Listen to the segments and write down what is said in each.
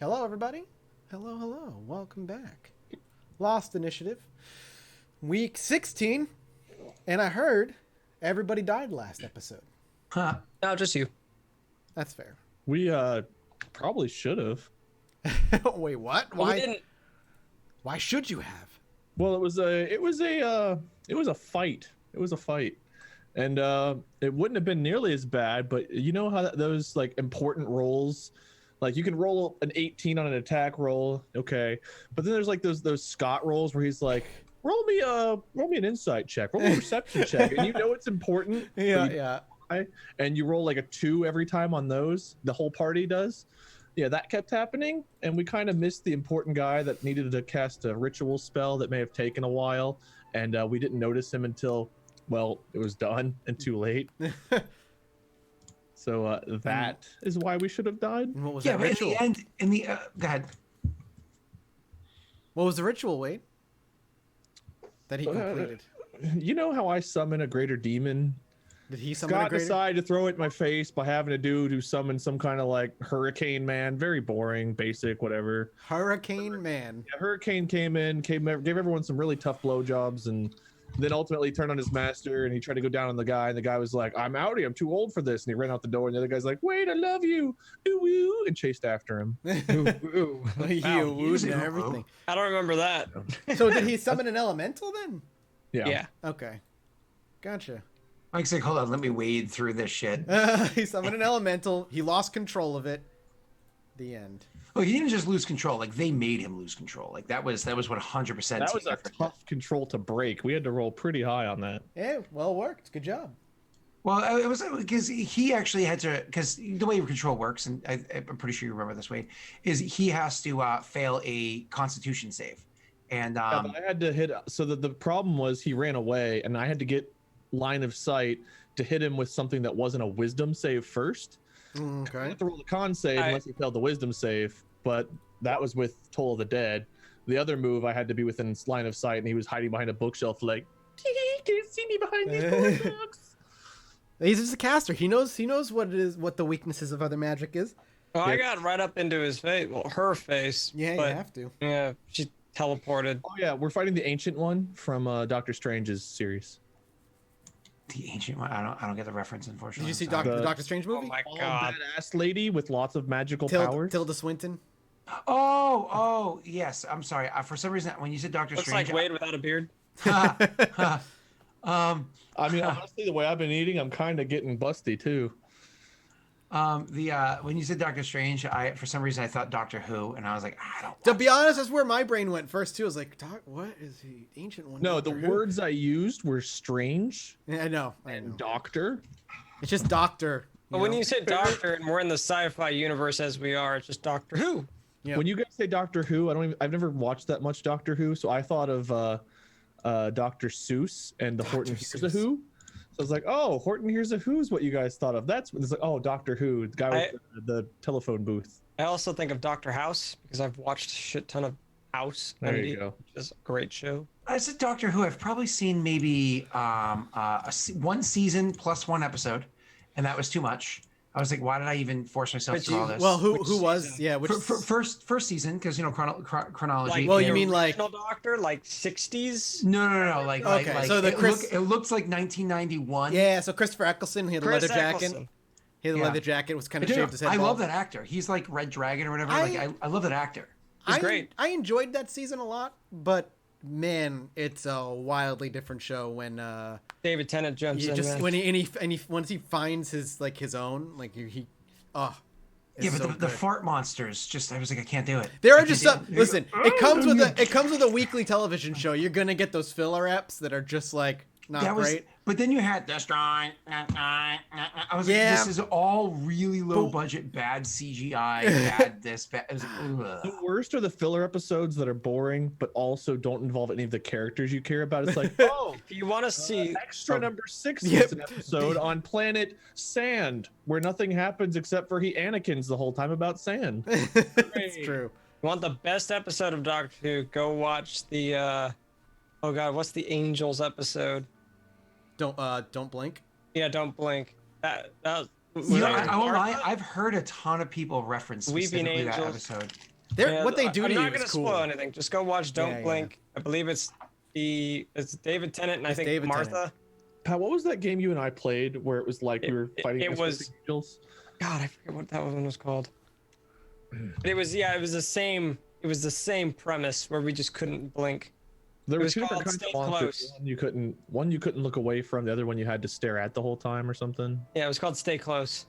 Hello, everybody. Hello, hello. Welcome back. Lost Initiative, week 16, and I heard everybody died last episode. Huh. No, just you. That's fair. We probably should have. Wait, what? Well, we Why? didn't. Why should you have? Well, it was a fight. It was a fight, and it wouldn't have been nearly as bad. But you know how those like important rolls, like you can roll an 18 on an attack roll, okay, but then there's like those Scott rolls where he's like, roll me an insight check, roll me a perception check, and you know it's important. Yeah. And you roll like a 2 every time on those. The whole party does. Yeah, that kept happening, and we kind of missed the important guy that needed to cast a ritual spell that may have taken a while, and we didn't notice him until, well, it was done and too late. So that is why we should have died. And what was Yeah, that but ritual? in the go ahead. What was the ritual, Wade? That he completed. You know how I summon a greater demon? Did he summon a Scott greater? decided to throw it in my face by having a dude who summoned some kind of like hurricane man. Very boring, basic, whatever. Hurricane Man. Yeah, Hurricane came in, gave everyone some really tough blowjobs, and then ultimately turned on his master, and he tried to go down on the guy, and the guy was like, I'm outie, I'm too old for this, and he ran out the door, and the other guy's like, wait, I love you, ooh, ooh, and chased after him. Ooh. You wooed easy, and bro. everything. I don't remember that. So did he summon an elemental then? Yeah. Okay. Gotcha. Mike's like, hold on, let me wade through this shit. He summoned an elemental. He lost control of it. The end. Oh, he didn't just lose control; like they made him lose control. Like that was 100%. That was a tough control to break. We had to roll pretty high on that. Yeah, well worked. Good job. Well, it was because he actually had to, because the way control works, and I'm pretty sure you remember this way, is he has to fail a Constitution save, and Yeah, but I had to hit. So the problem was he ran away, and I had to get line of sight to hit him with something that wasn't a Wisdom save first. I Okay. had to roll the con save unless he failed the Wisdom save, but that was with Toll of the Dead. The other move, I had to be within line of sight, and he was hiding behind a bookshelf, like, he can't see me behind these books. He's just a caster. He knows what it is, what the weaknesses of other magic is. Well, I Yeah. got right up into his face. Well, her face. Yeah, but, you have to. Yeah, she teleported. Oh yeah, we're fighting the ancient one from Doctor Strange's series. the ancient one. I don't get the reference, unfortunately. Did you see Sorry. the Doctor Strange Oh movie? my All god. badass lady with lots of magical powers. Tilda Swinton. Oh, yes. I'm sorry. For some reason, when you said Doctor Looks Strange, like Wade without a beard. I mean, honestly, the way I've been eating, I'm kind of getting busty too. when you said Doctor Strange, for some reason I thought Doctor Who, and I was like, I don't. To be honest, that's where my brain went first too. I was like, what is he? Ancient one? No, the Doctor Who?" words I used were strange Yeah, I know. and doctor. It's just Doctor. But when you say Doctor and we're in the sci-fi universe as we are, it's just Doctor Who. Yeah. When you guys say Doctor Who, I've never watched that much Doctor Who, so I thought of Dr. Seuss and the Horton Hears a Seuss. Who. So I was like, oh, Horton Hears a Who's what you guys thought of. That's it's like, oh, Doctor Who, the guy with the telephone booth. I also think of Doctor House because I've watched a shit ton of House. There you go. Which is a great show. As a Doctor Who, I've probably seen maybe one season plus one episode, and that was too much. I was like, why did I even force myself But through all this? Well, who Which was? season? Yeah, which? First season, because chronology. Well, you mean like- original Doctor, like 60s? No. Like, Okay, like so the it looked like 1991. Yeah, so Christopher Eccleston, he had the Chris leather jacket. Eccleston. He had the Yeah. leather jacket, was kind of Dude, shaved his head. I bald. love that actor. He's like Red Dragon or whatever. I love that actor. He's great. I enjoyed that season a lot, but man, it's a wildly different show when David Tennant jumps you in. just man. when he once he finds his like his own like he it's Yeah, but so the good. fart monsters, just I was like, I can't do it. There I are just can't some. do it. Listen, it comes with a weekly television show. You're gonna get those filler eps that are just like not That was, great. but then you had the strong. I was Yeah. like, this is all really low budget, bad CGI, bad this, bad. It was like, The ugh. worst are the filler episodes that are boring, but also don't involve any of the characters you care about. It's like, oh, If you want to see extra number 6 Yep. is an episode on planet Sand, where nothing happens except for he Anakins the whole time about sand. It's true. You want the best episode of Doctor Who? Go watch the oh god, what's the Angels episode? Don't blink. Yeah, don't blink. That was You know, I won't lie. I've heard a ton of people reference Weeping specifically that Angels. episode. What they do I'm to not you gonna is cool. spoil anything. Just go watch Don't Yeah, yeah. Blink. I believe it's David Tennant and I It's think David Martha. Tennant. Pat, what was that game you and I played where it was like we were fighting it against was- Weeping Angels? God, I forget what that one was called. But it was the same. It was the same premise where we just couldn't blink. There It were was two different called kinds of Stay monsters. Close. One you couldn't look away from. The other one you had to stare at the whole time or something. Yeah, it was called Stay Close.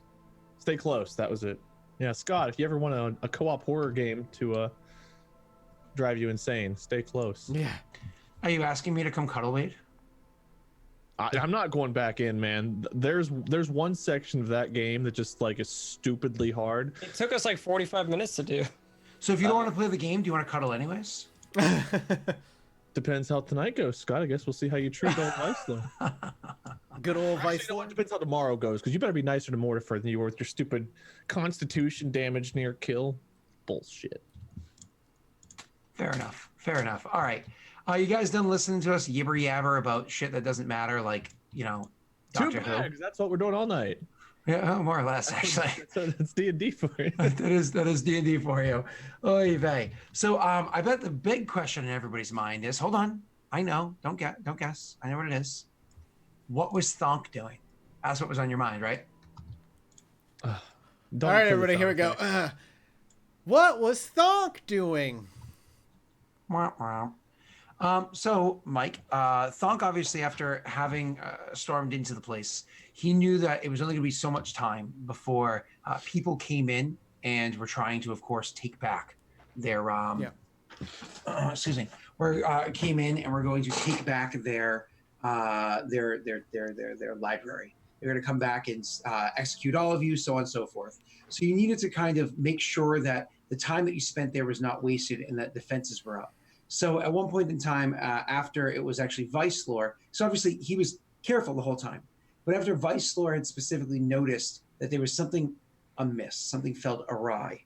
Stay close. That was it. Yeah, Scott. If you ever want a co-op horror game to drive you insane, stay close. Yeah. Are you asking me to come cuddle Wade? I'm not going back in, man. There's one section of that game that just like is stupidly hard. It took us like 45 minutes to do. So if you don't want to play the game, do you want to cuddle anyways? Depends how tonight goes, Scott. I guess we'll see how you treat old Vice though. Good old Actually, Vice you know what? Lord. Depends how tomorrow goes, because you better be nicer to Mortifer than you were with your stupid Constitution damage near kill. Bullshit. Fair enough. Fair enough. All right. You guys done listening to us yibber yabber about shit that doesn't matter, like, you know, Two Doctor Who? bags. That's what we're doing all night. Yeah, more or less, actually. That's D&D for you. that is D&D for you. Oy vey. So I bet the big question in everybody's mind is, hold on, I know, don't guess. I know what it is. What was Thonk doing? That's what was on your mind, right? All right, everybody, here we go. What was Thonk doing? Wah, wah. So, Mike, Thonk obviously, after having stormed into the place, he knew that it was only going to be so much time before people came in and were trying to, of course, take back their excuse me, came in and were going to take back their library. They're going to come back and execute all of you, so on and so forth. So you needed to kind of make sure that the time that you spent there was not wasted and that defenses were up. So at one point in time, after it was actually Vice Lore, so obviously he was careful the whole time, but after Vice Lore had specifically noticed that there was something amiss, something felt awry,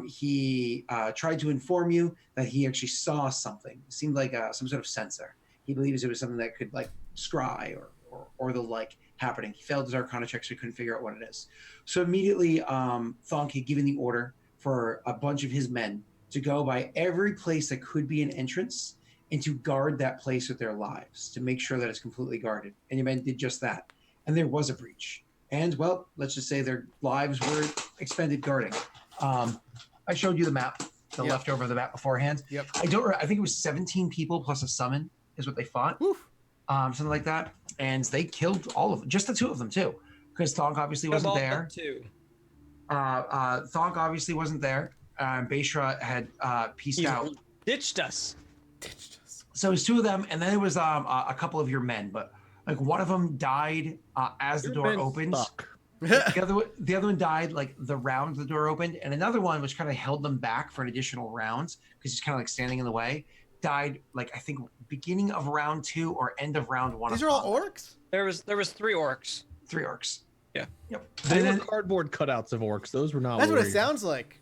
he tried to inform you that he actually saw something. It seemed like some sort of sensor. He believes it was something that could like scry or the like happening. He failed his Arcana check, so he couldn't figure out what it is. So immediately, Thonk had given the order for a bunch of his men to go by every place that could be an entrance and to guard that place with their lives, to make sure that it's completely guarded. And your men did just that. And there was a breach. And, well, let's just say their lives were expended guarding. I showed you the map, the leftover of the map beforehand. Yep. I think it was 17 people plus a summon is what they fought. Oof. Something like that. And they killed all of them, just the two of them, too. Because Thonk obviously wasn't there. Thonk obviously wasn't there. Beishra had pieced out. Ditched us. So it was two of them, and then there was a couple of your men, but like one of them died as the door opened. The other one died like the round the door opened, and another one, which kind of held them back for an additional round because he's kind of like standing in the way, died like I think beginning of round 2 or end of round 1. These are all orcs? There was 3 orcs. 3 orcs. Yeah. Yep. They And were then, cardboard cutouts of orcs. Those were not. That's what it warriors. sounds like.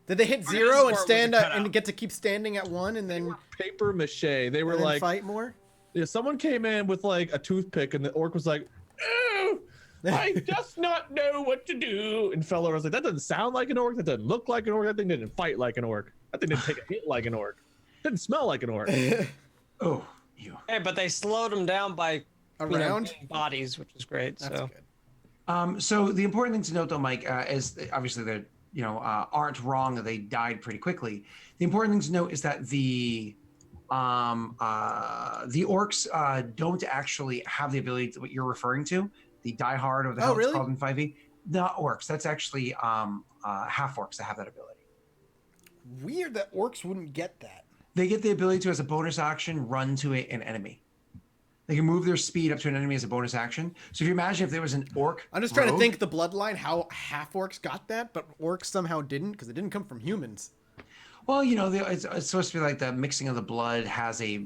Did they hit This 0 and part was a stand up and cutout. get to keep standing at 1 and then, Paper mache. They were and then like, fight more? yeah, someone came in with like a toothpick, and the orc was like, "Oh, I just not know what to do." And fella was like, "That doesn't sound like an orc. That doesn't look like an orc. That thing didn't fight like an orc. That thing didn't take a hit like an orc. Didn't smell like an orc." oh, you. Hey, but they slowed them down by Around? getting bodies, which is great. That's So good. So the important thing to note, though, Mike, is obviously they're aren't wrong that they died pretty quickly. The important thing to note is that the orcs don't actually have the ability to what you're referring to, the Die Hard or the hell really? it's called in 5e. Not orcs. That's actually half orcs that have that ability. Weird that orcs wouldn't get that. They get the ability to, as a bonus action, run to an enemy. They can move their speed up to an enemy as a bonus action. So if you imagine if there was an orc, I'm just trying to rogue- think the bloodline, how half orcs got that, but orcs somehow didn't because it didn't come from humans. Well, it's supposed to be like the mixing of the blood has a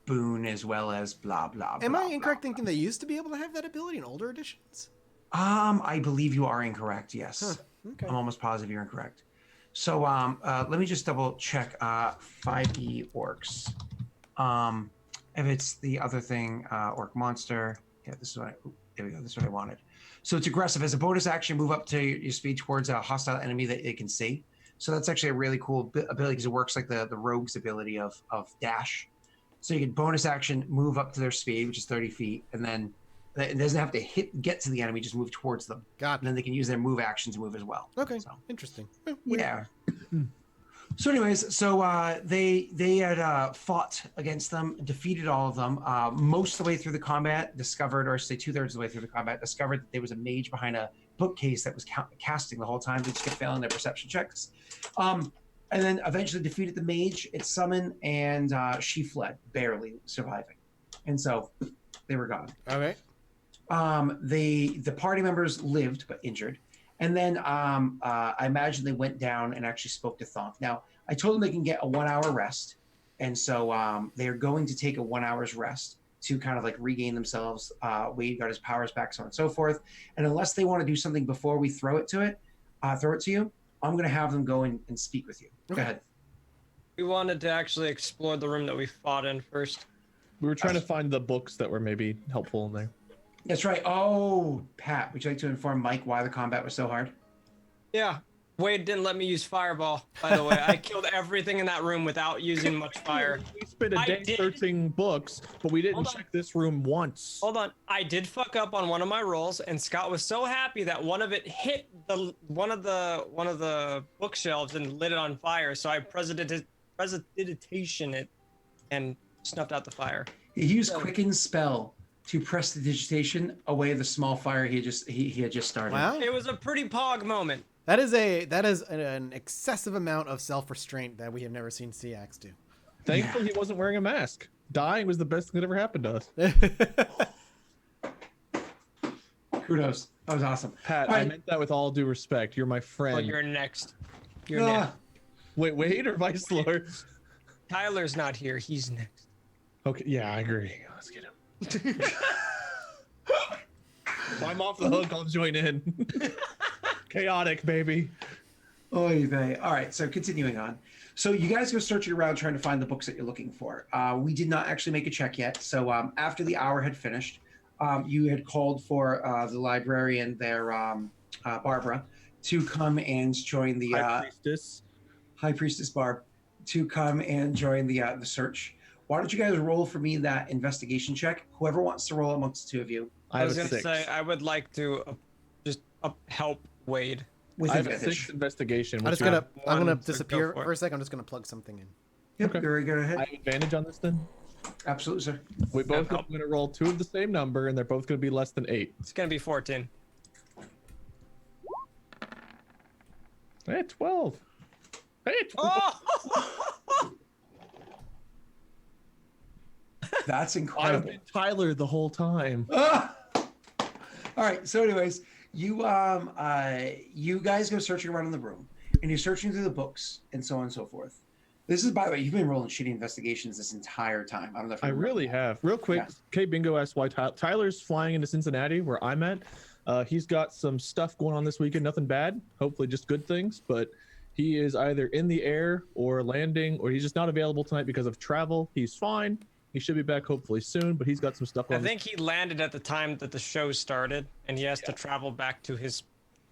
boon as well as blah blah. Am blah, I incorrect blah, thinking they used to be able to have that ability in older editions? I believe you are incorrect. Yes, Okay. I'm almost positive you're incorrect. So let me just double check 5e orcs. If it's the other thing, orc monster. Okay, this is what there we go. This is what I wanted. So it's aggressive. As a bonus action, move up to your speed towards a hostile enemy that it can see. So that's actually a really cool ability because it works like the rogue's ability of dash. So you can bonus action, move up to their speed, which is 30 feet, and then it doesn't have to get to the enemy, just move towards them. Got And then they can use their move action to move as well. Okay, So, interesting. yeah. So anyways, they had fought against them, defeated all of them. Most of the way through the combat, discovered, or say 2/3 of the way through the combat, discovered that there was a mage behind a bookcase that was casting the whole time. They just kept failing their perception checks. And then eventually defeated the mage, it summoned, and she fled, barely surviving. And so they were gone. Okay. The party members lived, but injured. And then I imagine they went down and actually spoke to Thonk. Now, I told them they can get a 1 hour rest. And so they're going to take a 1 hour's rest to kind of like regain themselves. Wade got his powers back, so on and so forth. And unless they want to do something before we throw it to you, I'm going to have them go and speak with you. Okay. Go ahead. We wanted to actually explore the room that we fought in first. We were trying to find the books that were maybe helpful in there. That's right. Oh, Pat, would you like to inform Mike why the combat was so hard? Yeah. Wade didn't let me use fireball, by the way. I killed everything in that room without using much fire. We spent a day searching books, but we didn't check this room once. Hold on. I did fuck up on one of my rolls, and Scott was so happy that one of it hit one of the bookshelves and lit it on fire. So I prestidigitation it and snuffed out the fire. He used Quicken spell to press the digitation away the small fire he had just started. Wow. It was a pretty pog moment. That is an excessive amount of self-restraint that we have never seen Seax do. Thankfully, he wasn't wearing a mask. Dying was the best thing that ever happened to us. Kudos. That was awesome. Pat, I meant that with all due respect. You're my friend. Oh, you're next. You're next. Wait, Wade or Vice Lord? Tyler's not here. He's next. Okay, yeah, I agree. Let's get him. If I'm off the hook, I'll join in. Chaotic, baby. Oy vey. All right, so continuing on. So you guys go searching around trying to find the books that you're looking for. We did not actually make a check yet. So after the hour had finished, you had called for the librarian there, Barbara, to come and join the High Priestess Barb, to come and join the search. Why don't you guys roll for me that investigation check? Whoever wants to roll amongst the two of you. I was going to say, I would like to just help Wade. With I have advantage. a 6 investigation. I'm gonna disappear for for a second. I'm just gonna plug something in. Yep, Okay. very good. Ahead. I have advantage on this then? Absolutely, sir. We both are going to roll 2 of the same number, and they're both going to be less than 8. It's going to be 14. Hey, 12. Hey, 12. Oh! That's I've incredible. been Tyler the whole time. All right. So, anyways, you guys go searching around in the room, and you're searching through the books and so on and so forth. This is, by the way, you've been rolling shitty investigations this entire time. I don't know if I really have. Real quick, Yeah. K Bingo asked why Tyler's flying into Cincinnati, where I'm at. He's got some stuff going on this weekend. Nothing bad. Hopefully, just good things. But he is either in the air or landing, or he's just not available tonight because of travel. He's fine. He should be back hopefully soon, but he's got some stuff on. I think he landed at the time that the show started, and he has to travel back to his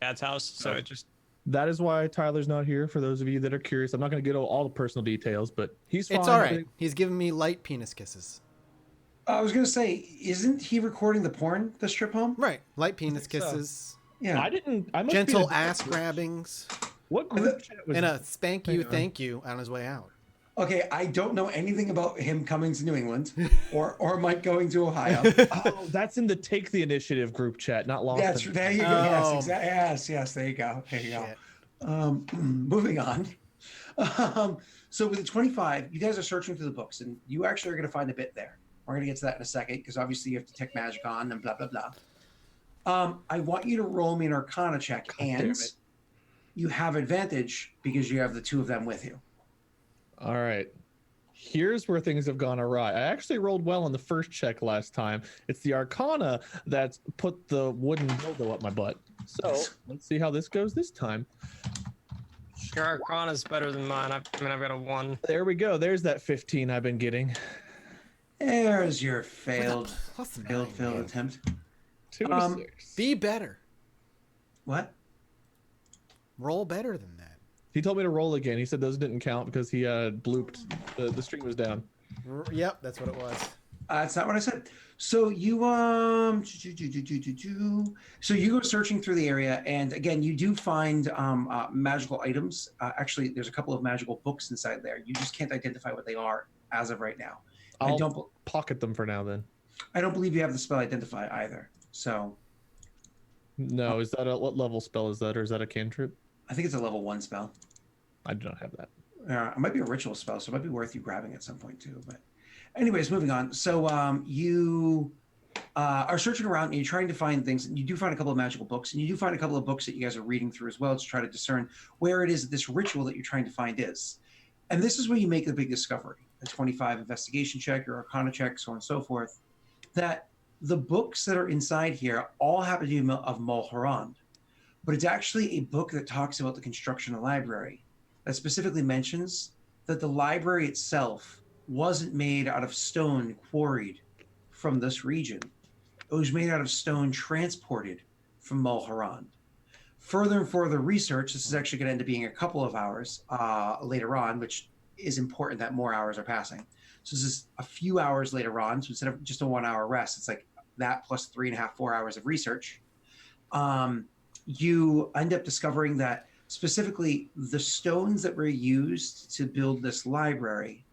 dad's house. So it just. That is why Tyler's not here. For those of you that are curious, I'm not going to get all the personal details, but he's fine. It's all right. He's giving me light penis kisses. I was going to say, isn't he recording the porn this trip home? Right, light penis kisses. Yeah. I didn't. I must Gentle be ass grabbings. What group chat was And that? a spank you, thank you on his way out. Okay, I don't know anything about him coming to New England or Mike going to Ohio. Oh, that's in the Take the Initiative group chat, not Lost. That's there you go. Oh. Yes, there you go. There you Shit. go. Moving on. So with the 25, you guys are searching through the books, and you actually are going to find a bit there. We're going to get to that in a second because obviously you have to take magic on and blah blah blah. I want you to roll me an Arcana check, and you have advantage because you have the two of them with you. All right. Here's where things have gone awry. I actually rolled well on the first check last time. It's the Arcana that's put the wooden dildo up my butt. So let's see how this goes this time. Your Arcana's better than mine. I've got a 1. There we go. There's that 15 I've been getting. There's your failed plus 9, failed man. attempt. 2 to 6. Be better. What? Roll better than that. He told me to roll again. He said those didn't count because he blooped. The string was down. Yep, that's what it was. That's not what I said. So you so you go searching through the area, and again, you do find magical items. Actually, there's a couple of magical books inside there. You just can't identify what they are as of right now. I'll pocket them for now then. I don't believe you have the spell identify either. So No, is that what level spell is that, or is that a cantrip? I think it's a level 1 spell. I do not have that. It might be a ritual spell, so it might be worth you grabbing at some point too. But anyways, moving on. So you are searching around and you're trying to find things, and you do find a couple of magical books, and you do find a couple of books that you guys are reading through as well to try to discern where it is that this ritual that you're trying to find is. And this is where you make the big discovery: a 25 investigation check or arcana check, so on and so forth. That the books that are inside here all happen to be of Mulhorand, but it's actually a book that talks about the construction of the library, that specifically mentions that the library itself wasn't made out of stone quarried from this region. It was made out of stone transported from Mulhorand. Further and further research, this is actually going to end up being a couple of hours later on, which is important that more hours are passing. So this is a few hours later on. So instead of just a 1 hour rest, it's like that plus 3.5, 4 hours of research. You end up discovering that specifically the stones that were used to build this library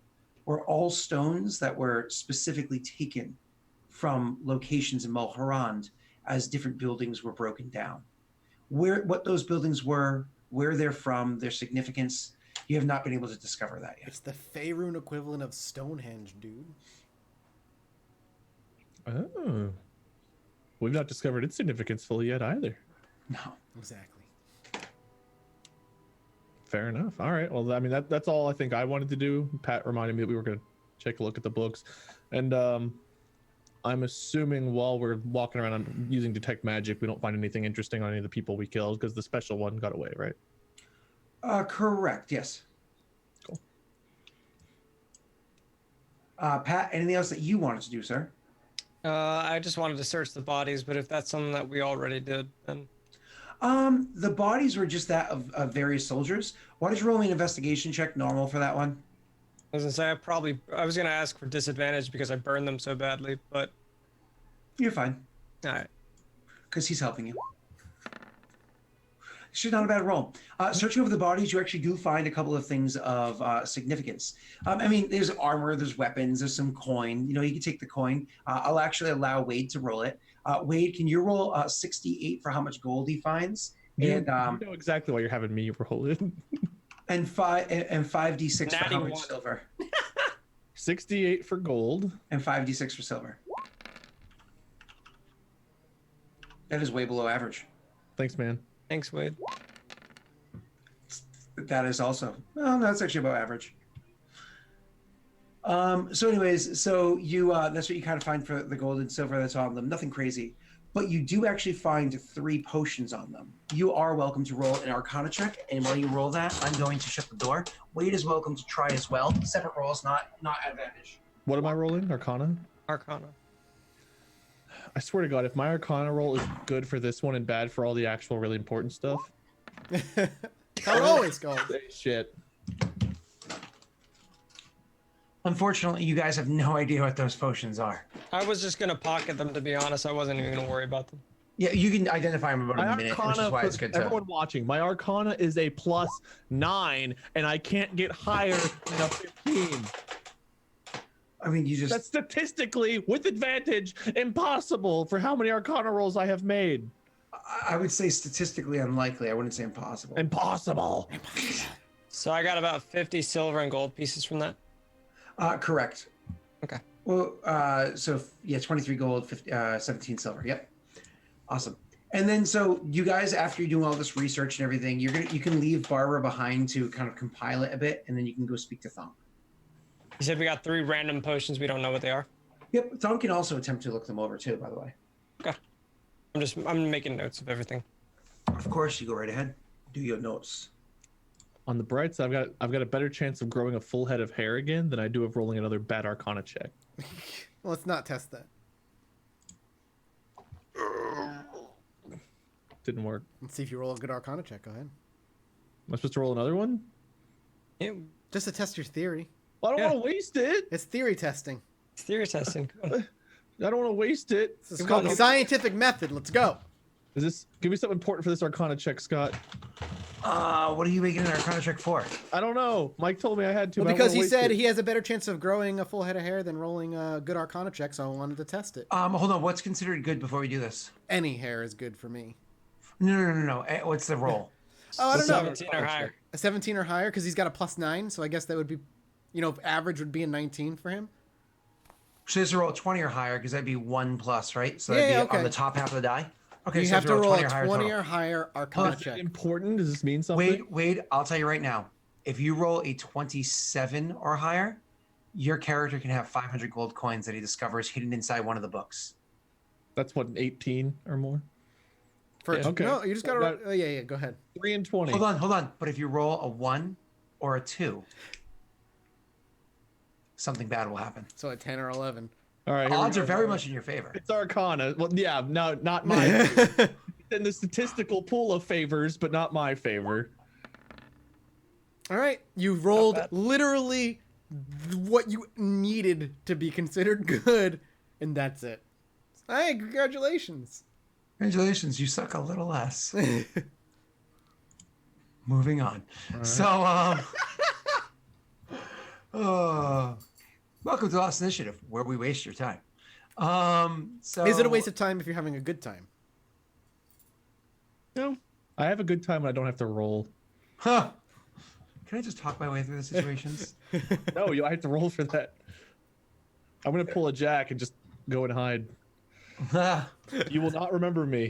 were all stones that were specifically taken from locations in Mulhorand as different buildings were broken down. What those buildings were, where they're from, their significance, you have not been able to discover that yet. It's the Faerun equivalent of Stonehenge, dude. Oh. We've not discovered its significance fully yet either. No. Exactly. Fair enough. All right. Well, I mean, that's all I think I wanted to do. Pat reminded me that we were going to take a look at the books. And I'm assuming while we're walking around and using detect magic, we don't find anything interesting on any of the people we killed because the special one got away, right? Correct. Yes. Cool. Pat, anything else that you wanted to do, sir? I just wanted to search the bodies, but if that's something that we already did, then The bodies were just that of various soldiers. Why don't you roll me an investigation check, normal for that one? I was gonna say I was gonna ask for disadvantage because I burned them so badly, but You're fine, all right. because he's helping you. It's just not a bad roll. Searching over the bodies, you actually do find a couple of things of significance. I mean, there's armor, there's weapons, there's some coin. You know, you can take the coin. I'll actually allow Wade to roll it. Wade, can you roll 68 for how much gold he finds? You And know exactly why you're having me roll it. and 5d6 for Natty how much one. silver? 68 for gold. And 5d6 for silver. That is way below average. Thanks, man. Thanks, Wade. That is also, well, no, that's actually above average. So anyways, so you that's what you kind of find for the gold and silver that's on them. Nothing crazy. But you do actually find 3 potions on them. You are welcome to roll an Arcana check, and while you roll that, I'm going to shut the door. Wade is welcome to try as well. Separate rolls, not advantage. What am I rolling? Arcana? Arcana. I swear to God, if my Arcana roll is good for this one and bad for all the actual really important stuff, How it always goes. shit. Unfortunately, you guys have no idea what those potions are. I was just gonna pocket them, to be honest. I wasn't even gonna worry about them. Yeah, you can identify them in about My a minute, which Arcana, is why for it's good to. everyone watching, my Arcana is a +9, and I can't get higher than a 15. I mean, you just. That's statistically, with advantage, impossible for how many Arcana rolls I have made. I would say statistically unlikely. I wouldn't say impossible. Impossible. So I got about 50 silver and gold pieces from that. Correct. Okay. Well, so yeah, 23 gold, 17 silver. Yep. Awesome. And then, so you guys, after you're doing all this research and everything, you can leave Barbara behind to kind of compile it a bit, and then you can go speak to Thonk. You said we got 3 random potions. We don't know what they are. Yep. Thonk can also attempt to look them over too, by the way. Okay. I'm making notes of everything. Of course, you go right ahead. Do your notes. on the bright side, I've got a better chance of growing a full head of hair again than I do of rolling another bad Arcana check. Well, let's not test that. Didn't work. Let's see if you roll a good Arcana check. Go ahead. Am I supposed to roll another one? Yeah, Just to test your theory. Well, I don't Yeah. want to waste it. It's theory testing. it's theory testing. I don't want to waste it. This is called the scientific method. Let's go. Is this? Give me something important for this Arcana check, Scott. What are you making an Arcana check for? I don't know. Mike told me I had to. Well, but I don't because wanna he waste said it. he has a better chance of growing a full head of hair than rolling a good Arcana check, so I wanted to test it. Hold on. What's considered good before we do this? Any hair is good for me. No. What's the roll? Oh, I don't know. 17 or higher. A 17 or higher, because he's got a +9, so I guess that would be, average would be a 19 for him. So this is a roll 20 or higher because that'd be 1+, right? So Yeah, that'd be okay. on the top half of the die. Okay, You so have to roll a 20 total. or higher Arcana Huh. check. important. Does this mean something? Wait. I'll tell you right now. If you roll a 27 or higher, your character can have 500 gold coins that he discovers hidden inside one of the books. That's what, 18 or more. First, Okay. No, you just got to. Oh, yeah. Go ahead. 3 and 20. Hold on. But if you roll a 1 or a 2, something bad will happen. So a 10 or 11. All right. here we Odds go. are very much in your favor. It's Arcana. Well, yeah, no, not mine. It's in the statistical pool of favors, but not my favor. All right, you rolled literally what you needed to be considered good, and that's it. Hey, congratulations. Congratulations, you suck a little less. Moving on. Right. So, welcome to Lost Initiative, where we waste your time. So Is it a waste of time if you're having a good time? No, I have a good time when I don't have to roll. Huh? Can I just talk my way through the situations? No, I have to roll for that. I'm gonna pull a jack and just go and hide. You will not remember me.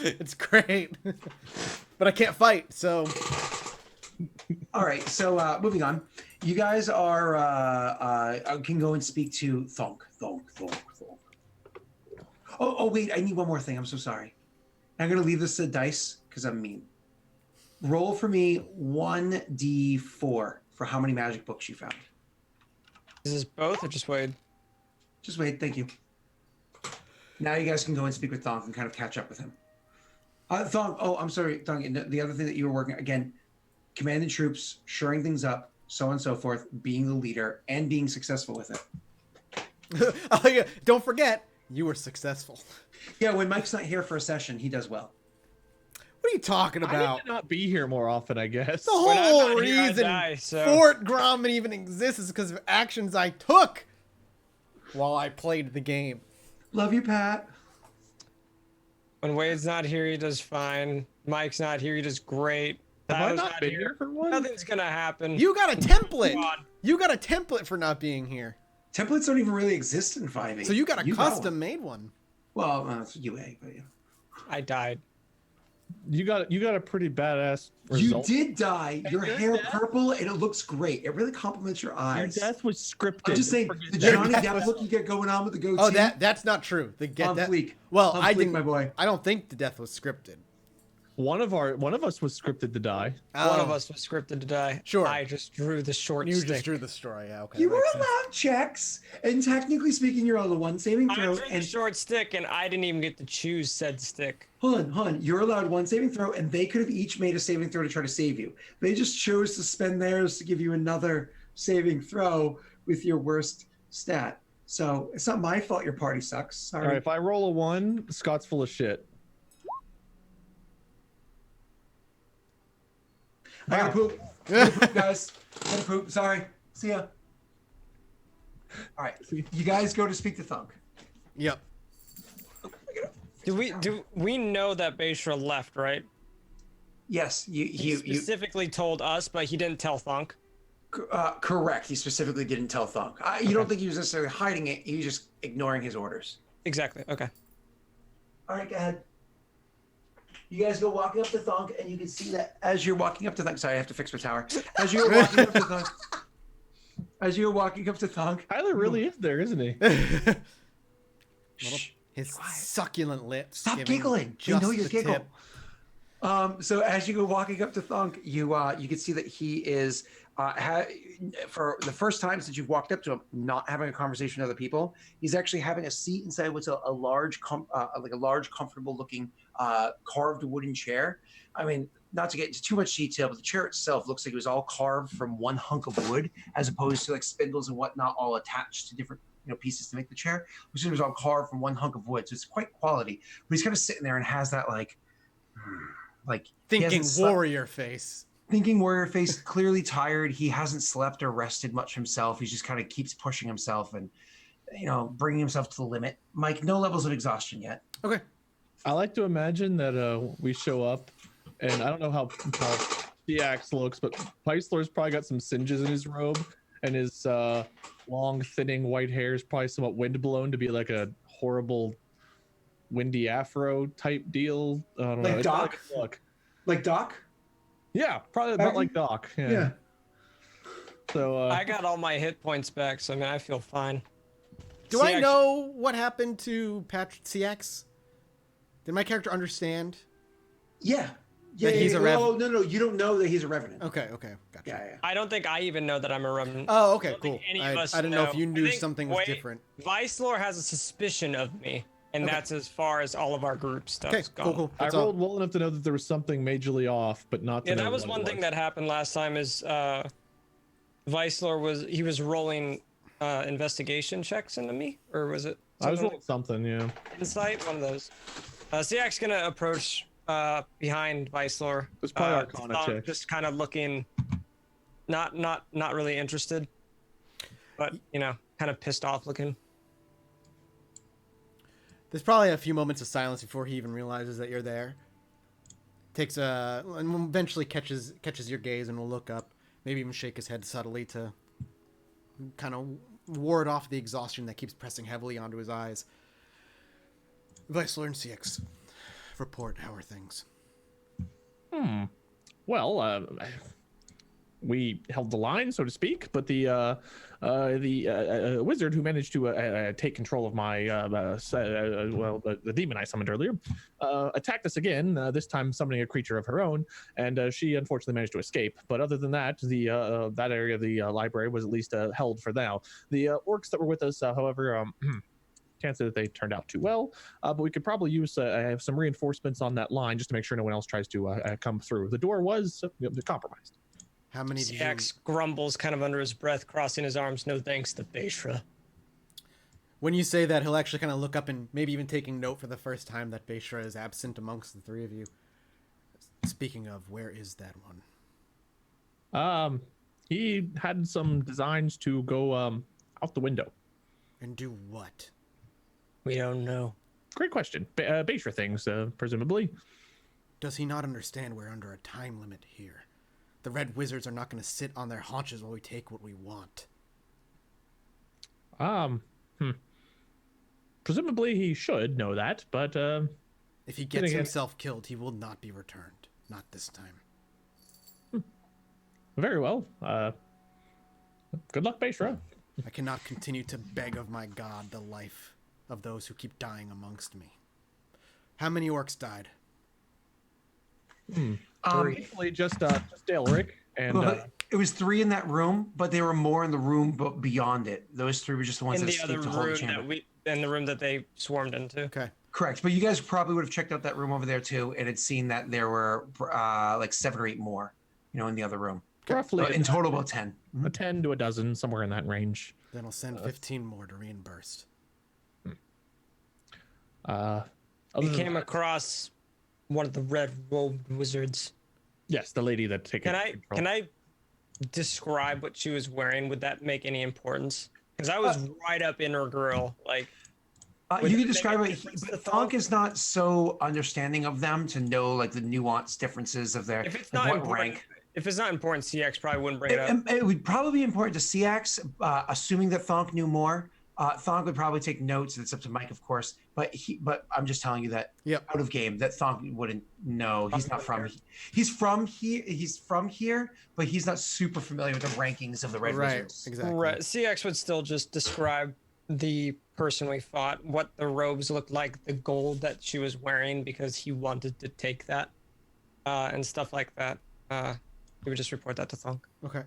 It's great, but I can't fight, so All right. So, moving on. You guys can go and speak to Thonk. Oh, wait. I need one more thing. I'm so sorry. I'm gonna leave this to dice because I'm mean. Roll for me 1d4 for how many magic books you found. Is this both or just Wade? Just wait. Thank you. Now you guys can go and speak with Thonk and kind of catch up with him. Thonk. Oh, I'm sorry, Thonk. And the other thing that you were working again, commanding troops, shoring things up, so on and so forth, being the leader and being successful with it. Oh, yeah. Don't forget you were successful. Yeah, when Mike's not here for a session, he does well. What are you talking I about? need to not be here more often, I guess. The When I'm whole not here, I reason die, so- Fort Gromit even exists is because of actions I took while I played the game. Love you, Pat. When Wade's not here, he does fine. Mike's not here, he does great. Have I Tyler's not been here for one? Nothing's gonna happen. You got a template. Come on. You got a template for not being here. Templates don't even really exist in 5e. So you got a one. custom-made one. Well, it's UA, but yeah. I died. You got a pretty badass result. You did die. Your your hair death- purple, and it looks great. It really compliments your Your eyes. death was scripted. I'm just saying, Forget the that. Johnny death Depp was- look you get going on with the goatee. Oh, that's not true. The get on that. fleek. Well, On I fleek, didn't. my boy. I don't think the death was scripted. One of us was scripted to die. One of Oh, us was scripted to die. Sure. I just drew the short You stick. just drew the story. Yeah, okay. You that were makes sense. allowed checks, and technically speaking, you're on the one saving I throw. drew the And short stick, and I didn't even get to choose said stick. hold on. You're allowed one saving throw, and they could have each made a saving throw to try to save you. They just chose to spend theirs to give you another saving throw with your worst stat. So it's not my fault your party sucks. Sorry. All right, if I roll a 1, Scott's full of shit. I gotta poop. I gotta poop, guys. I gotta poop. Sorry. See ya. All right. You guys go to speak to Thunk. Yep. Do we know that Bayshra left, right? Yes, He you specifically told us, but he didn't tell Thunk. correct. He specifically didn't tell Thunk. You don't think he was necessarily hiding it. He was just ignoring his orders. Exactly. Okay. All right, go ahead. You guys go walking up to Thunk, and you can see that as you're walking up to Thunk. Sorry, I have to fix my tower. As you're walking up to Thunk. As you're walking up to Thunk. Tyler really is there, isn't he? Shh. His quiet. succulent lips. Stop giving giggling. They just know you the giggle. tip. So as you go walking up to Thunk, you can see that he is for the first time since you've walked up to him, not having a conversation with other people. He's actually having a seat inside what's a large, like a large, comfortable looking carved wooden chair. I mean, not to get into too much detail, but the chair itself looks like it was all carved from one hunk of wood, as opposed to like spindles and whatnot all attached to different pieces to make the chair. Which was all carved from one hunk of wood, so it's quite quality. But he's kind of sitting there and has that like Thinking warrior face. Thinking warrior face, clearly tired. He hasn't slept or rested much himself. He just kind of keeps pushing himself and, bringing himself to the limit. Mike, no levels of exhaustion yet. Okay. I like to imagine that we show up, and I don't know how Theax looks, but Peisler's probably got some singes in his robe, and his long, thinning white hair is probably somewhat windblown to be like a horrible, windy afro type deal. I don't know. Like Doc? Like Doc? Yeah, probably about like Doc. Yeah. So I got all my hit points back, so I mean I feel fine. Do I know what happened to Patrick CX? Did my character understand? Yeah. That he's a revenant? Oh, no, you don't know that he's a revenant. Okay, gotcha. Yeah. I don't think I even know that I'm a revenant. Oh, okay, cool. think any I of us didn't know if you know. knew I think- something was wait, different. Vicelor has a suspicion of me, and Okay. that's as far as all of our group stuff's Okay, gone. cool. I That's all. rolled well enough to know that there was something majorly off, but not to Yeah, know that was what one it thing that happened last time. Is Vicelor was rolling investigation checks into me, or was it? I was something rolling something, yeah. like insight, one of those. Siak's gonna approach behind Vicelor. It's probably Arcana check. Just kind of looking, not really interested, but kind of pissed off looking. There's probably a few moments of silence before he even realizes that you're there. And eventually catches your gaze and will look up, maybe even shake his head subtly to kind of ward off the exhaustion that keeps pressing heavily onto his eyes. Vicelor and CX, report, how are things? Well, we held the line, so to speak, but the wizard who managed to take control of my the demon I summoned earlier attacked us again. This time summoning a creature of her own, and she unfortunately managed to escape. But other than that, the that area of the library was at least held for now. The orcs that were with us, however, can't say that they turned out too well, but we could probably use some reinforcements on that line just to make sure no one else tries to come through. The door was compromised. How many did you... Siax grumbles kind of under his breath, crossing his arms. No thanks to Beshra. When you say that, he'll actually kind of look up and maybe even taking note for the first time that Beshra is absent amongst the three of you. Speaking of, where is that one? He had some designs to go out the window. And do what? We don't know. Great question. Bashra things, presumably. Does he not understand we're under a time limit here? The red wizards are not going to sit on their haunches while we take what we want. Presumably he should know that, but If he gets himself killed, he will not be returned. Not this time. very well. Good luck, Bashra. I cannot continue to beg of my god the life of those who keep dying amongst me. How many orcs died? Thankfully, just Daleric and it was 3 in that room, but there were more in the room but beyond it. Those 3 were just the ones In that the other escaped the whole room chamber. in the room that they swarmed into. Okay. Correct, but you guys probably would have checked out that room over there too, and had seen that there were like 7 or 8 more, in the other room. roughly In total, about 10. a 10 to a dozen, somewhere in that range. Then I'll send 15 more to reimburse. We came across one of the red robed wizards. Yes, the lady that taken control. Can I describe what she was wearing? Would that make any importance? Because I was right up in her grill. Like, You can describe make a it, difference but to Thonk Thonk? is not so understanding of them to know like the nuanced differences of their if it's like, not what important, rank. if it's not important, CX probably wouldn't bring it up. It would probably be important to CX, assuming that Thonk knew more. Thonk would probably take notes. It's up to Mike, of course. But I'm just telling you that out of game, that Thonk wouldn't know. He's not from. He's from here. He's from here, but he's not super familiar with the rankings of the Red Wizards. Exactly. Right. CX would still just describe the person we fought, what the robes looked like, the gold that she was wearing, because he wanted to take that. and stuff like that. You would just report that to Thonk. Okay.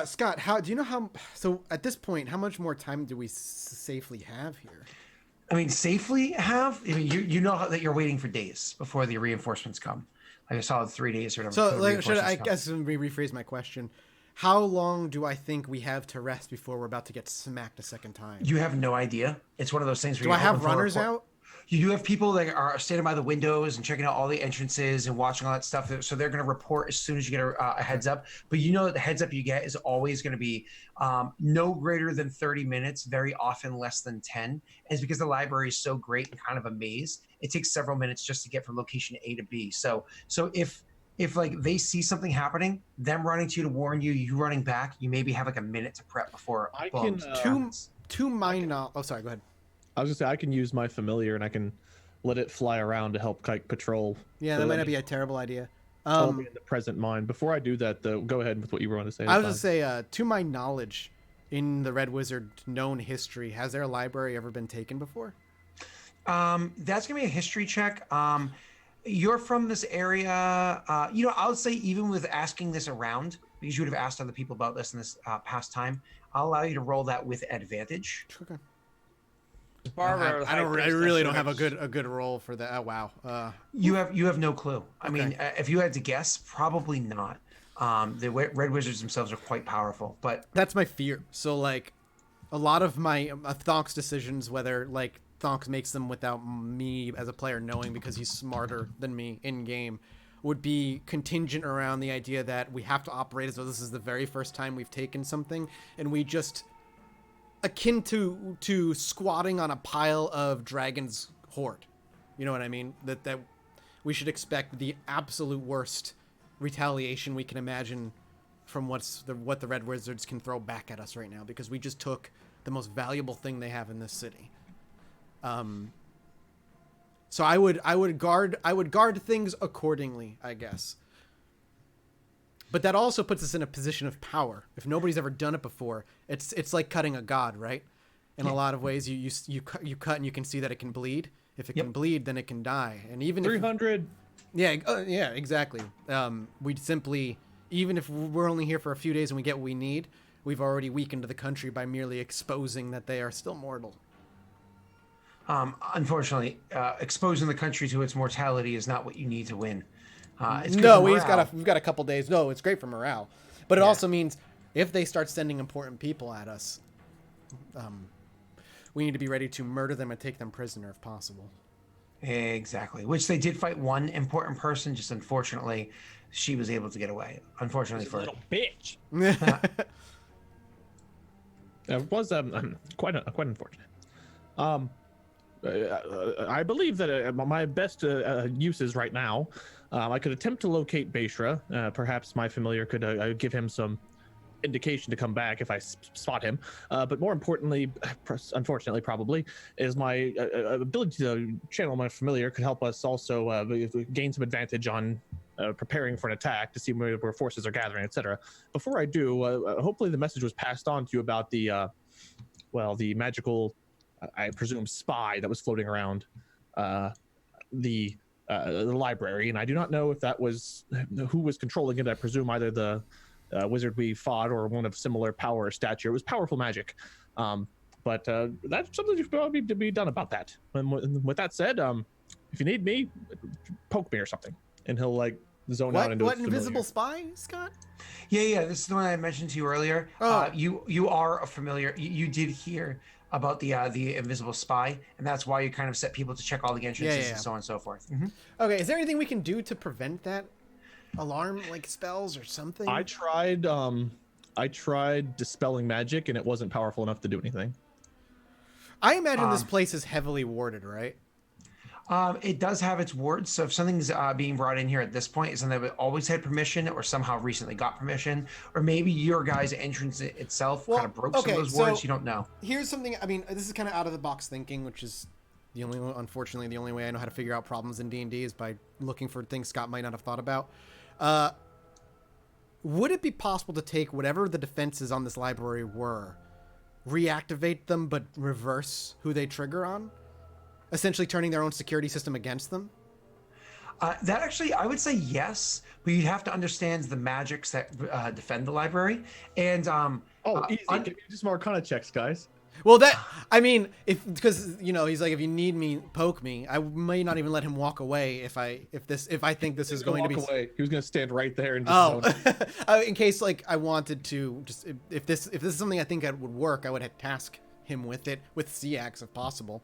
Scott, do you know how? So at this point, how much more time do we safely have here? I mean, safely have. I mean, you know that you're waiting for days before the reinforcements come. Like a solid 3 days or whatever. So, before the like, reinforcements come. guess let me rephrase my question. How long do I think we have to rest before we're about to get smacked a second time? You have no idea. It's one of those things where Do you're I have hoping for a runners report. out? You do have people that are standing by the windows and checking out all the entrances and watching all that stuff. So they're going to report as soon as you get a heads up. But you know that the heads up you get is always going to be no greater than 30 minutes, very often less than 10. And it's because the library is so great and kind of a maze. It takes several minutes just to get from location A to B. So if like they see something happening, them running to you to warn you, you running back, you maybe have like a minute to prep before I boom, can, To my knowledge. Oh, sorry. Go ahead. I was gonna say I can use my familiar and I can let it fly around to help like patrol. Yeah, So that might let not me be a terrible idea. hold me in the present mind. Before I do that, though, go ahead with what you were going to say. I was It's going to say, to my knowledge, in the Red Wizard known history, has their library ever been taken before? That's gonna be a history check. You're from this area. I would say even with asking this around, because you would have asked other people about this in this past time, I'll allow you to roll that with advantage. Okay. Barbara, I really don't have a good roll for that. Oh, wow. You have no clue. I Okay. mean, if you had to guess, probably not. The Red Wizards themselves are quite powerful, but That's my fear. So, like, a lot of my Thonk's decisions, whether, like, Thonk makes them without me as a player knowing because he's smarter than me in-game, would be contingent around the idea that we have to operate as though this is the very first time we've taken something, and we just... akin to squatting on a pile of dragon's horde. You know what I mean? That we should expect the absolute worst retaliation we can imagine from what the Red Wizards can throw back at us right now, because we just took the most valuable thing they have in this city. So I would guard things accordingly, I guess. But that also puts us in a position of power. If nobody's ever done it before, it's like cutting a god, right? In a lot of ways, you cut and you can see that it can bleed. If it can bleed, then it can die. And even 300. yeah, exactly. We'd simply, even if we're only here for a few days and we get what we need, we've already weakened the country by merely exposing that they are still mortal. unfortunately, exposing the country to its mortality is not what you need to win. It's good No, for we've morale. got a couple days. No, it's great for morale, but it also means if they start sending important people at us, we need to be ready to murder them and take them prisoner if possible. Exactly. Which they did fight one important person. Just unfortunately, she was able to get away. Unfortunately for Little bitch. It was quite unfortunate. I believe that my best uses right now, I could attempt to locate Beishra. Perhaps my familiar could give him some indication to come back if I spot him. But more importantly, unfortunately, probably, is my ability to channel my familiar could help us also gain some advantage on preparing for an attack to see where forces are gathering, etc. Before I do, hopefully the message was passed on to you about the magical, I presume, spy that was floating around the library, and I do not know if that was who was controlling it. I presume either the wizard we fought or one of similar power or stature. It was powerful magic, but that's something that probably to be done about that. And with that said, if you need me, poke me or something, and he'll like zone out into What his invisible familiar. spy, Scott? Yeah. This is the one I mentioned to you earlier. Oh. You are a familiar. You did hear about the invisible spy, and that's why you kind of set people to check all the entrances and so on and so forth. Mm-hmm. Okay, is there anything we can do to prevent that? Alarm, like spells or something? I tried dispelling magic, and it wasn't powerful enough to do anything. I imagine this place is heavily warded, right? It does have its wards, so if something's being brought in here at this point, it's something that always had permission or somehow recently got permission, or maybe your guys' entrance itself kind of broke some of those wards. You don't know. Here's something, I mean, this is kind of out of the box thinking, which is unfortunately the only way I know how to figure out problems in D&D is by looking for things Scott might not have thought about. Would it be possible to take whatever the defenses on this library were, reactivate them, but reverse who they trigger on? Essentially turning their own security system against them? That actually, I would say yes, but you'd have to understand the magics that defend the library. And Easy. Give me just more Arcana checks, guys. Well, I mean, because he's like, if you need me, poke me. I may not even let him walk away if I think this is going to be. Away. He was going to stand right there and just. In case like I wanted to just if this is something I think that would work, I would task him with it with CX if possible.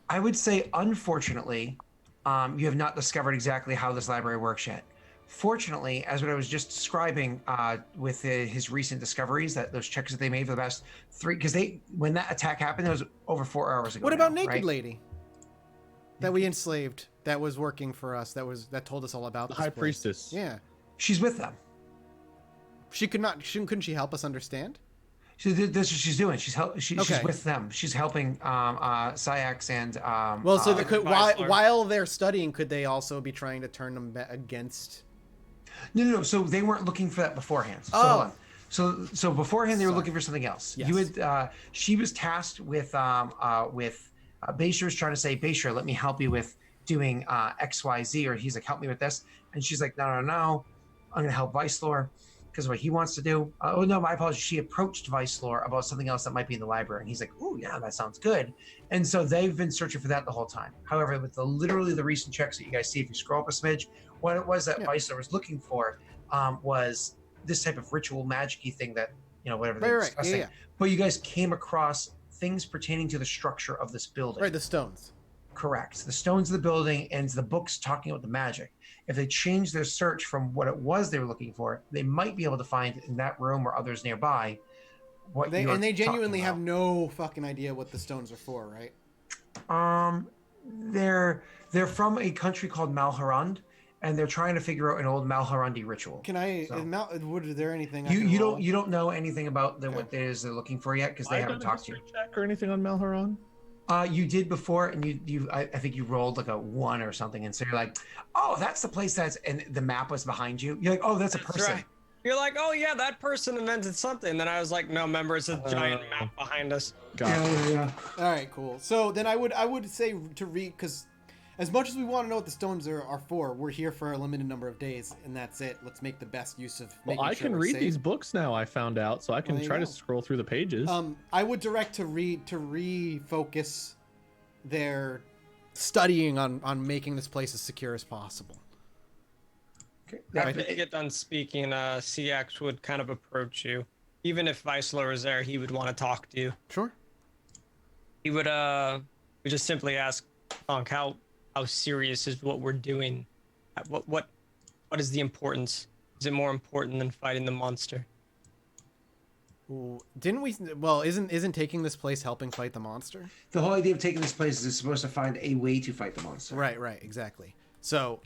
I would say, unfortunately, you have not discovered exactly how this library works yet. Fortunately, as what I was just describing with his recent discoveries, that those checks that they made for the past 3, because when that attack happened, it was over 4 hours ago. What about now, Naked right? Lady that we enslaved? That was working for us. That told us all about the this High place. Priestess. Yeah, she's with them. Couldn't she help us understand? So that's what she's doing. She's Okay. with them. She's helping Syax and. Well, so while they're studying, could they also be trying to turn them against? No. So they weren't looking for that beforehand. So Oh. hold on. So beforehand they were looking for something else. Yes. You had she was tasked with Bayshir's trying to say, Bayshir, let me help you with doing XYZ, or he's like, help me with this, and she's like, no, I'm gonna help Vicelor because of what he wants to do. Oh no, my apologies. She approached Vicelor about something else that might be in the library, and he's like, oh yeah, that sounds good. And so they've been searching for that the whole time. However, with literally the recent checks that you guys see, if you scroll up a smidge, what it was that Vicelor was looking for was this type of ritual magic-y thing that, whatever they're discussing. Yeah. But you guys came across things pertaining to the structure of this building. Right, the stones. Correct. The stones of the building and the books talking about the magic. If they change their search from what it was they were looking for, they might be able to find in that room or others nearby what they genuinely have no fucking idea what the stones are for, right? They're from a country called Malharand, and they're trying to figure out an old Malharandi ritual. Can I? So, is there anything? You don't know anything about what it is they're looking for yet because they haven't talked to you. Check or anything on Malharan? You did before, and I think you rolled like a 1 or something, and so you're like, oh, that's the place and the map was behind you. You're like, oh, that's a person. Right. You're like, oh yeah, that person invented something. And then I was like, no, remember, it's a giant map behind us. Yeah. All right, cool. So then I would say to read, because as much as we want to know what the stones are for, we're here for a limited number of days, and that's it. Let's make the best use of. Well, I can read these books now. I found out, so I can try to scroll through the pages. I would direct to refocus their studying on making this place as secure as possible. Okay. After you get done speaking, CX would kind of approach you. Even if Vicelor was there, he would want to talk to you. Sure. He would just simply ask, Tonk, how serious is what we're doing? What is the importance? Is it more important than fighting the monster? Ooh, didn't we? Well, isn't taking this place helping fight the monster? The whole idea of taking this place is it's supposed to find a way to fight the monster. Right, exactly. So,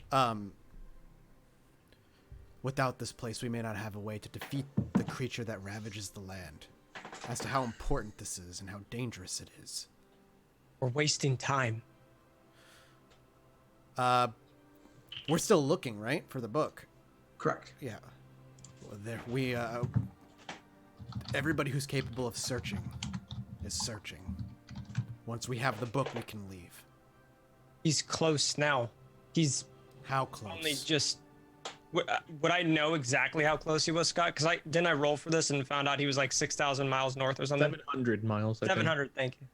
without this place, we may not have a way to defeat the creature that ravages the land. As to how important this is and how dangerous it is. We're wasting time. We're still looking, right, for the book. Correct. Yeah. Well, everybody who's capable of searching is searching. Once we have the book, we can leave. He's close now. He's how close? Only just. Would I know exactly how close he was, Scott? Because I roll for this and found out he was like 6,000 miles north or something. 700 miles. 700. Thank you.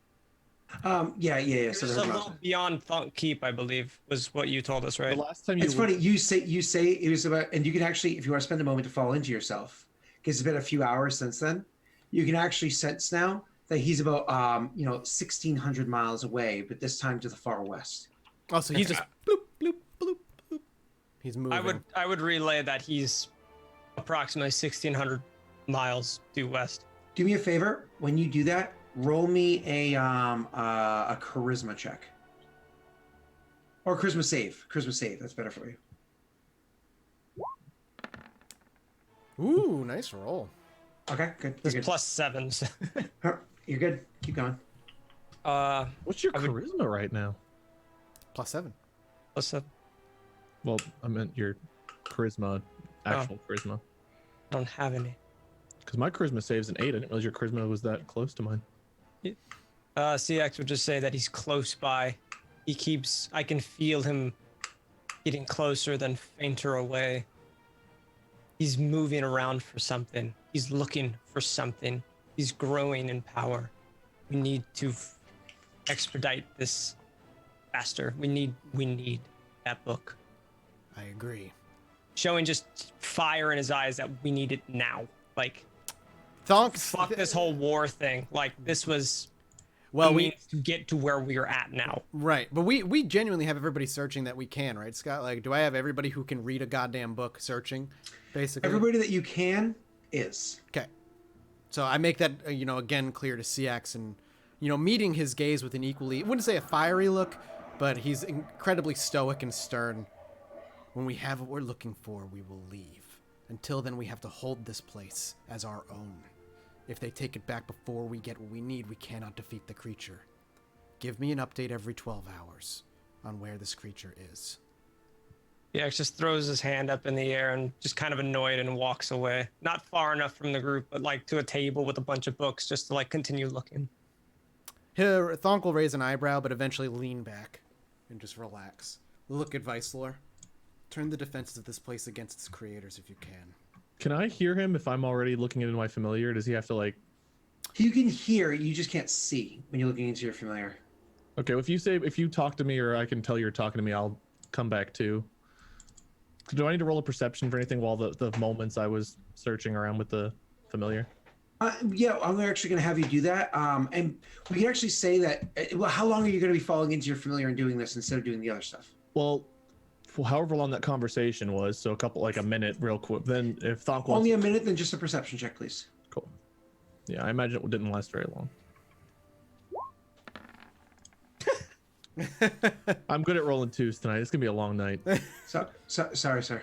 Yeah. It was a little beyond Thunk Keep, I believe, was what you told us, right? The last time it's funny. You say it was about, and you can actually, if you want to spend a moment to fall into yourself, because it's been a few hours since then, you can actually sense now that he's about 1,600 miles away, but this time to the far west. Oh, so he's just bloop bloop bloop bloop. He's moving. I would relay that he's approximately 1,600 miles due west. Do me a favor. When you do that, roll me a charisma check. Or charisma save. Charisma save. That's better for you. Ooh, nice roll. Okay, good. There's +7s. You're good. Keep going. What's your charisma right now? +7. +7. Well, I meant your charisma, actual charisma. I don't have any. Because my charisma saves an 8. I didn't realize your charisma was that close to mine. CX would just say that he's close by. I can feel him getting closer, then fainter away. He's moving around for something. He's looking for something. He's growing in power. We need to expedite this faster. We need that book. I agree. Showing just fire in his eyes that we need it now. Like, Thonk, fuck this whole war thing. Like, this was well, the we means to get to where we are at now. right, but we genuinely have everybody searching that we can, right, Scott? Like, do I have everybody who can read a goddamn book searching, basically? Everybody that you can is. Okay. So I make that, again, clear to CX, and, meeting his gaze with an equally, I wouldn't say a fiery look, but he's incredibly stoic and stern. When we have what we're looking for, we will leave. Until then, we have to hold this place as our own. If they take it back before we get what we need, we cannot defeat the creature. Give me an update every 12 hours on where this creature is. Yeah, just throws his hand up in the air and just kind of annoyed and walks away. Not far enough from the group, but like to a table with a bunch of books just to like continue looking. Thonk will raise an eyebrow, but eventually lean back and just relax. Look at Vicelor. Turn the defenses of this place against its creators if you can. Can I hear him if I'm already looking into my familiar? Does he have to like... You can hear, you just can't see when you're looking into your familiar. Okay, well, if you talk to me or I can tell you're talking to me, I'll come back too. Do I need to roll a perception for anything while the moments I was searching around with the familiar? Yeah, I'm actually going to have you do that. And we can actually say that, well, how long are you going to be falling into your familiar and doing this instead of doing the other stuff? Well, however long that conversation was, so a minute real quick. Then if Thonk wants... Only a minute, then just a perception check, please. Cool. Yeah, I imagine it didn't last very long. I'm good at rolling twos tonight. It's gonna be a long night. Sorry, sir.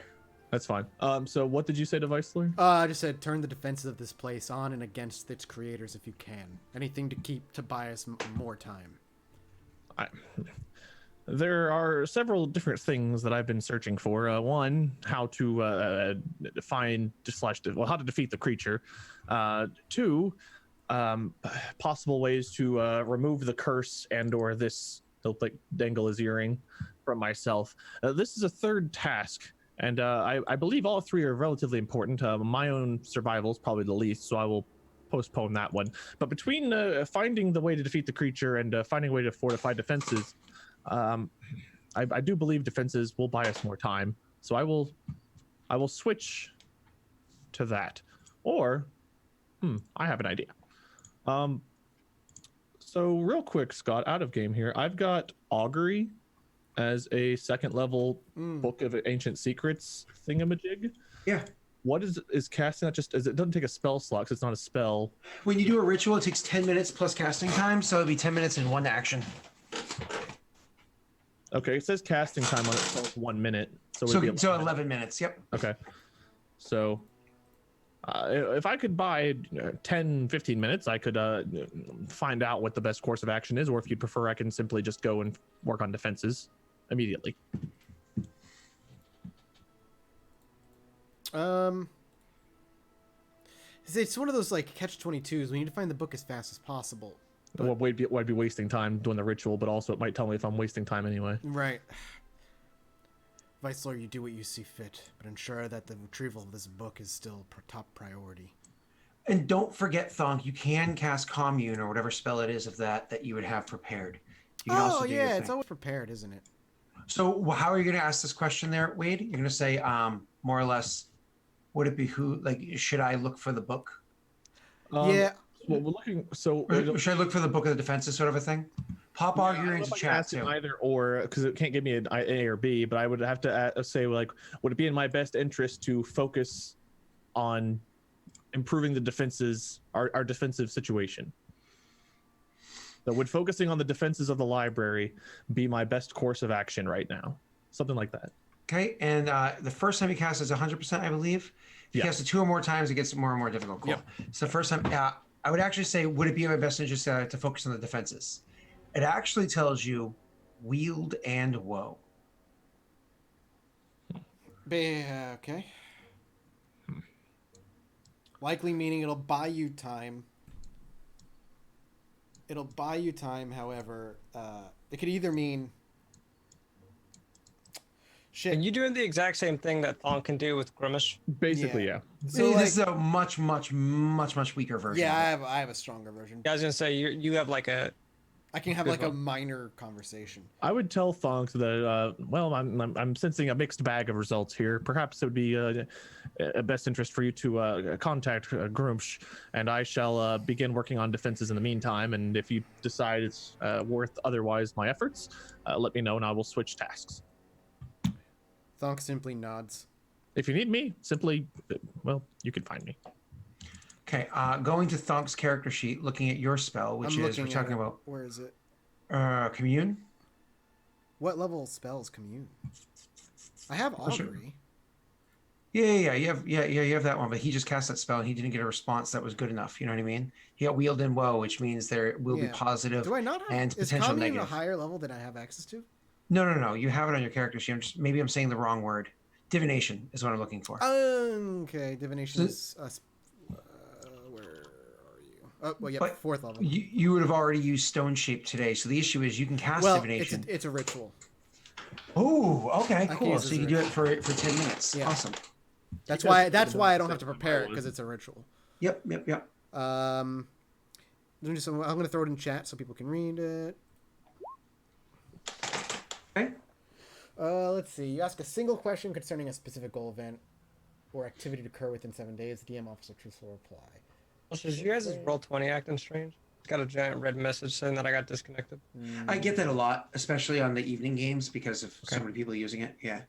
That's fine. So what did you say to Vicelor? I just said turn the defenses of this place on and against its creators if you can. Anything to buy us more time. There are several different things that I've been searching for. One, how to how to defeat the creature. Two, possible ways to remove the curse and/or this. He'll like dangle his earring from myself. This is a third task, and I believe all three are relatively important. My own survival is probably the least, so I will postpone that one. But between finding the way to defeat the creature and finding a way to fortify defenses, I do believe defenses will buy us more time. So I will switch to that. Or, I have an idea. So real quick, Scott, out of game here, I've got Augury as a second level Book of Ancient Secrets thingamajig. Yeah. What is casting that just, it doesn't take a spell slot, 'cause it's not a spell. When you do a ritual, it takes 10 minutes plus casting time, so it'll be 10 minutes in one action. Okay, it says casting time on it, so it's 1 minute. So 11 minutes, yep. Okay. So if I could buy 10, 15 minutes, I could find out what the best course of action is, or if you'd prefer, I can simply just go and work on defenses immediately. It's one of those like catch-22s. We need to find the book as fast as possible. But... Well, I'd be wasting time doing the ritual, but also it might tell me if I'm wasting time anyway. Right. Vicelor, you do what you see fit, but ensure that the retrieval of this book is still top priority. And don't forget, Thonk, you can cast Commune or whatever spell it is of that you would have prepared. You can also do your it's thing. always prepared, isn't it? So how are you going to ask this question there, Wade? You're going to say, more or less, would it behoove, like, should I look for the book? Yeah. Well, we're looking. So Or should I look for the book of the defenses, sort of a thing? Pop Augury into chat too. Either or, because it can't give me an A or B, but I would have to say, like, would it be in my best interest to focus on improving the defenses, our defensive situation? So would focusing on the defenses of the library be my best course of action right now? Something like that. Okay, and the first time you cast is 100%, I believe. If you cast it 2 or more times, it gets more and more difficult. Cool. Yep. So the first time, I would actually say, would it be in my best interest to focus on the defenses? It actually tells you wield and woe. Okay. Likely meaning it'll buy you time. It'll buy you time, however, it could either mean Shit. And you doing the exact same thing that Thonk can do with Grimace? Basically, yeah. So this like, is a much weaker version. yeah, of it. I have a stronger version. Yeah, I was gonna say you have like a I can have Good like a one. minor conversation. I would tell Thonk that, well, I'm sensing a mixed bag of results here. Perhaps it would be a best interest for you to contact Grumsh, and I shall begin working on defenses in the meantime. And if you decide it's worth otherwise my efforts, let me know, and I will switch tasks. Thonk simply nods. If you need me, simply, well, you can find me. Okay, going to Thonk's character sheet, looking at your spell, which I'm is we're looking talking at it. about Where is it? commune. What level spells commune? I have augury. Yeah. You have that one, but he just cast that spell and he didn't get a response that was good enough. You know what I mean? He got wheeled in woe, which means there will be Yeah. positive Do I not have? and Is potential commune negative. a higher level than I have access to? No. You have it on your character sheet. Maybe I'm saying the wrong word. Divination is what I'm looking for. Okay, divination So- is. Where are you? Oh, well, yeah, But 4th level. You would have already used stone shape today, so the issue is you can cast Well, divination. it's a ritual. Oh, okay, can cool. use So this you can do it for 10 minutes. Yeah. Awesome. That's He why. does That's put it why I in don't the have to same prepare it pile because as- it's a ritual. Yep. I'm gonna throw it in chat so people can read it. Okay. Let's see. You ask a single question concerning a specific goal event or activity to occur within 7 days. The DM offers a truthful reply. Also, is you guys' Roll20 acting strange? It's got a giant red message saying that I got disconnected. I get that a lot, especially on the evening games because of so many people using it. Yeah.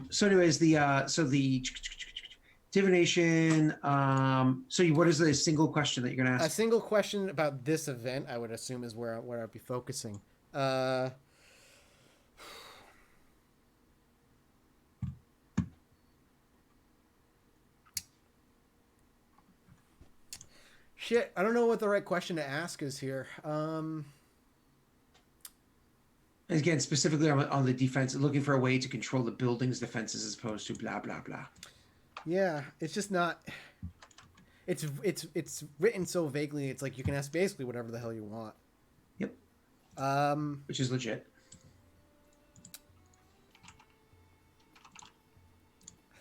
So anyways, the divination. What is the single question that you're gonna A ask? single question about this event, I would assume, is where I'd be focusing. Shit, I don't know what the right question to ask is here. Again, specifically on the defense, looking for a way to control the building's defenses as opposed to blah blah blah. Yeah, it's just not. It's written so vaguely. It's like you can ask basically whatever the hell you want. Yep. Which is legit.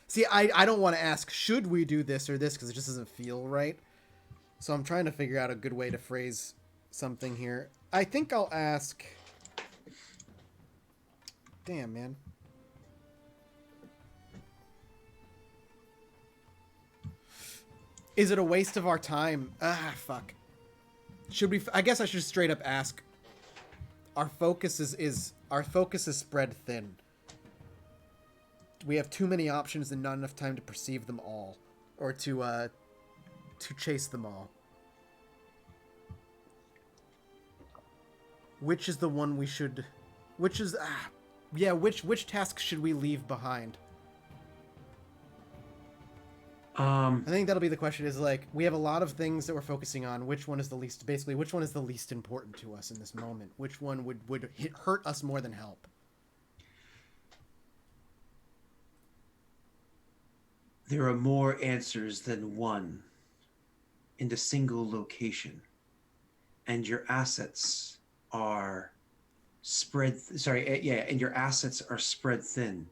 See, I don't want to ask should we do this or this because it just doesn't feel right. So I'm trying to figure out a good way to phrase something here. I think I'll ask. Damn, man. Is it a waste of our time? Ah, fuck. Should we? I guess I should straight up ask. Our focus is spread thin. We have too many options and not enough time to perceive them all, or to chase them all. Which is the one we should? Which is which task should we leave behind? I think that'll be the question. Is like we have a lot of things that we're focusing on. Which one is the least? Basically, which one is the least important to us in this moment? Which one would hurt us more than help? There are more answers than one in the single location, and your assets are spread. And your assets are spread thin,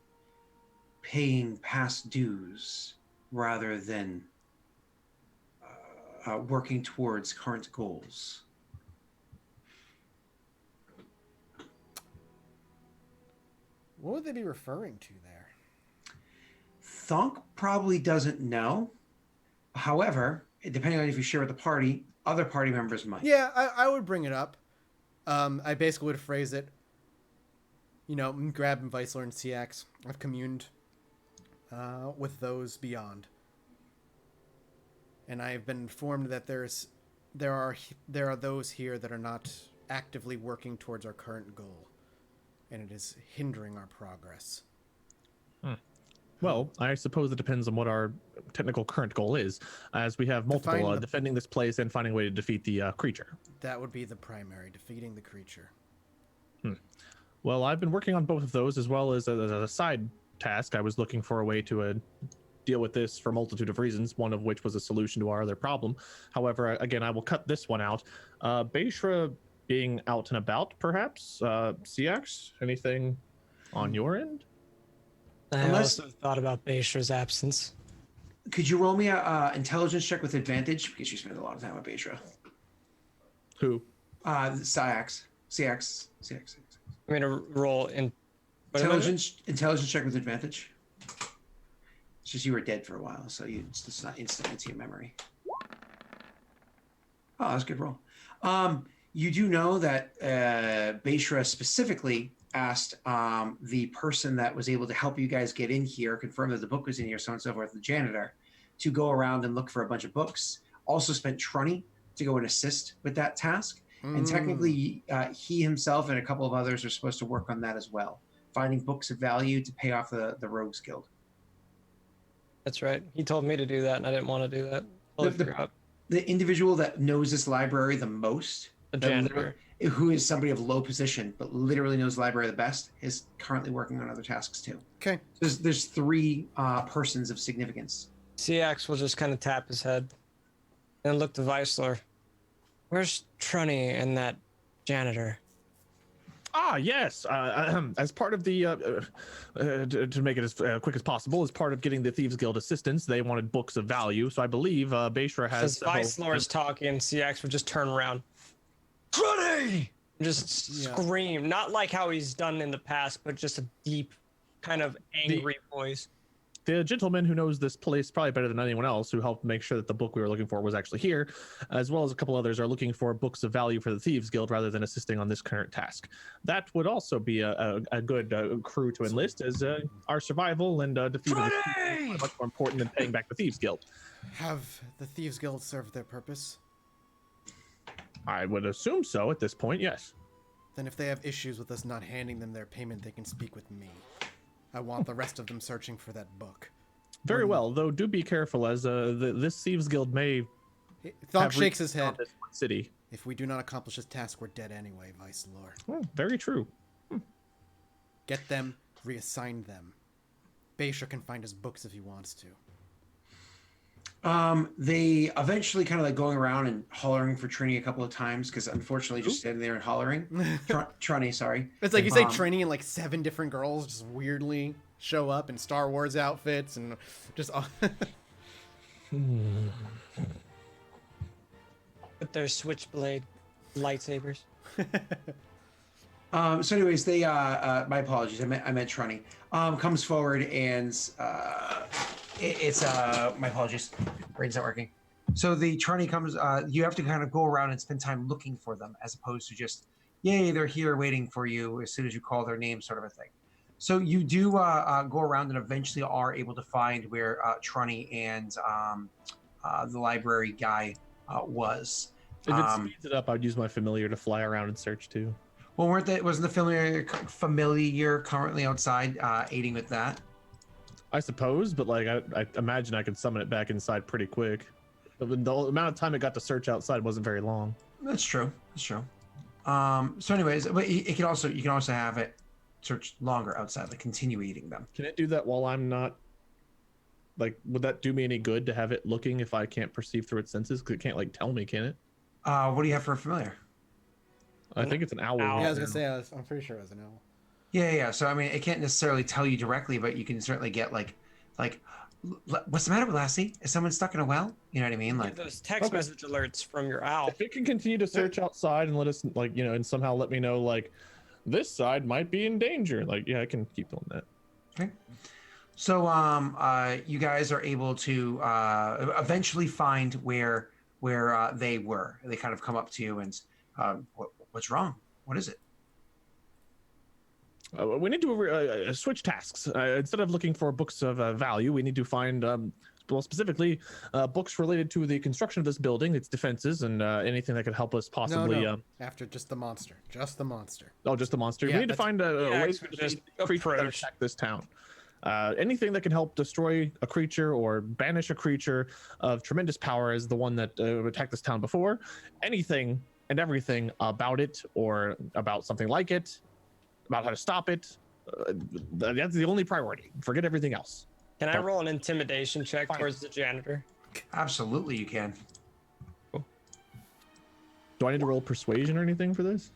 paying past dues rather than working towards current goals. What would they be referring to there? Thonk probably doesn't know. However, depending on if you share with the party, other party members might. Yeah, I would bring it up. I basically would phrase it. Grab and Viceler and CX. I've communed with those beyond, and I have been informed that there are those here that are not actively working towards our current goal, and it is hindering our progress. Well, I suppose it depends on what our technical current goal is, as we have multiple defending this place and finding a way to defeat the creature. That would be the primary, defeating the creature. Well, I've been working on both of those as well as a side task. I was looking for a way to deal with this for a multitude of reasons, one of which was a solution to our other problem. However, again, I will cut this one out. Beishra being out and about, perhaps? CX, anything on your end? I Unless- also thought about Baisha's absence. Could you roll me a intelligence check with advantage because you spend a lot of time with Beishra? Who? CX. I'm gonna roll in. wait a minute. Intelligence check with advantage. It's just you were dead for a while, so it's not instant into your memory. Oh, that's a good roll. You do know that Beishra specifically asked the person that was able to help you guys get in here, confirm that the book was in here, so on and so forth, the janitor, to go around and look for a bunch of books. Also spent Trunny to go and assist with that task. And technically, he himself and a couple of others are supposed to work on that as well, finding books of value to pay off the Rogues Guild. That's right. He told me to do that, and I didn't want to do that. Totally forgot. The individual that knows this library the most, The janitor. who is somebody of low position but literally knows the library the best, is currently working on other tasks too. Okay. There's three persons of significance. CX will just kind of tap his head and look to Weissler. Where's Trunny and that janitor? Ah, yes. As part of the to make it as quick as possible, as part of getting the Thieves Guild assistance, they wanted books of value. So I believe Beishra has. As Weissler is talking, CX would just turn around. Trunny! Just scream, not like how he's done in the past, but just a deep, kind of angry voice. The gentleman who knows this place probably better than anyone else, who helped make sure that the book we were looking for was actually here, as well as a couple others, are looking for books of value for the Thieves Guild rather than assisting on this current task. That would also be a good crew to enlist, as our survival and defeating the thieves are much more important than paying back the Thieves Guild. Have the Thieves Guild served their purpose? I would assume so at this point, yes. Then if they have issues with us not handing them their payment, they can speak with me. I want the rest of them searching for that book. Very well, though do be careful, as this Thieves Guild may Thonk shakes his head. This city. If we do not accomplish this task, we're dead anyway, Vice Lord. Well, very true. Get them, reassign them. Beishra can find his books if he wants to. They eventually kind of like going around and hollering for Trini a couple of times because unfortunately just standing there and hollering. Trini, sorry. It's like you say Trini and like 7 different girls just weirdly show up in Star Wars outfits and just... With their switchblade lightsabers. So anyways, they, my apologies, I meant Trini, comes forward and it's my apologies, brain's not working. So the Trini comes, you have to kind of go around and spend time looking for them as opposed to just, yay, they're here waiting for you as soon as you call their name, sort of a thing. So you do go around and eventually are able to find where Trini and the library guy was. If it speeds it up, I'd use my familiar to fly around and search too. Well, wasn't the familiar currently outside aiding with that? I suppose, but like I imagine I could summon it back inside pretty quick. The amount of time it got to search outside wasn't very long. That's true. That's true. So anyways, but you can also have it search longer outside, like continue eating them. Can it do that while I'm not? Like, would that do me any good to have it looking if I can't perceive through its senses? Because it can't like tell me, can it? What do you have for a familiar? I think it's an owl. Yeah, I was gonna say, I'm pretty sure it was an owl. Yeah. So I mean, it can't necessarily tell you directly, but you can certainly get like, what's the matter with Lassie? Is someone stuck in a well? You know what I mean? Like Get those text message alerts from your owl. If it can continue to search outside and let us, like, and somehow let me know, like, this side might be in danger. Like, yeah, I can keep doing that. Okay. So, you guys are able to eventually find where they were. They kind of come up to you and, what's wrong? What is it? We need to switch tasks. Instead of looking for books of value, we need to find, well, specifically, books related to the construction of this building, its defenses, and anything that could help us possibly. No. After just the monster. Just the monster. Oh, just the monster. Yeah, We need to find a way to just creature that attack this town. Anything that can help destroy a creature or banish a creature of tremendous power is the one that attacked this town before. Anything and everything about it or about something like it, about how to stop it, that's the only priority. Forget everything else. Can I roll an intimidation check Fine. towards the janitor? Absolutely, you can. Do I need to roll persuasion or anything for this?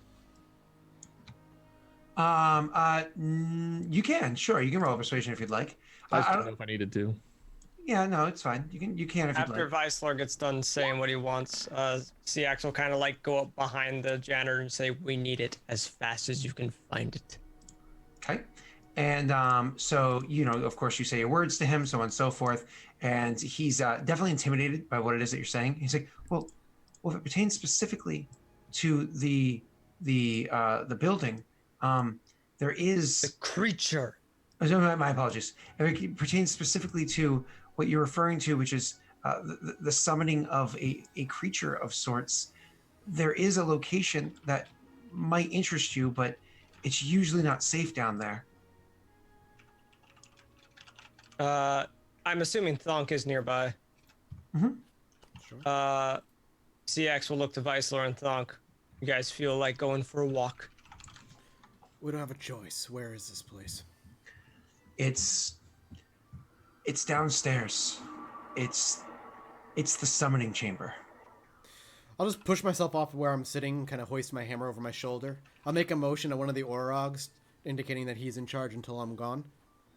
You can, sure, you can roll a persuasion if you'd like. I just I don't don't, know if I needed to. yeah, no, it's fine. You can if you'd After like. Vicelor gets done saying what he wants, CX will kind of like go up behind the janitor and say, "We need it as fast as you can find it." Okay. And so, of course, you say your words to him, so on and so forth. And he's definitely intimidated by what it is that you're saying. He's like, well, if it pertains specifically to the building, there The is. creature. My apologies. If it pertains specifically to what you're referring to, which is the summoning of a creature of sorts. There is a location that might interest you, but it's usually not safe down there. I'm assuming Thonk is nearby. Mm-hmm. Sure. CX will look to Vicelor and Thonk. You guys feel like going for a walk? We don't have a choice. Where is this place? It's downstairs. It's the summoning chamber. I'll just push myself off where I'm sitting, kind of hoist my hammer over my shoulder. I'll make a motion to one of the Orogs, indicating that he's in charge until I'm gone.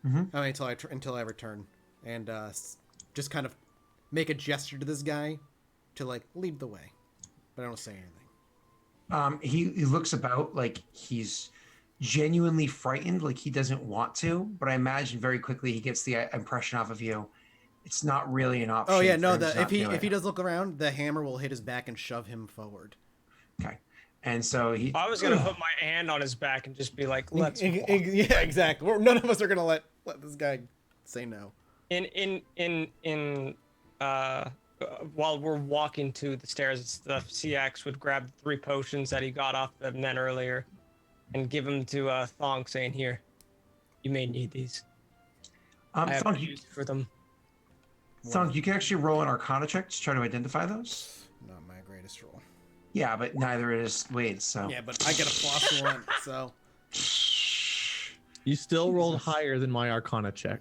Mm-hmm. I mean, until I return, and just kind of make a gesture to this guy to like lead the way, but I don't say anything. He looks about like he's genuinely frightened, like he doesn't want to. But I imagine very quickly he gets the impression off of you. It's not really an option. Oh yeah, no. for him to not do If he it. does look around, the hammer will hit his back and shove him forward. Okay. And so he. I was gonna put my hand on his back and just be like, "Let's walk." Yeah, exactly. None of us are gonna let this guy say no. While we're walking to the stairs, the CX would grab the 3 potions that he got off the men earlier, and give them to Thonk, saying, "Here, you may need these. I have Thunk, use for them." Thunk, you can actually roll an Arcana check to try to identify those. Not my greatest roll. Yeah, but neither is Wade's. So. Yeah, but I get a +1, so. You still rolled higher than my Arcana check.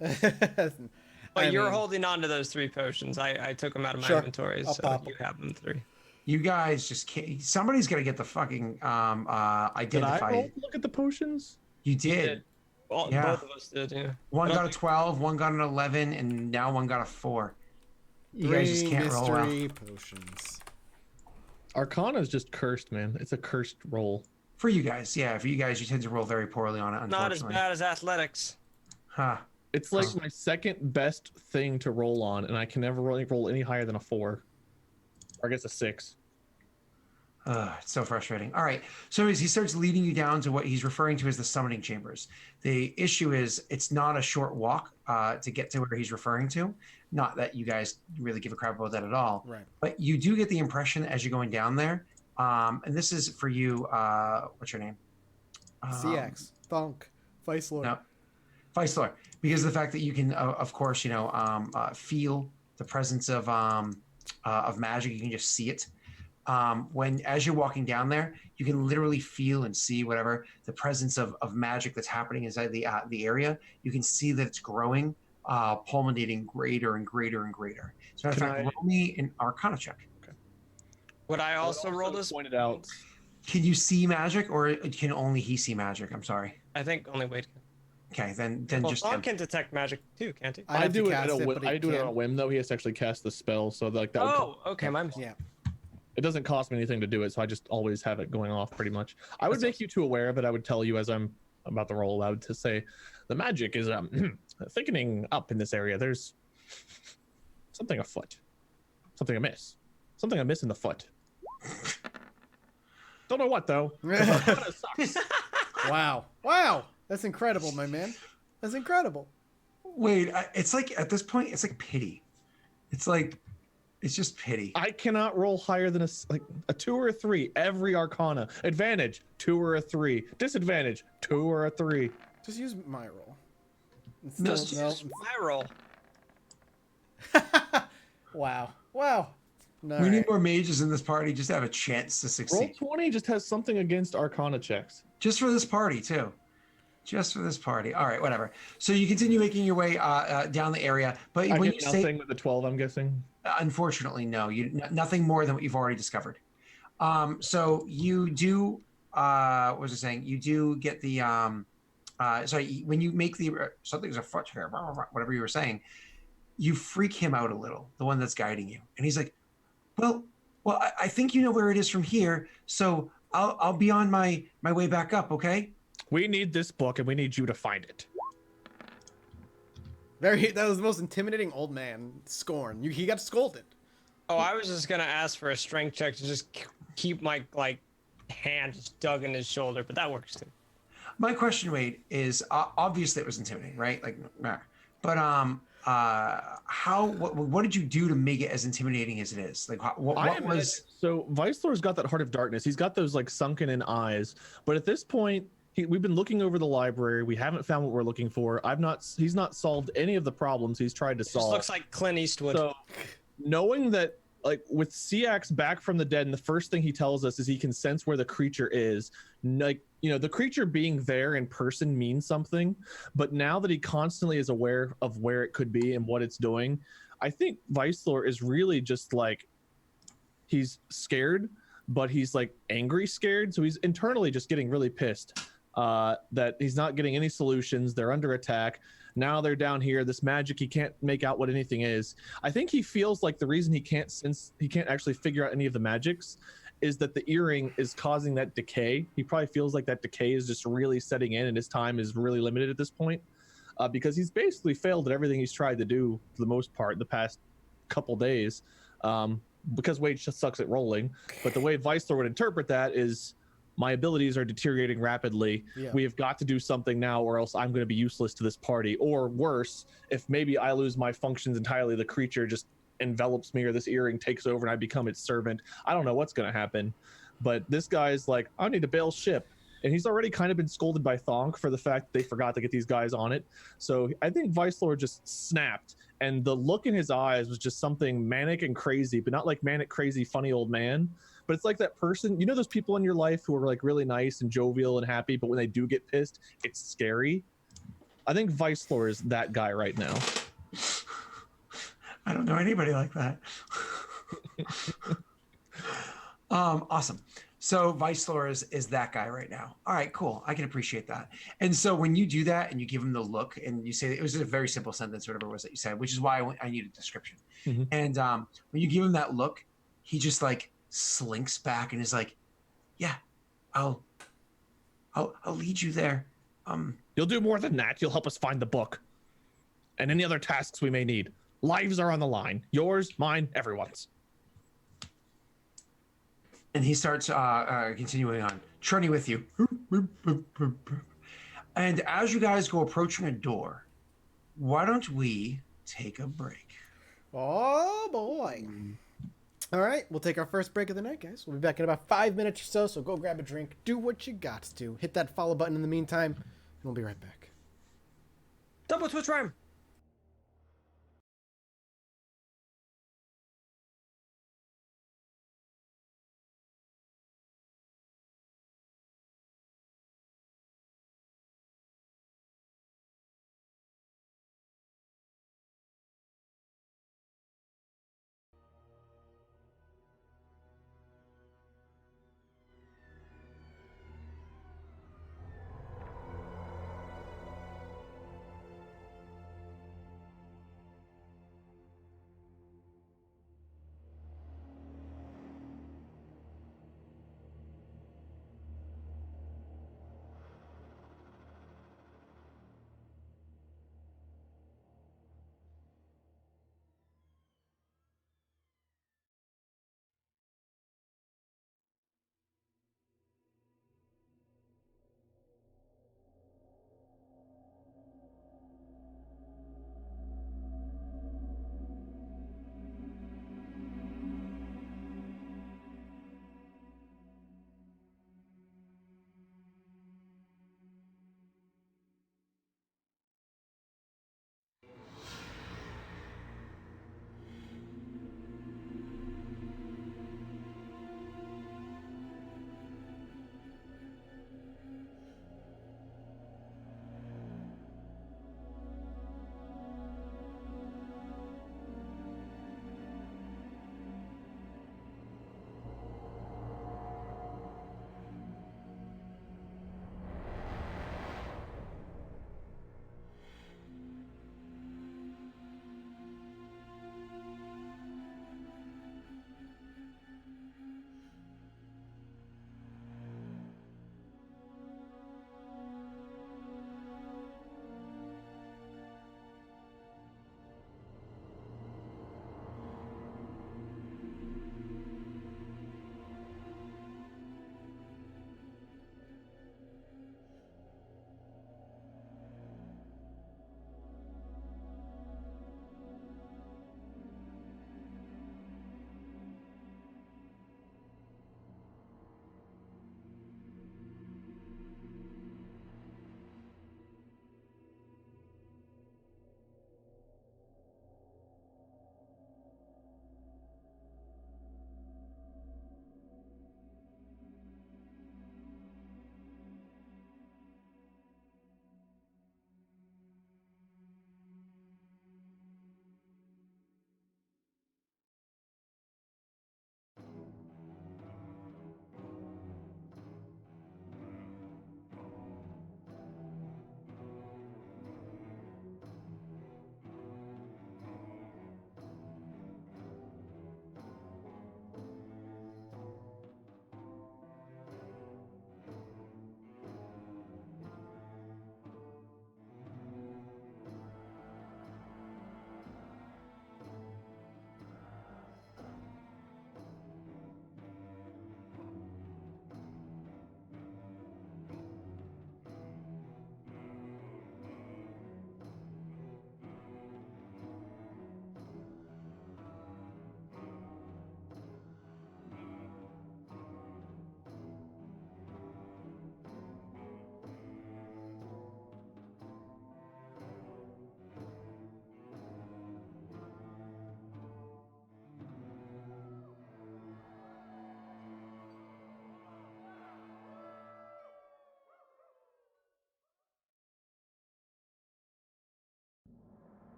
But you're holding on to those 3 potions. I took them out of my Sure, inventory, I'll so pop you have them 3. You guys just can't. Somebody's got to get the fucking Did I identify. roll to look at the potions? You did. Well, Yeah. both of us did, yeah. One I got don't a 12, one got an 11, and now one got a 4. You guys just can't roll well. mystery potions. Arcana is just cursed, man. It's a cursed roll. For you guys, yeah. For you guys, you tend to roll very poorly on it, Not as unfortunately. bad as athletics. Huh. It's like my second best thing to roll on, and I can never really roll any higher than a 4. Or I guess a 6. It's so frustrating. All right. So as he starts leading you down to what he's referring to as the summoning chambers, the issue is it's not a short walk to get to where he's referring to. Not that you guys really give a crap about that at all. Right. But you do get the impression as you're going down there, and this is for you. What's your name? CX. Thunk. Vicelor. No, Vicelor. Because of the fact that you can, of course, feel the presence of magic. You can just see it. As you're walking down there, you can literally feel and see whatever the presence of magic that's happening inside the area. You can see that it's growing, pulminating greater and greater and greater. So, in fact, roll me an Arcana check. Would I also roll this? Pointed out. Can you see magic, or can only he see magic? I'm sorry. I think only Wade can. Okay, then Well, just Thonk can detect magic too, can't he? I I have to do it cast at a whim. but he I do it on a can't. whim though. He has to actually cast the spell, so like that. Would Oh, okay, my mistake. Yeah. It doesn't cost me anything to do it, so I just always have it going off pretty much. I would make you two aware of it. I would tell you as I'm about to roll aloud to say, the magic is thickening up in this area. There's something afoot, something amiss in the foot. Don't know what though. 'Cause Arcana sucks. Wow. That's incredible, my man. That's incredible. wait. It's like at this point, it's like pity. It's just pity. I cannot roll higher than a 2 or a 3 every Arcana. Advantage 2 or a 3. Disadvantage 2 or a 3. Just use my roll. It's No, still- just- My roll. Wow. No, We need more mages in this party just to have a chance to Roll succeed. 20 just has something against Arcana checks. Just for this party, too. Just for this party. All right, whatever. So you continue making your way down the area, but I when get you nothing say, with the 12, I'm guessing. unfortunately, no, nothing more than what you've already discovered. So you do what was I saying? You do get the sorry, when you make the something's afoot here, whatever you were saying, you freak him out a little, the one that's guiding you, and he's like, well, I think you know where it is from here, so I'll be on my way back up, okay? We need this book, and we need you to find it. That was the most intimidating old man. Scorn. He got scolded. Oh, I was just gonna ask for a strength check to just keep my hand just dug in his shoulder, but that works too. My question, Wade, is obviously it was intimidating, right? Like, but what did you do to make it as intimidating as it is? Like, what was? So Vicelor's got that heart of darkness. He's got those like sunken in eyes. But at this point, we've been looking over the library. We haven't found what we're looking for. He's not solved any of the problems he's tried to solve. Just looks like Clint Eastwood. So knowing that, like with Siak's back from the dead, and the first thing he tells us is he can sense where the creature is. Like, you know, the creature being there in person means something, but now that he constantly is aware of where it could be and what it's doing, I think Vicelor is really just like, he's scared, but he's like angry scared. So he's internally just getting really pissed that he's not getting any solutions. They're under attack. Now they're down here. This magic, he can't make out what anything is. I think he feels like the reason he can't actually figure out any of the magics is that the earring is causing that decay. He probably feels like that decay is just really setting in, and his time is really limited at this point because he's basically failed at everything he's tried to do for the most part the past couple days because Wade just sucks at rolling. But the way Vicelor would interpret that is, my abilities are deteriorating rapidly. Yeah. We have got to do something now, or else I'm going to be useless to this party. Or worse, if maybe I lose my functions entirely, the creature just envelops me, or this earring takes over and I become its servant. I don't know what's going to happen. But this guy's like, I need to bail ship. And he's already kind of been scolded by Thonk for the fact that they forgot to get these guys on it. So I think Vicelor just snapped. And the look in his eyes was just something manic and crazy, but not like manic, crazy, funny old man. But it's like that person, you know, those people in your life who are like really nice and jovial and happy, but when they do get pissed, it's scary. I think Vicelor is that guy right now. I don't know anybody like that. Awesome. So Vicelor is that guy right now. All right, cool. I can appreciate that. And so when you do that and you give him the look and you say, it was a very simple sentence, whatever it was that you said, which is why I need a description. Mm-hmm. And when you give him that look, he just like slinks back and is like, yeah, I'll lead you there. You'll do more than that. You'll help us find the book and any other tasks we may need. Lives are on the line. Yours, mine, everyone's. And he starts continuing on. Trunny with you. And as you guys go approaching a door, why don't we take a break? Oh, boy. All right, we'll take our first break of the night, guys. We'll be back in about 5 minutes or so, so go grab a drink. Do what you got to. Hit that follow button in the meantime, and we'll be right back. Double Twitch rhyme.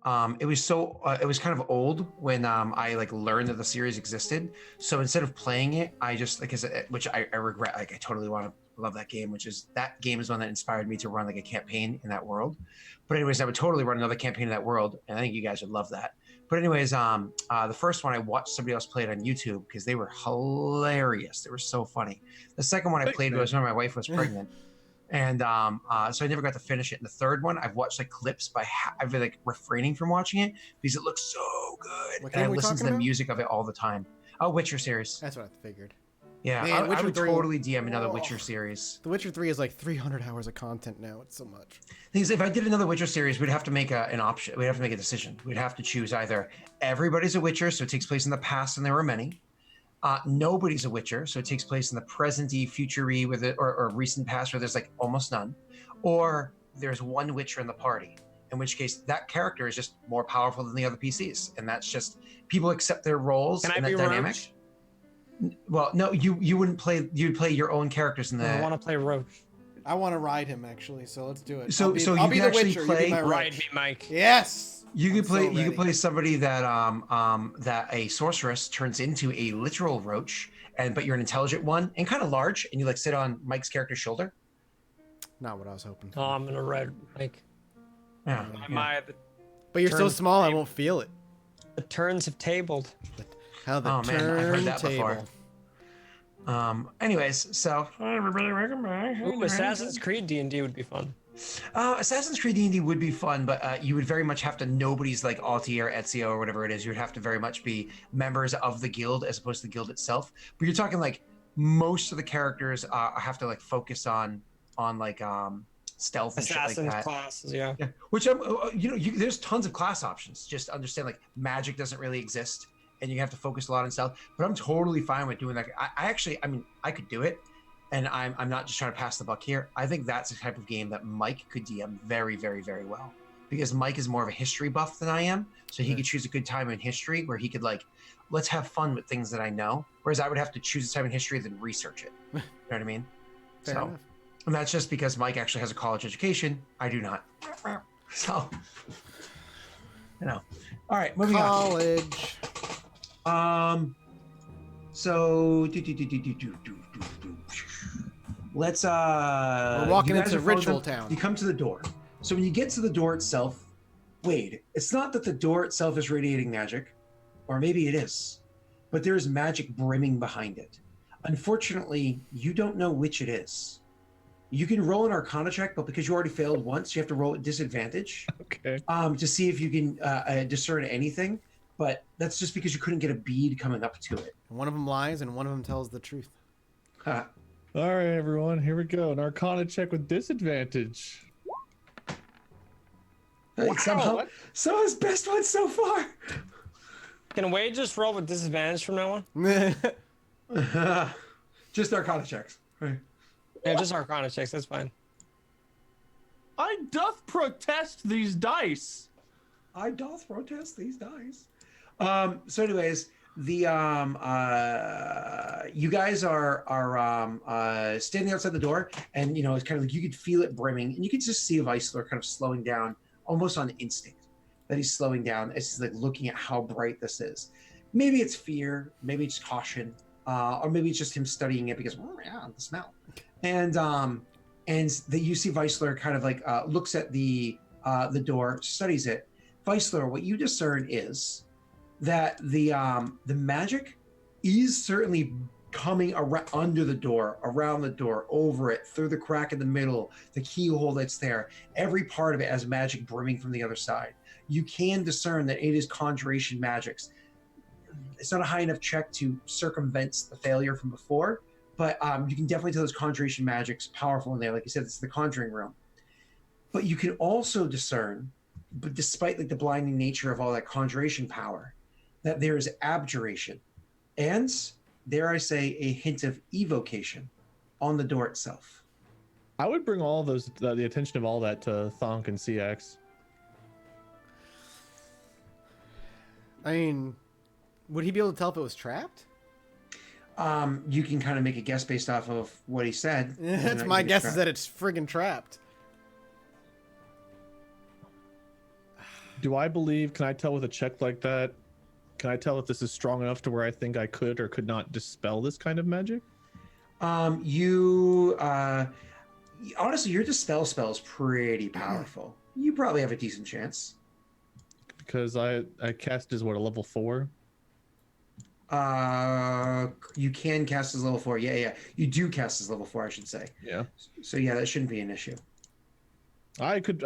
It was it was kind of old when I like learned that the series existed. So instead of playing it, I just like which I regret. Like I totally want to love that game, which is that game is one that inspired me to run like a campaign in that world. But anyways, I would totally run another campaign in that world, and I think you guys would love that. But anyways, the first one I watched somebody else play it on YouTube because they were hilarious. They were so funny. The second one I played was when my wife was pregnant. And so I never got to finish it. And the third one, I've watched like clips I've been like refraining from watching it because it looks so good. What And I game are we listen to talking the about? music of it all the time. Oh, Witcher series. That's what I figured. Yeah, Man, I Witcher would 3 totally DM another Witcher series. The Witcher 3 is like 300 hours of content now. It's so much. Things if I did another Witcher series, we'd have to make an option. We'd have to make a decision. We'd have to choose either everybody's a Witcher, so it takes place in the past and there were many. Nobody's a Witcher, so it takes place in the present-y, future-y with it, or recent past where there's like almost none. Or there's one Witcher in the party, in which case that character is just more powerful than the other PCs, and that's just people accept their roles in that dynamic. Roach? Well, no, you wouldn't play. You'd play your own characters in the. I want to play Roach. I want to ride him actually, so let's do it. So- I'll be, so I'll you be can the actually Witcher. play- You be my Ride Roach. me, Mike. Yes. You could I'm play. so You could ready. play somebody that that a sorceress turns into a literal roach, but you're an intelligent one and kind of large, and you like sit on Mike's character's shoulder. Not what I was hoping for. Oh, I'm gonna ride Mike. Yeah. But you're so turn- small, I won't feel it. The turns have tabled. How the Oh, man, I've heard that turntable. before. Anyways, so everybody welcome back. Ooh, Assassin's Creed D&D would be fun. Assassin's Creed D&D would be fun, but you would very much have to nobody's like Alti or Ezio or whatever it is. You would have to very much be members of the guild as opposed to the guild itself. But you're talking like most of the characters have to like focus on like stealth and Assassin's shit like that. classes, yeah. Yeah, which there's tons of class options. Just understand like magic doesn't really exist, and you have to focus a lot on stealth. But I'm totally fine with doing that. I mean, I could do it, and I'm not just trying to pass the buck here. I think that's the type of game that Mike could DM very, very, very well, because Mike is more of a history buff than I am, so he could choose a good time in history where he could like, let's have fun with things that I know, whereas I would have to choose a time in history then research it. You know what I mean? Fair enough. And that's just because Mike actually has a college education. I do not. So, All right, moving College. on. So, let's. We're walking you guys into are following Ritual them. Town. You come to the door. So when you get to the door itself, Wade, it's not that the door itself is radiating magic, or maybe it is, but there is magic brimming behind it. Unfortunately, you don't know which it is. You can roll an Arcana check, but because you already failed once, you have to roll at disadvantage Okay. to see if you can discern anything. But that's just because you couldn't get a bead coming up to it. One of them lies and one of them tells the truth. Uh, All right, everyone. Here we go. An Arcana check with disadvantage. somehow his best one so far. Can Wade just roll with disadvantage from now on? Just Arcana checks. Right. Yeah, just Arcana checks. That's fine. I doth protest these dice. I doth protest these dice. So, anyways, the you guys are standing outside the door, and it's kind of like you could feel it brimming, and you could just see Weissler kind of slowing down, almost on instinct, that he's slowing down as he's like looking at how bright this is. Maybe it's fear, maybe it's caution, or maybe it's just him studying it because the smell. And that you see Weissler kind of like looks at the door, studies it. Weissler, what you discern is that the magic is certainly coming around under the door, around the door, over it, through the crack in the middle, the keyhole that's there. Every part of it has magic brimming from the other side. You can discern that it is conjuration magics. It's not a high enough check to circumvent the failure from before, but you can definitely tell those conjuration magic's powerful in there. Like you said, it's the conjuring room. But you can also discern, but despite like the blinding nature of all that conjuration power, that there is abjuration and, dare I say, a hint of evocation on the door itself. I would bring all those the attention of all that to Thonk and CX. I mean, would he be able to tell if it was trapped? You can kind of make a guess based off of what he said. That's my guess is that it's friggin' trapped. Do I believe? Can I tell with a check like that? Can I tell if this is strong enough to where I think I could or could not dispel this kind of magic? You honestly, your dispel spell is pretty powerful. You probably have a decent chance. Because I cast is what, a level 4? You can cast as level 4. Yeah. You do cast as level 4, I should say. Yeah. So yeah, that shouldn't be an issue. I could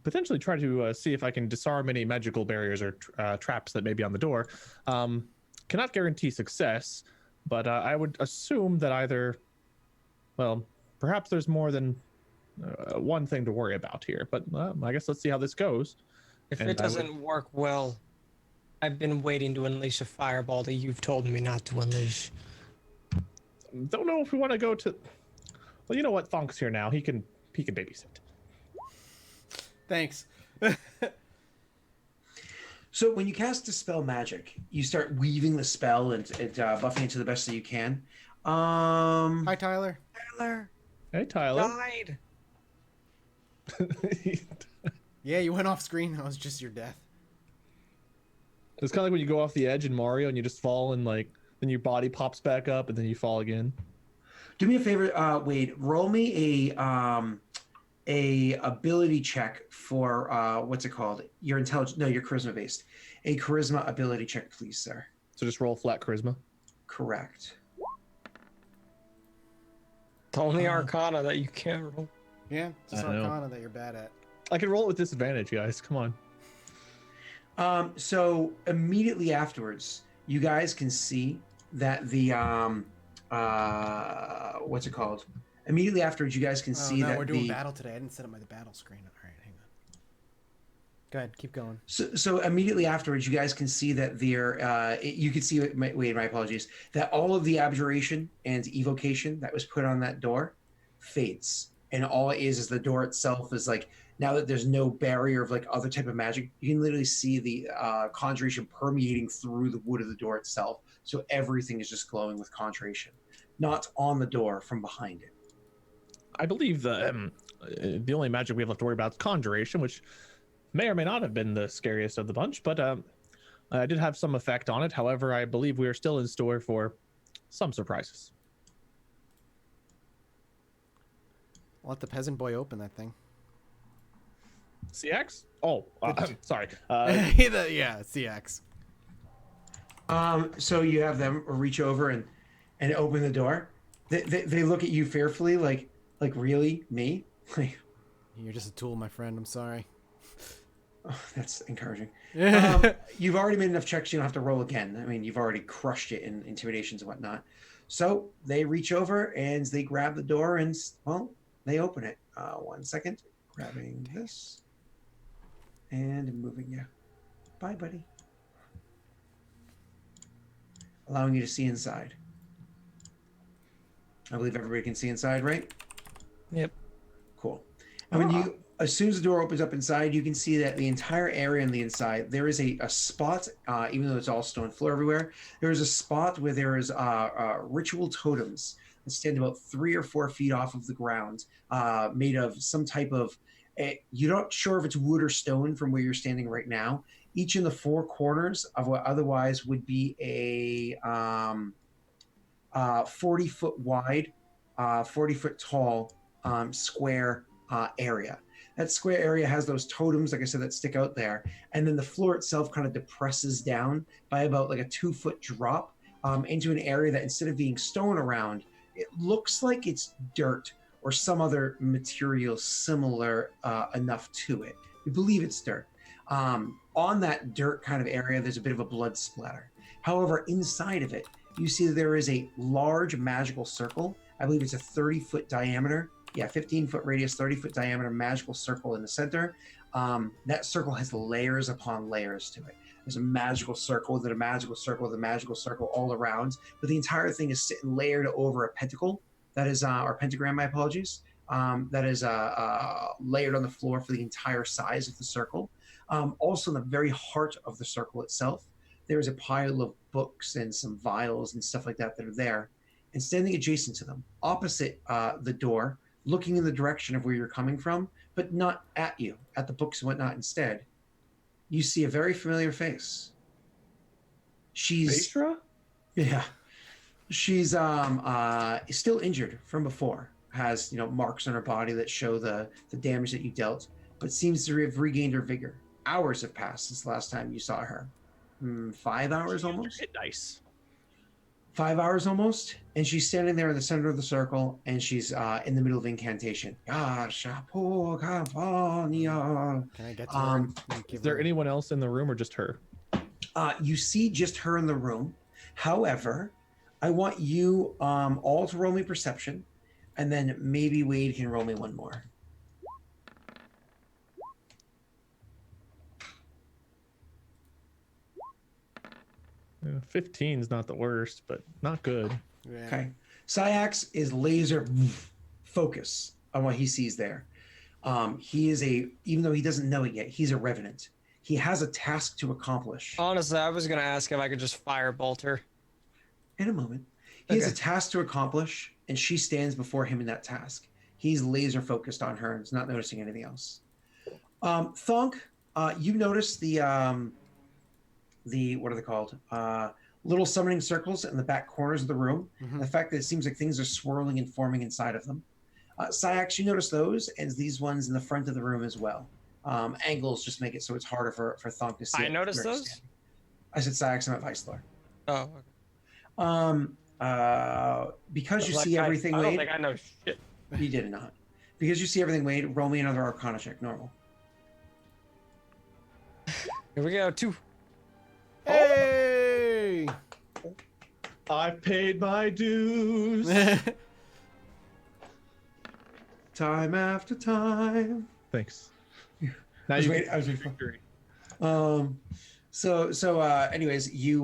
potentially try to see if I can disarm any magical barriers or traps that may be on the door. Cannot guarantee success, but I would assume that either, well, perhaps there's more than one thing to worry about here. But I guess let's see how this goes. If And it I would- doesn't work well, I've been waiting to unleash a fireball that you've told me not to unleash. Don't know if we want to go to. Well, you know what? Thonk's here now. He can babysit. Thanks. So when you cast Dispel Magic, you start weaving the spell and buffing it to the best that you can. Hi, Tyler. Tyler Hey, Tyler. died. Yeah, you went off screen. That was just your death. It's kind of like when you go off the edge in Mario and you just fall and like then your body pops back up and then you fall again. Do me a favor, Wade. Roll me a ability check for what's it called? Your intelligence? No, your charisma based. A charisma ability check, please, sir. So just roll flat charisma. Correct. The only arcana that you can't roll. Yeah, it's just I know. Arcana that you're bad at. I can roll it with disadvantage, guys. Come on. So immediately afterwards, you guys can see that the what's it called? Immediately afterwards, you guys can see no, that we're doing the battle today. I didn't set up my battle screen. All right, hang on. Go ahead, keep going. so immediately afterwards, you guys can see that there. You can see. My apologies. That all of the abjuration and evocation that was put on that door fades, and all it is the door itself is like. Now that there's no barrier of like other type of magic, you can literally see the conjuration permeating through the wood of the door itself. So everything is just glowing with conjuration, not on the door, from behind it. I believe the only magic we have left to worry about is conjuration, which may or may not have been the scariest of the bunch, but I did have some effect on it. However, I believe we are still in store for some surprises. Let the peasant boy open that thing. CX? Oh, sorry. Yeah, CX. So you have them reach over and open the door. They look at you fearfully, like really me? Like, You're just a tool, my friend. I'm sorry. oh, that's encouraging. You've already made enough checks. You don't have to roll again. I mean, you've already crushed it in intimidations and whatnot. So they reach over and they grab the door and well, they open it. 1 second, grabbing this. And moving you. Bye, buddy. Allowing you to see inside. I believe everybody can see inside, right? Yep. Cool. And when as soon as the door opens up inside, you can see that the entire area on the inside, there is a spot, even though it's all stone floor everywhere, there is a spot where there is ritual totems that stand about 3 or 4 feet off of the ground, made of some type of you're not sure if it's wood or stone from where you're standing right now. Each in the 4 corners of what otherwise would be a 40-foot wide, 40-foot tall square area. That square area has those totems, like I said, that stick out there. And then the floor itself kind of depresses down by about like a 2-foot drop into an area that instead of being stone around, it looks like it's dirt or some other material similar enough to it. We believe it's dirt. On that dirt kind of area, there's a bit of a blood splatter. However, inside of it, you see that there is a large magical circle. I believe it's a 30-foot diameter. Yeah, 15-foot radius, 30-foot diameter magical circle in the center. That circle has layers upon layers to it. There's a magical circle within a magical circle with a magical circle all around. But the entire thing is sitting layered over a pentacle. That is, or pentagram, my apologies. That is layered on the floor for the entire size of the circle. Also, in the very heart of the circle itself, there is a pile of books and some vials and stuff like that that are there. And standing adjacent to them, opposite the door, looking in the direction of where you're coming from, but not at you, at the books and whatnot instead, you see a very familiar face. She's Aishra? yeah. She's still injured from before. Has marks on her body that show the damage that you dealt, but seems to have regained her vigor. Hours have passed since the last time you saw her. 5 hours almost. Hit dice. 5 hours almost, and she's standing there in the center of the circle, and she's in the middle of incantation. Can I get to her? Um, and give Is there her- anyone else in the room or just her? You see just her in the room. However, I want you all to roll me perception, and then maybe Wade can roll me one more. 15's not the worst, but not good. Yeah. Okay. Syax is laser focus on what he sees there. He is even though he doesn't know it yet, he's a revenant. He has a task to accomplish. Honestly, I was gonna ask if I could just firebolt her. In a moment. He has Okay. a task to accomplish, and she stands before him in that task. He's laser focused on her and is not noticing anything else. Thonk, you notice the what are they called? Little summoning circles in the back corners of the room. Mhm. The fact that it seems like things are swirling and forming inside of them. Syax, you notice those, and these ones in the front of the room as well. Angles just make it so it's harder for Thonk to see. I it noticed where it's those? standing. I said Syax, I'm at Weisler. Oh, Because you okay. see everything, I don't Wade. think I know shit. You did not. Because you see everything, Wade, roll me another Arcana check, normal. Here we go. 2. Hey! I've paid my dues. Time after time. Thanks. Now I was you waiting- can I was waiting for- victory. Anyways, you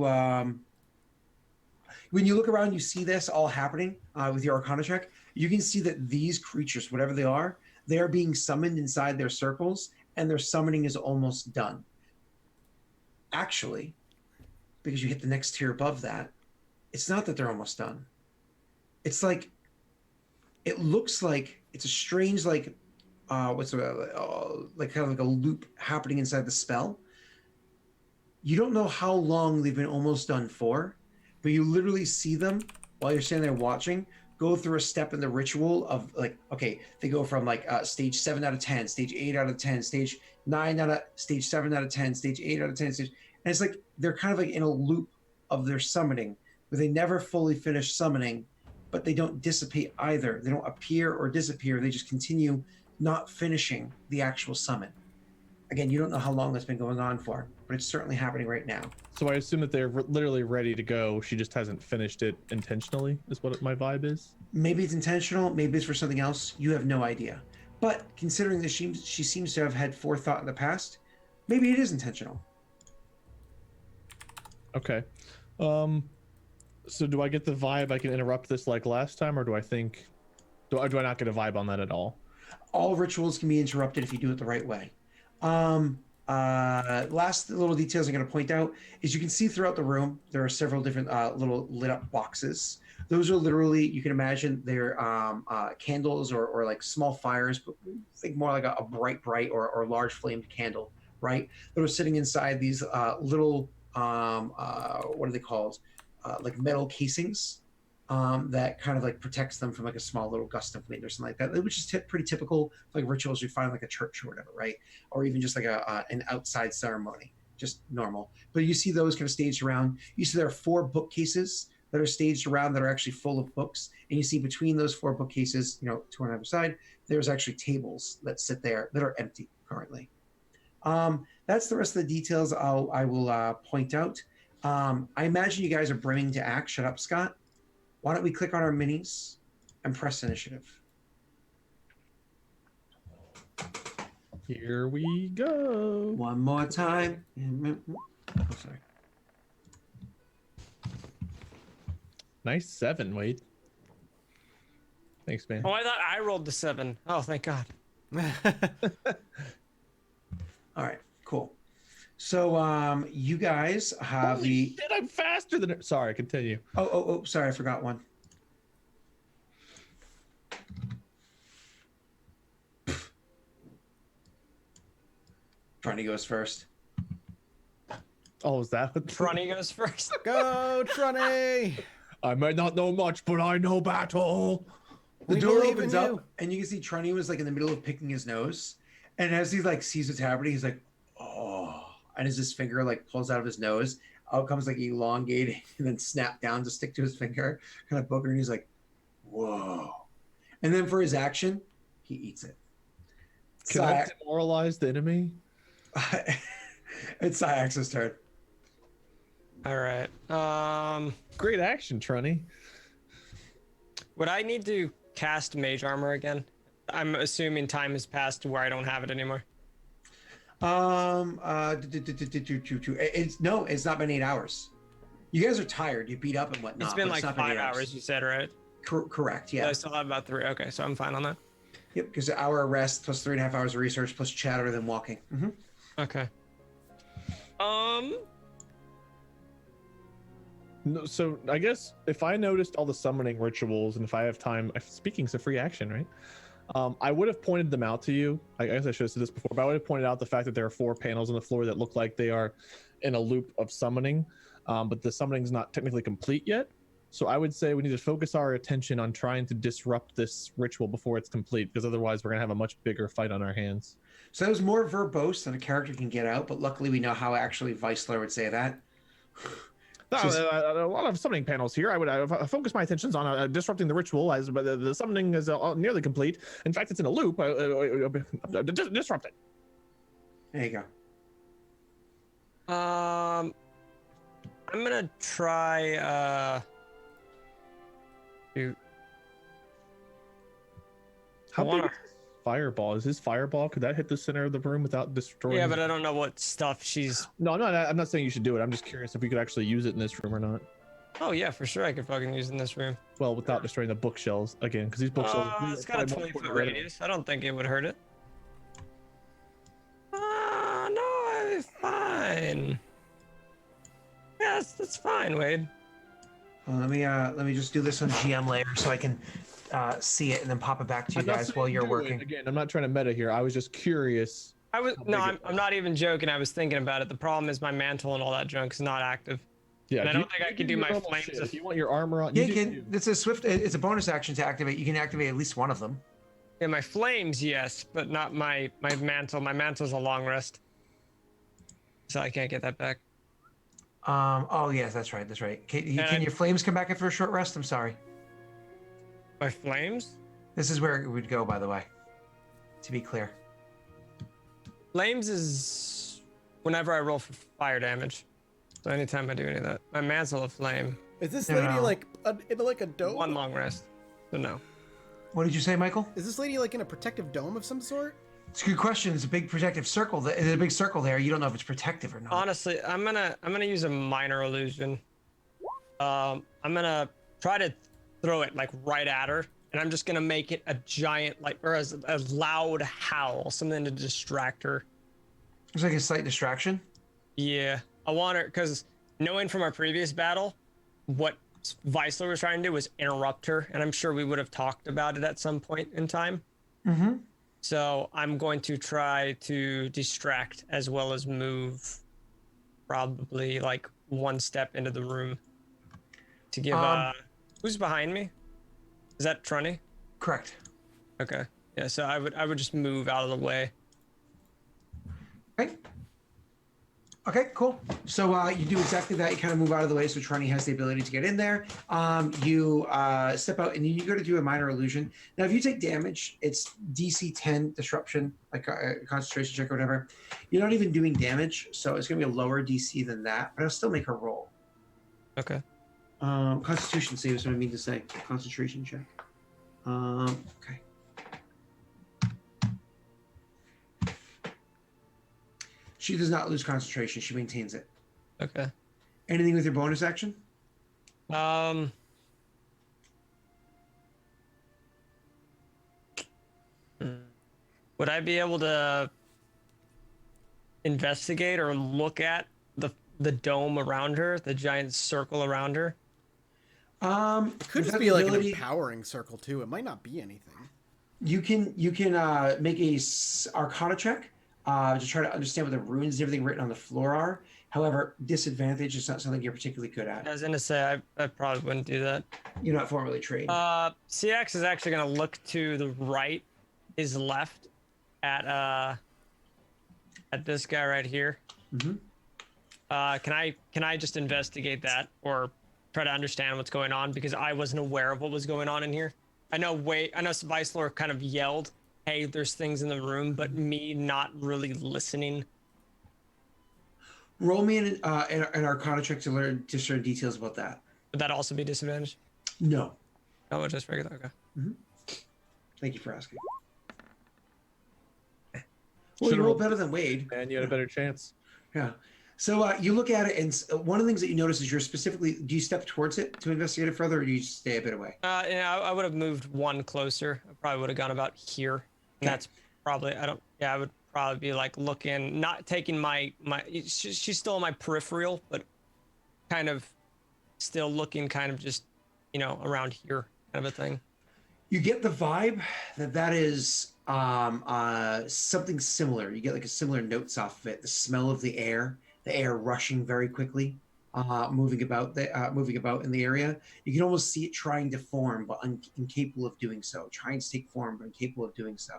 when you look around, you see this all happening with your Arcana check. You can see that these creatures, whatever they are being summoned inside their circles, and their summoning is almost done. Actually, because you hit the next tier above that, it's not that they're almost done. It's like, it looks like it's a strange, like, like kind of like a loop happening inside the spell. You don't know how long they've been almost done for, but you literally see them while you're standing there watching go through a step in the ritual of like, okay, they go from like stage 7 out of 10, stage 8 out of 10, stage 9 out of stage 7 out of 10, stage 8 out of 10, and it's like they're kind of like in a loop of their summoning where they never fully finish summoning, but they don't dissipate either. They don't appear or disappear. They just continue not finishing the actual summon. Again, you don't know how long that's been going on for, but it's certainly happening right now. So I assume that they're literally ready to go. She just hasn't finished it intentionally, is what my vibe is. Maybe it's intentional, maybe it's for something else. You have no idea. But considering that she seems to have had forethought in the past, maybe it is intentional. Okay. So do I get the vibe I can interrupt this like last time, or do I do I not get a vibe on that at all? All rituals can be interrupted if you do it the right way. Last little details I'm going to point out is you can see throughout the room there are several different little lit up boxes. Those are literally, you can imagine they're candles or like small fires, but think more like a bright or large flamed candle, right? That are sitting inside these little what are they called? Like metal casings that kind of like protects them from like a small little gust of wind or something like that, which is pretty typical like rituals you find like a church or whatever, right? Or even just like an outside ceremony, just normal. But you see those kind of staged around. You see there are 4 bookcases that are staged around that are actually full of books, and you see between those 4 bookcases, to on either side, there's actually tables that sit there that are empty currently. That's the rest of the details I will point out. I imagine you guys are brimming to act. Shut up, Scott. Why don't we click on our minis and press initiative? Here we go. One more time. Oh, sorry. Nice 7, Wade. Thanks, man. Oh, I thought I rolled the 7. Oh, thank God. All right, cool. So you guys have Holy shit, I'm faster than... Sorry, continue. Oh, sorry, I forgot one. Trying to goes first. Oh, is that what? Trunny goes first. Go, Trunny! I might not know much, but I know battle. The We door believe opens in up, you. and you can see Trunny was like in the middle of picking his nose, and as he like sees what's happening, he's like, "Oh!" And as his finger like pulls out of his nose, out comes like elongated and then snap down to stick to his finger, kind of booger, and he's like, "Whoa!" And then for his action, he eats it. Can I demoralize the enemy? It's Syax's turn. All right. Great action, Trunny. Would I need to cast mage armor again? I'm assuming time has passed to where I don't have it anymore. It's no, it's not been 8 hours. You guys are tired. You beat up and whatnot. It's been but like not 5 hours, you said, right? Correct. Yeah. I still have about 3. Okay, so I'm fine on that. Yep. Because an hour of rest plus 3.5 hours of research plus chatter then walking. Mm-hmm. Okay. No, so I guess if I noticed all the summoning rituals and if I have time, speaking's a free action, right? I would have pointed them out to you. I guess I should have said this before, but I would have pointed out the fact that there are 4 panels on the floor that look like they are in a loop of summoning, but the summoning's not technically complete yet. So I would say we need to focus our attention on trying to disrupt this ritual before it's complete, because otherwise we're gonna have a much bigger fight on our hands. So that was more verbose than a character can get out, but luckily we know how actually Weissler would say that. A lot of summoning panels here. I would focus my attentions on disrupting the ritual, as but the summoning is nearly complete. In fact, it's in a loop. Disrupt it. There you go. I'm gonna try to How wanna- big is his fireball? Is his fireball? Could that hit the center of the room without destroying? Yeah, but I don't know what stuff she's. No, I'm not saying you should do it. I'm just curious if we could actually use it in this room or not. Oh yeah, for sure I could fucking use it in this room. Well, without destroying the bookshelves again, because these bookshelves. It's got a 20-foot radius. I don't think it would hurt it. No, I'm fine. Yes, that's fine, Wade. Well, let me just do this on GM layer so I can see it and then pop it back to you I'm not guys saying while you're do it. working. Again, I'm not trying to meta here. I was just curious. I'm not even joking. I was thinking about it. The problem is my mantle and all that junk is not active. Yeah, And I don't think I can do my flames. Shit. If you want your armor on, Yeah, you you can. It's a swift. It's a bonus action to activate. You can activate at least one of them. Yeah, my flames, yes, but not my mantle. My mantle's a long rest, so I can't get that back. Oh yes, that's right. That's right. Can your flames come back after a short rest? I'm sorry. My flames? This is where it would go, by the way. To be clear. Flames is whenever I roll for fire damage. So anytime I do any of that. My mantle of flame. Is this No, lady no. like in like a dome? One long rest. So no. What did you say, Michael? Is this lady like in a protective dome of some sort? It's a good question. It's a big protective circle. There's a big circle there. You don't know if it's protective or not. Honestly, I'm gonna use a minor illusion. I'm gonna try to throw it like right at her, and I'm just gonna make it a giant a loud howl, something to distract her. It's like a slight distraction. Yeah, I want her because knowing from our previous battle, what Weissler was trying to do was interrupt her, and I'm sure we would have talked about it at some point in time. Mm-hmm. So I'm going to try to distract as well as move probably like one step into the room to give who's behind me? Is that Trunny? Correct. Okay. Yeah, so I would just move out of the way. Okay. Okay, cool. So you do exactly that. You kind of move out of the way so Trunny has the ability to get in there. You step out and you go to do a minor illusion. Now, if you take damage, it's DC 10 disruption, like a concentration check or whatever. You're not even doing damage, so it's going to be a lower DC than that, but it'll still make her roll. Okay. Constitution save is what I mean to say. Concentration check. Okay. She does not lose concentration. She maintains it. Okay. Anything with your bonus action? Would I be able to investigate or look at the dome around her, the giant circle around her? It could just be like an empowering circle too. It might not be anything. You can make a Arcana check to try to understand what the runes and everything written on the floor are. However, disadvantage is not something you're particularly good I at. was gonna say I probably wouldn't do that. You're not formally trained. CX is actually gonna look to the right, his left, at this guy right here. Mm-hmm. Can I just investigate that or try to understand what's going on, because I wasn't aware of what was going on in here. I know Vicelor kind of yelled, "Hey, there's things in the room," but me not really listening. Roll me an Arcana check to learn discern details about that. Would that also be disadvantage? No. No, it's just regular. Okay. Thank you for asking. Well, you roll better than Wade. And you had a better chance. Yeah. So you look at it, and one of the things that you notice is you're specifically. Do you step towards it to investigate it further, or do you just stay a bit away? Yeah, I would have moved one closer. I probably would have gone about here. And Okay. that's probably I would probably be like looking, not taking my she's still in my peripheral, but kind of still looking, kind of just around here, kind of a thing. You get the vibe that is something similar. You get like a similar notes off of it. The smell of the air rushing very quickly, moving about in the area. You can almost see it trying to form, but incapable of doing so. Trying to take form, but incapable of doing so.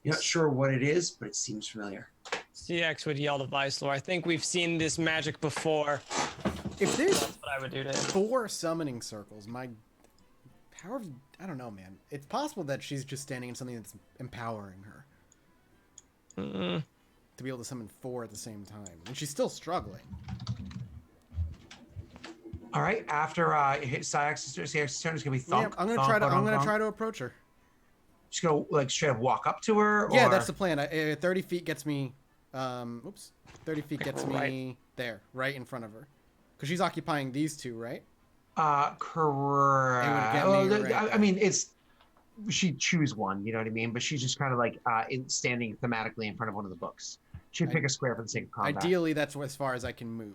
You're not sure what it is, but it seems familiar. CX would yell to Vicelor, "I think we've seen this magic before." If there's That's what I would do to him. 4 summoning circles, my power, I don't know, man. It's possible that she's just standing in something that's empowering her. To be able to summon 4 at the same time. And she's still struggling. All right. After it hits CX's turn, it's gonna be thump. Yeah, I'm gonna try to approach her. Just go like straight up walk up to her. Yeah, or... that's the plan. 30 feet gets me. 30 feet gets me Right. there, right in front of her, because she's occupying these 2, right? Correct. It would get Well, me right I there. mean, she'd choose one. You know what I mean? But she's just kind of like standing thematically in front of one of the books. She'd pick a square for the sake of combat. Ideally, that's as far as I can move.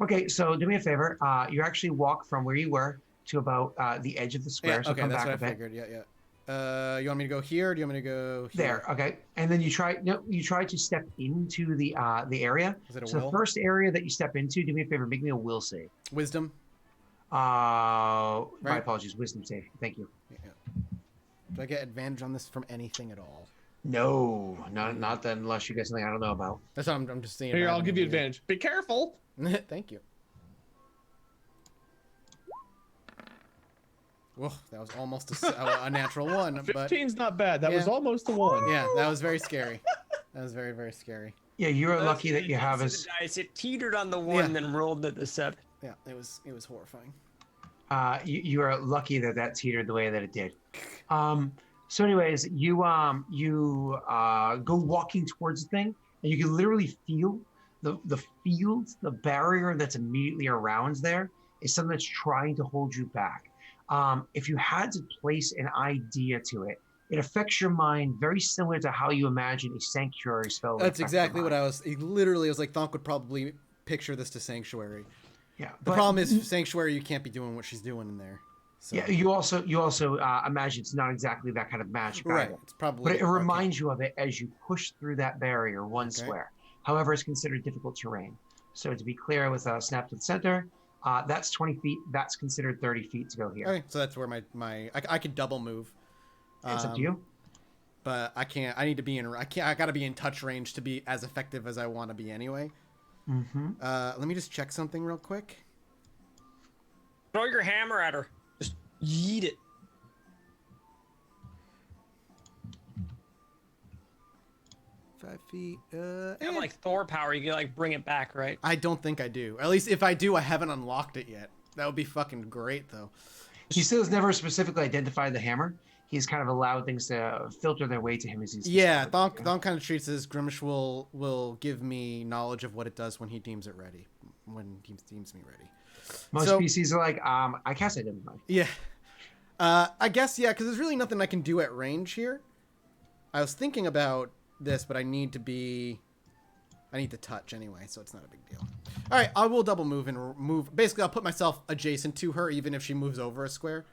Okay, so do me a favor. You actually walk from where you were to about the edge of the square. Yeah, so okay, come that's back what I a bit. figured. Yeah. You want me to go here? Or do you want me to go here? There, okay, and then you try to step into the area. Is it a So will? the first area that you step into, do me a favor, make me a will save. Wisdom. My Right. apologies, wisdom save. Thank you. Yeah. Do I get advantage on this from anything at all? No, not that unless you get something I don't know about. That's what I'm just seeing. Here, I'll give you advantage. Be careful. Thank you. Whoa, that was almost a natural 1, but 15's not bad. That was Yeah. almost a 1. yeah, that was very scary. That was very, very scary. Yeah, you're lucky that you have See us. the dice. It teetered on the 1, Yeah. then rolled to the 7. Yeah, it was horrifying. You are lucky that teetered the way that it did. So, anyways, you go walking towards the thing, and you can literally feel the field, the barrier that's immediately around there is something that's trying to hold you back. If you had to place an idea to it, it affects your mind very similar to how you imagine a sanctuary spell. would That's affect your exactly what mind. I was. Literally, I was like, Thonk would probably picture this to Sanctuary. Yeah, The but- problem is, Sanctuary, you can't be doing what she's doing in there. So. Yeah, you also imagine it's not exactly that kind of magic. Right. either. It's probably. But it okay. reminds you of it as you push through that barrier one square. However, it's considered difficult terrain. So to be clear, with a snap to the center, that's 20 feet. That's considered 30 feet to go here. Okay, so that's where I could double move. It's up to you. But I can't. I need to be in. I gotta be in touch range to be as effective as I want to be anyway. Mm-hmm. Let me just check something real quick. Throw your hammer at her. Just yeet it. $5 feet. You have like Thor power. You can like bring it back, right? I don't think I do. At least if I do, I haven't unlocked it yet. That would be fucking great, though. He still has never specifically identified the hammer. He's kind of allowed things to filter their way to him as he's. Yeah, Thonk kind of treats it as Grimish will give me knowledge of what it does when he deems it ready. When he deems me ready. Most So- species are like, I cast identify. Yeah. I guess, yeah, because there's really nothing I can do at range here. I was thinking about this, but I need to touch anyway, so it's not a big deal. All right, I will double move and move. Basically, I'll put myself adjacent to her, even if she moves over a square.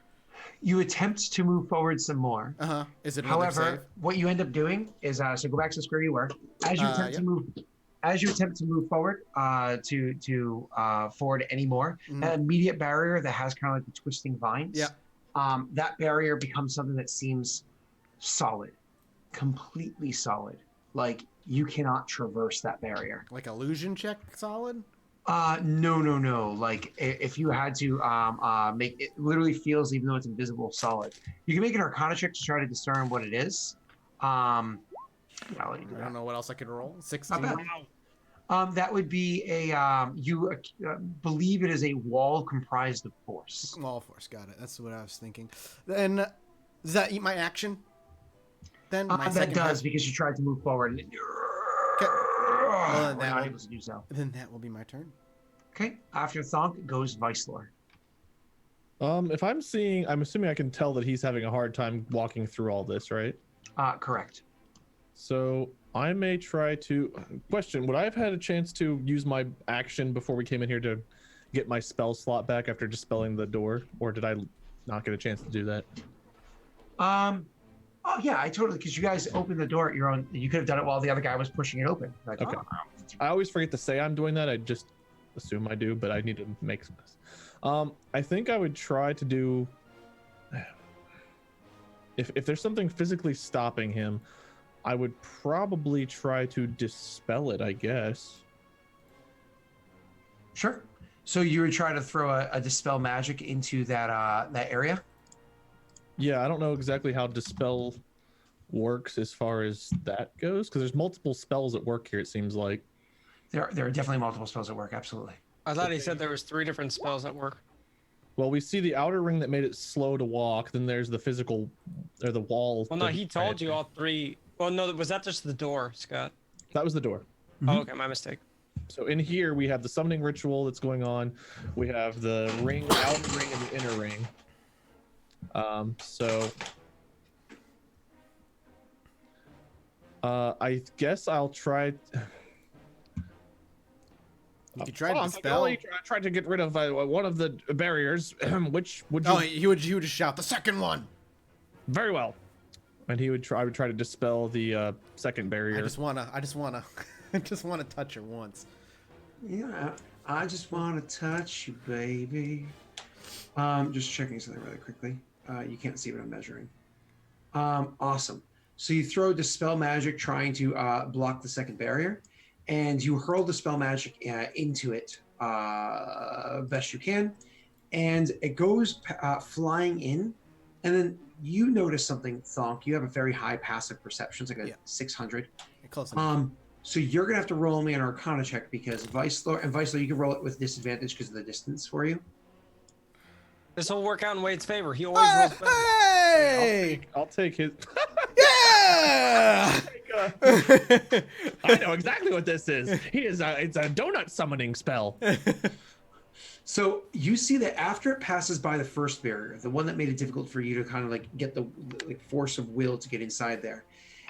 You attempt to move forward some more. Is it another However, save? what you end up doing is so go back to the square you were. As you attempt yeah. to move as you attempt to move forward, forward anymore, that immediate barrier that has kind of like the twisting vines, Yeah. that barrier becomes something that seems solid, completely solid. Like you cannot traverse that barrier. Like illusion check solid? No. Like if you had to make it, literally feels, even though it's invisible, solid. You can make an Arcana check to try to discern what it is. Yeah, I'll let you do I that. don't know what else I could roll. Not 16. bad. That would be you believe it is a wall comprised of force. Wall force, got it. That's what I was thinking. Then, does that eat my action? Then my That second does turn? because you tried to move forward. And Well, we're not able to do so. Then that will be my turn. Okay, after Thonk goes Vicelor. If I'm assuming I can tell that he's having a hard time walking through all this, right? Correct. So I may try to question, would I have had a chance to use my action before we came in here to get my spell slot back after dispelling the door, or did I not get a chance to do that? Oh yeah, I totally, because you guys opened the door at your own. You could have done it while the other guy was pushing it open. Like, Okay. I always forget to say I'm doing that. I just assume I do, but I need to make some. I think I would try to do. If there's something physically stopping him, I would probably try to dispel it, I guess. Sure. So you would try to throw a dispel magic into that that area. Yeah, I don't know exactly how dispel works as far as that goes, because there's multiple spells at work here, it seems like. There are definitely multiple spells at work. Absolutely. I thought he said there was 3 different spells at work. Well, we see the outer ring that made it slow to walk. Then there's the physical, or the wall. Well, no, he told you all 3. Well, no, was that just the door, Scott? That was the door. Mm-hmm. Oh, okay, my mistake. So in here we have the summoning ritual that's going on. We have the ring, the outer ring, and the inner ring. I guess I'll try. You could try to dispel. I tried to get rid of one of the barriers. Which would you? Oh, he would just shout the second one. Very well. And I would try to dispel the second barrier. I just wanna I just wanna touch her once. Yeah, I just want to touch you, baby. Just checking something really quickly. You can't see what I'm measuring. Awesome. So you throw dispel magic, trying to block the second barrier, and you hurl dispel magic into it best you can, and it goes flying in, and then you notice something, Thonk. You have a very high passive perception. It's like a 600. Close enough. So you're gonna have to roll me an Arcana check because Vicelor, you can roll it with disadvantage because of the distance for you. This will work out in Wade's favor. He always rolls better. Hey! I'll take his. Yeah! I know exactly what this is. It's a donut summoning spell. So you see that after it passes by the first barrier, the one that made it difficult for you to kind of like get the like force of will to get inside there,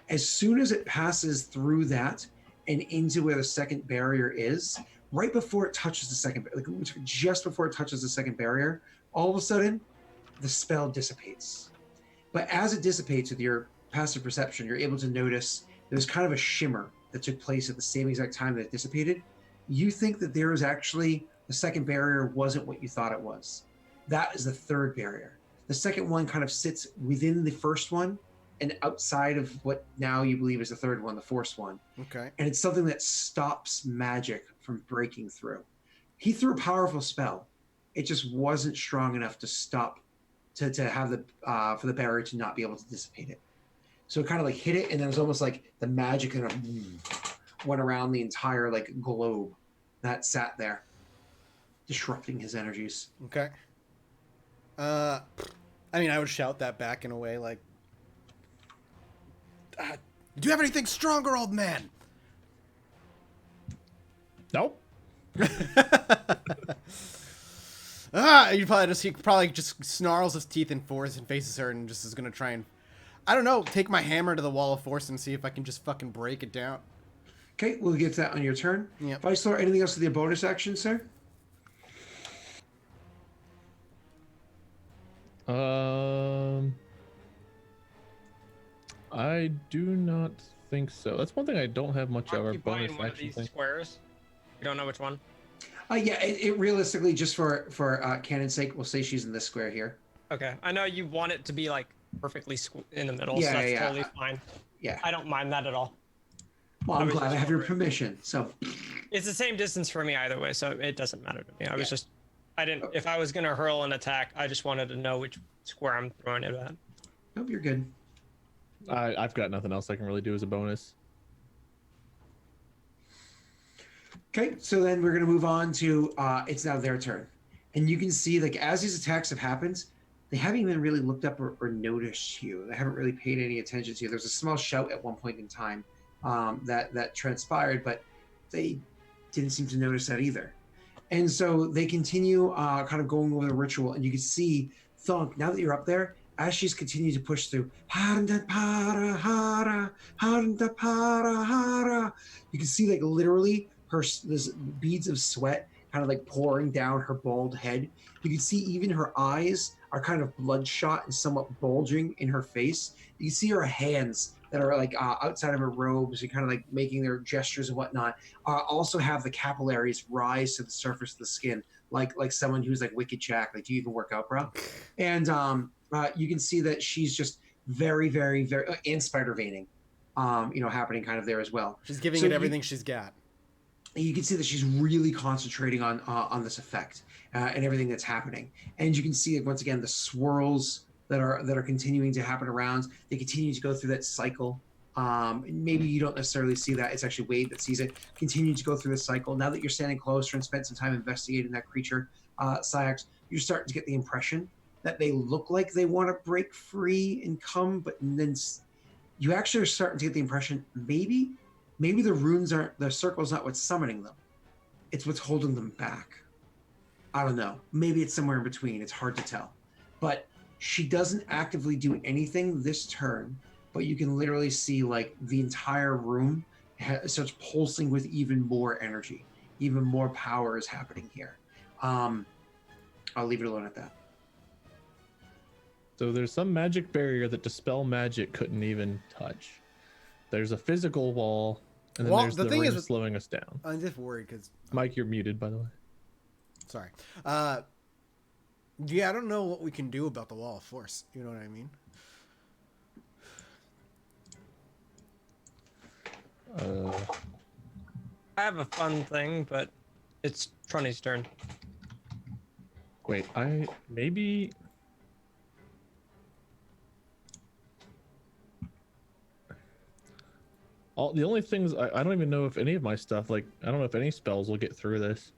as soon as it passes through that and into where the second barrier is, right before it touches the second, like just before it touches the second barrier, all of a sudden, the spell dissipates. But as it dissipates with your passive perception, you're able to notice there's kind of a shimmer that took place at the same exact time that it dissipated. You think that there is actually, the second barrier wasn't what you thought it was. That is the third barrier. The second one kind of sits within the first one and outside of what now you believe is the third one, the fourth one. Okay. And it's something that stops magic from breaking through. He threw a powerful spell. It just wasn't strong enough to stop, to have the for the barrier to not be able to dissipate it. So it kind of like hit it, and then it was almost like the magic kind of went around the entire like globe that sat there, disrupting his energies. Okay. I mean, I would shout that back in a way like, do you have anything stronger, old man? Nope. He probably just snarls his teeth and faces her and just is gonna try and, I don't know, take my hammer to the wall of force and see if I can just fucking break it down. Okay, we'll get to that on your turn. Yep. Vicelor, anything else with your bonus action, sir? I do not think so. That's one thing I don't have much of. Our Occupying bonus one of action these thing. squares. You don't know which one? Yeah, it realistically, just for canon's sake, we'll say she's in this square here. Okay. I know you want it to be like perfectly in the middle, Yeah, so that's yeah, totally fine. Yeah. I don't mind that at all. Well, I I'm was glad I just have your wondering. permission. So, It's the same distance for me either way, so it doesn't matter to me. I was Yeah. just, I didn't. If I was gonna hurl an attack, I just wanted to know which square I'm throwing it at. nope, you're good. I've got nothing else I can really do as a bonus. Okay, so then we're gonna move on to it's now their turn, and you can see like as these attacks have happened, they haven't even really looked up or noticed you. They haven't really paid any attention to you. There's a small shout at one point in time that transpired, but they didn't seem to notice that either. And so they continue kind of going over the ritual, and you can see Thunk, now that you're up there, as she's continued to push through, you can see like literally her this beads of sweat kind of like pouring down her bald head. You can see even her eyes are kind of bloodshot and somewhat bulging in her face. You can see her hands that are like outside of her robes and kind of like making their gestures and whatnot also have the capillaries rise to the surface of the skin, like someone who's like wicked Jack. Like, do you even work out, bro? And you can see that she's just very, very, very and spider veining, happening kind of there as well. She's giving So it everything she's got. You can see that she's really concentrating on this effect and everything that's happening. And you can see once again the swirls that are continuing to happen around. They continue to go through that cycle. Maybe you don't necessarily see that. It's actually Wade that sees it. Continue to go through the cycle. Now that you're standing closer and spent some time investigating that creature, Syax, you're starting to get the impression that they look like they want to break free and come, but then you actually are starting to get the impression maybe the runes aren't, the circle's not what's summoning them. It's what's holding them back. I don't know. Maybe it's somewhere in between. It's hard to tell. But she doesn't actively do anything this turn, but you can literally see like the entire room starts pulsing with even more energy. Even more power is happening here. I'll leave it alone at that. So there's some magic barrier that Dispel Magic couldn't even touch. There's a physical wall, and then there's the ring slowing us down. I'm just worried because Mike, you're muted, by the way. Sorry. Yeah, I don't know what we can do about the wall of force. You know what I mean? I have a fun thing, but it's Trunny's turn. Wait, maybe. The only things I don't even know if any of my stuff, like I don't know if any spells will get through this.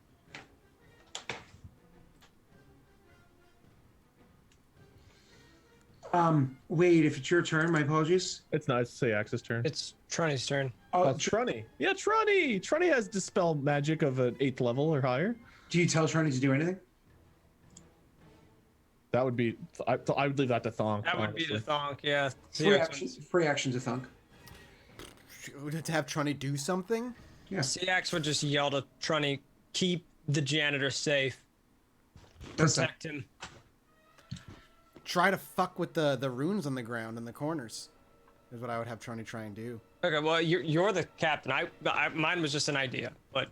Wade, if it's your turn, my apologies. It's not. It's Syax's turn. It's Trunny's turn. Oh, Trunny. Yeah, Trunny. Trunny has Dispel Magic of an 8th level or higher. do you tell Trunny to do anything? That would be. I would leave that to Thonk. That would be the Thonk, yeah. Free action to Thunk. To have Trunny do something? Yeah. Cyax would just yell to Trunny, keep the janitor safe. That's that. Protect him. Try to fuck with the runes on the ground in the corners. Is what I would have Trunny try and do. Okay, well, you're the captain. Mine was just an idea, but...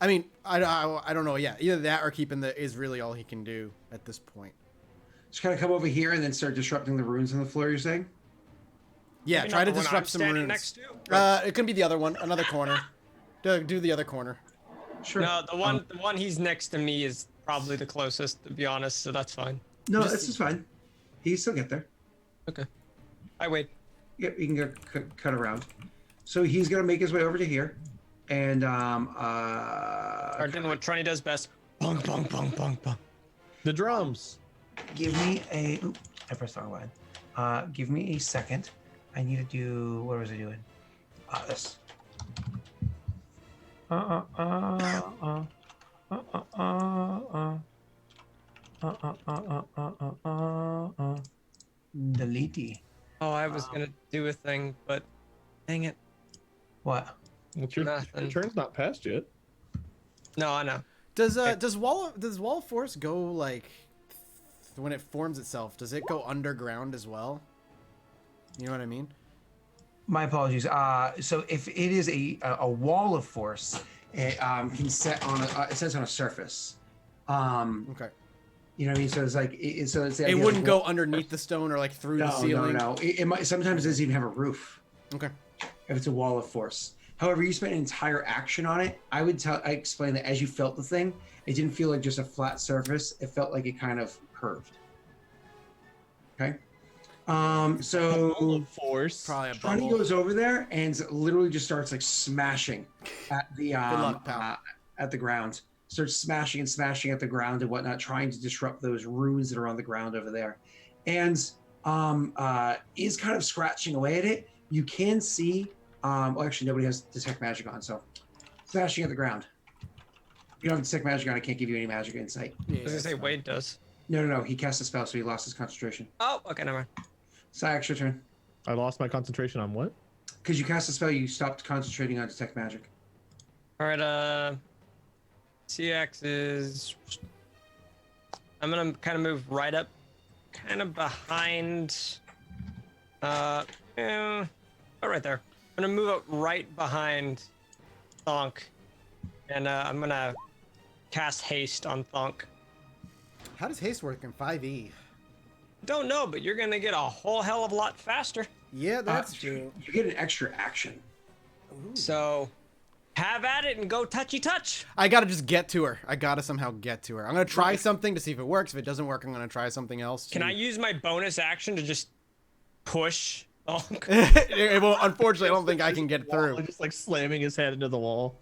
I mean, I don't know. Yeah, either that or keeping is really all he can do at this point. Just kind of come over here and then start disrupting the runes on the floor, you're saying? Yeah, Maybe try not to the one I'm disrupt some standing runes. next to. It could be the other one, another corner. Do the other corner. Sure. No, the one he's next to me is probably the closest, to be honest, so that's fine. No, this is fine. He can still get there. Okay. I wait. Yep, you can go cut around. So he's gonna make his way over to here, and Or doing what Trunny does best. Bong, bong, bong, bong, bong. The drums. give me a. Oop, I pressed the wrong line. Give me a second. I need to do. What was I doing? This. Delete. Oh, I was gonna do a thing, but dang it. What? Well, your Nothing. turn's not passed yet. No, I know. Does wall of force go like when it forms itself? Does it go underground as well? You know what I mean? My apologies. So if it is a wall of force, it can set on it sets on a surface. Okay. You know what I mean? So it's like so it's the idea It of wouldn't wall- go underneath the stone or like through the No, ceiling. no. It might sometimes it doesn't even have a roof Okay. if it's a wall of force. However, you spent an entire action on it. I explain that as you felt the thing, it didn't feel like just a flat surface. It felt like it kind of curved. Okay. So Force. Probably a Johnny bubble. goes over there and literally just starts like smashing at the luck, pal. at the ground. Starts smashing and smashing at the ground and whatnot, trying to disrupt those runes that are on the ground over there. And is kind of scratching away at it. You can see well, actually nobody has detect magic on, so smashing at the ground. You don't have detect magic on, I can't give you any magic insight. Yeah, I was gonna that's say fine. Wade does. No. He cast a spell, so he lost his concentration. Oh, okay, never mind. Sayax, your turn. I lost my concentration on what? Because you cast a spell, you stopped concentrating on detect magic. All right, CX is. I'm gonna kind of move right up, kind of behind. Oh, right there. I'm gonna move up right behind Thonk, and I'm gonna cast haste on Thonk. How does haste work in 5e? Don't know, but you're gonna get a whole hell of a lot faster. Yeah, that's true. You get an extra action. So, have at it and go touchy touch. I gotta just get to her. I gotta somehow get to her. I'm gonna try something to see if it works. If it doesn't work, I'm gonna try something else. Can I use my bonus action to just push Thonk? Unfortunately, I don't think I can get through. Just like slamming his head into the wall.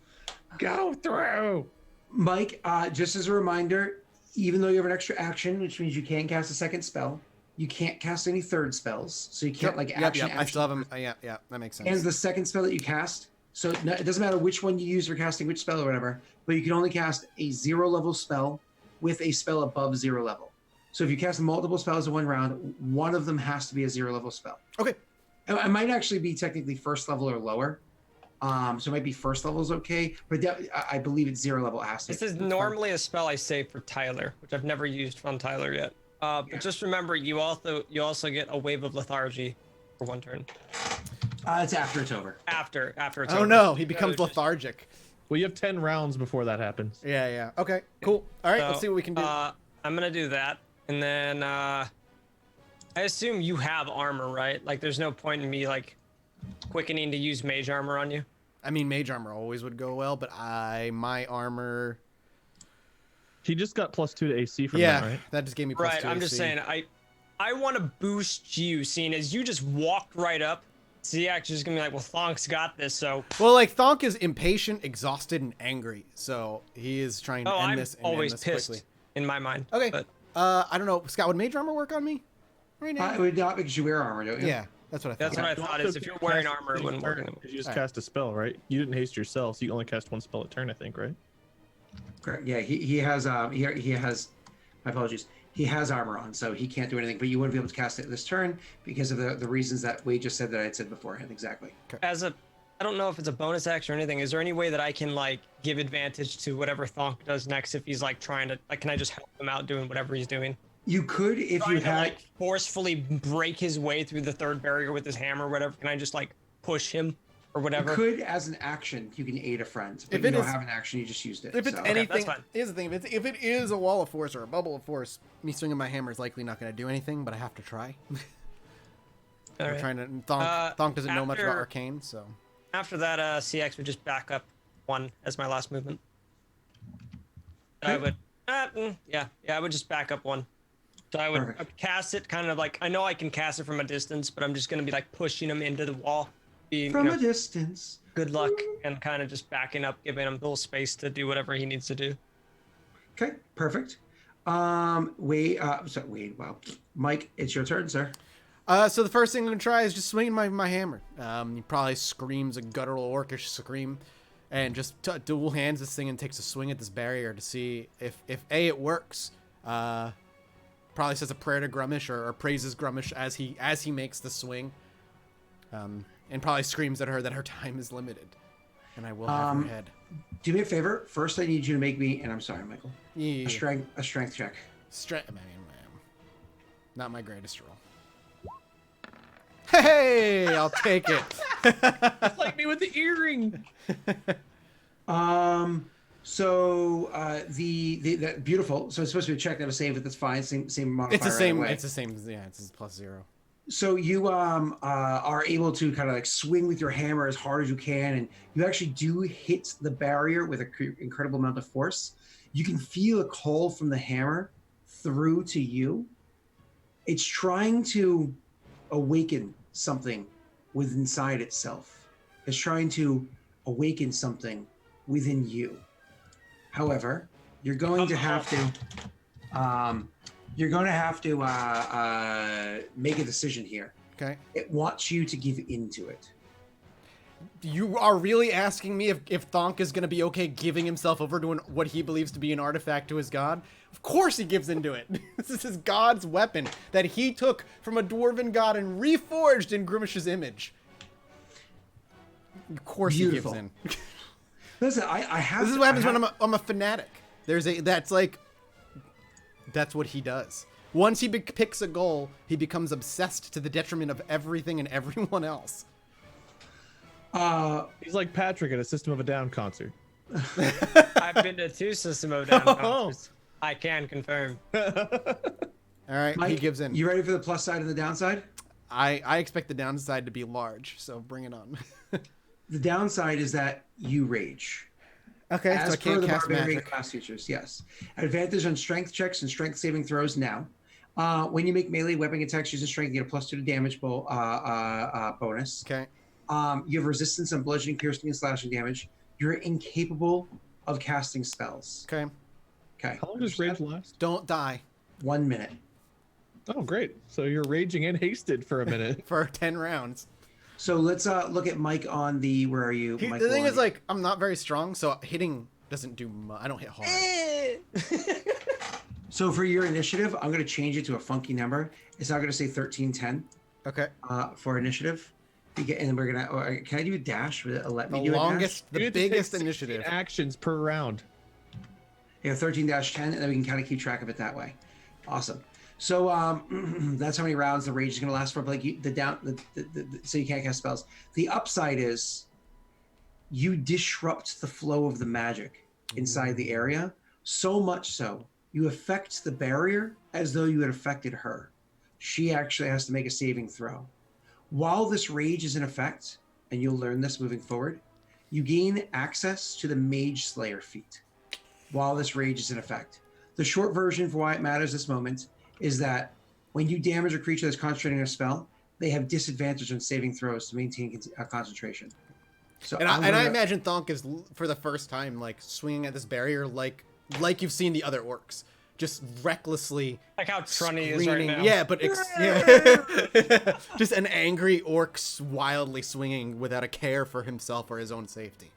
Go through. Mike, just as a reminder, even though you have an extra action, which means you can't cast a second spell, you can't cast any third spells. So you can't action. I still have them. Yeah, that makes sense. And the second spell that you cast, so it doesn't matter which one you use for casting which spell or whatever, but you can only cast a 0 level spell with a spell above 0 level. So if you cast multiple spells in one round, one of them has to be a 0 level spell. Okay. It might actually be technically first level or lower. So it might be first level is okay, but I believe it's 0 level has to. This is normally a spell I save for Tyler, which I've never used on Tyler yet. But just remember, you also get a wave of lethargy for 1 turn. It's after it's over. After it's Oh over. no, he becomes lethargic. Well, you have 10 rounds before that happens. Yeah. Okay, cool. All right, So, let's see what we can do. I'm gonna do that, and then I assume you have armor, right? Like, there's no point in me like quickening to use mage armor on you. I mean, mage armor always would go well, but my armor. He just got +2 to AC from Yeah, that, right? that just gave me +2 Right. I'm just AC. saying, I want to boost you, seeing as you just walked right up. Ziak's just gonna be like, well, Thonk's got this, so. Well, like Thonk is impatient, exhausted, and angry, so he is trying to Oh, end I'm this and always end this pissed quickly. in my mind. Okay. But I don't know, Scott. Would mage armor work on me right now? It would not because you wear armor, don't you? Yeah, that's what I thought. that's what I thought. Is if you're wearing armor, it wouldn't work. You just Alright. cast a spell, right? You didn't haste yourself, so you only cast 1 spell a turn, I think, right? Correct. Yeah, he has he has. My apologies. He has armor on, so he can't do anything. But you wouldn't be able to cast it this turn because of the reasons that Wade just said that I had said beforehand. Exactly. I don't know if it's a bonus action or anything. Is there any way that I can like give advantage to whatever Thonk does next if he's like trying to like? Can I just help him out doing whatever he's doing? You could if Trying you to had. like forcefully break his way through the third barrier with his hammer or whatever. Can I just like push him or You whatever? could, as an action, you can aid a friend. But If you it don't is- have an action, you just used it. If it's so. anything, fine. here's the thing: if it is a wall of force or a bubble of force, me swinging my hammer is likely not going to do anything. But I have to try. All We're right. trying to. Thonk doesn't know much about after- arcane, so. After that, CX would just back up 1 as my last movement. I Okay. would, I would just back up 1. So I would Perfect. cast it kind of like, I know I can cast it from a distance, but I'm just going to be like pushing him into the wall. Being, From a distance. good luck, and kind of just backing up, giving him a little space to do whatever he needs to do. Okay, perfect. Wade. Wow. Mike, it's your turn, sir. So the first thing I'm gonna try is just swinging my hammer. He probably screams a guttural orcish scream, and just dual hands this thing and takes a swing at this barrier to see if A, it works. Probably says a prayer to Grummish or praises Grummish as he makes the swing. And probably screams at her that her time is limited, and I will have her head. Do me a favor. First, I need you to make me, and I'm sorry, Michael, Yeah. a strength check. Not my greatest roll. Hey, I'll take it. It's like me with the earring. The beautiful. So it's supposed to be a check, not a save, but that's fine. Same modifier. It's the same. Right away. It's the same. Yeah, it's +0. So you are able to kind of like swing with your hammer as hard as you can, and you actually do hit the barrier with an incredible amount of force. You can feel a call from the hammer through to you. It's trying to awaken something within inside itself. It's trying to awaken something within you. However, you're going to have to make a decision here. Okay. It wants you to give into it. You are really asking me if Thonk is going to be okay giving himself over to what he believes to be an artifact to his god? Of course he gives into it. This is his god's weapon that he took from a dwarven god and reforged in Grimish's image. Of course Beautiful. he gives in. Listen, I have. This is what happens when I'm a fanatic. That's what he does. Once he picks a goal, he becomes obsessed to the detriment of everything and everyone else. He's like Patrick at a System of a Down concert. I've been to 2 System of a Down concerts. I can confirm. All right, Mike, he gives in. You ready for the plus side and the downside? I expect the downside to be large, so bring it on. The downside is that you rage. Okay, As so I per can't the cast barbarian magic. class features, yes. Advantage on strength checks and strength saving throws now. When you make melee weapon attacks using strength, you get a +2 to damage bonus. Okay. You have resistance on bludgeoning, piercing, and slashing damage. You're incapable of casting spells. Okay. Okay. How long does rage last? Don't die 1 minute. Oh, great. So you're raging and hasted for a minute. for 10 rounds. So let's look at Mike on the. Where are you? The thing is, like, I'm not very strong, so hitting doesn't do much. I don't hit hard. So for your initiative, I'm going to change it to a funky number. It's not going to say 1310 Okay. for initiative. And we're gonna. Can I do a dash? Will it let me do longest, You the have to take biggest 16 initiative. actions per round. a dash? Yeah, 13-10, and then we can kind of keep track of it that way. Awesome. So that's how many rounds the rage is going to last for. But like so you can't cast spells. The upside is you disrupt the flow of the magic inside the area, so much so you affect the barrier as though you had affected her. She actually has to make a saving throw. While this rage is in effect, and you'll learn this moving forward, you gain access to the Mage Slayer feat while this rage is in effect. The short version for why it matters this moment is that when you damage a creature that's concentrating on a spell, they have disadvantage on saving throws to maintain concentration. So And I imagine Thonk is, for the first time, like, swinging at this barrier like you've seen the other orcs. Just recklessly Like how Trunny is right screaming. now. Yeah, but yeah. Just an angry orc wildly swinging without a care for himself or his own safety.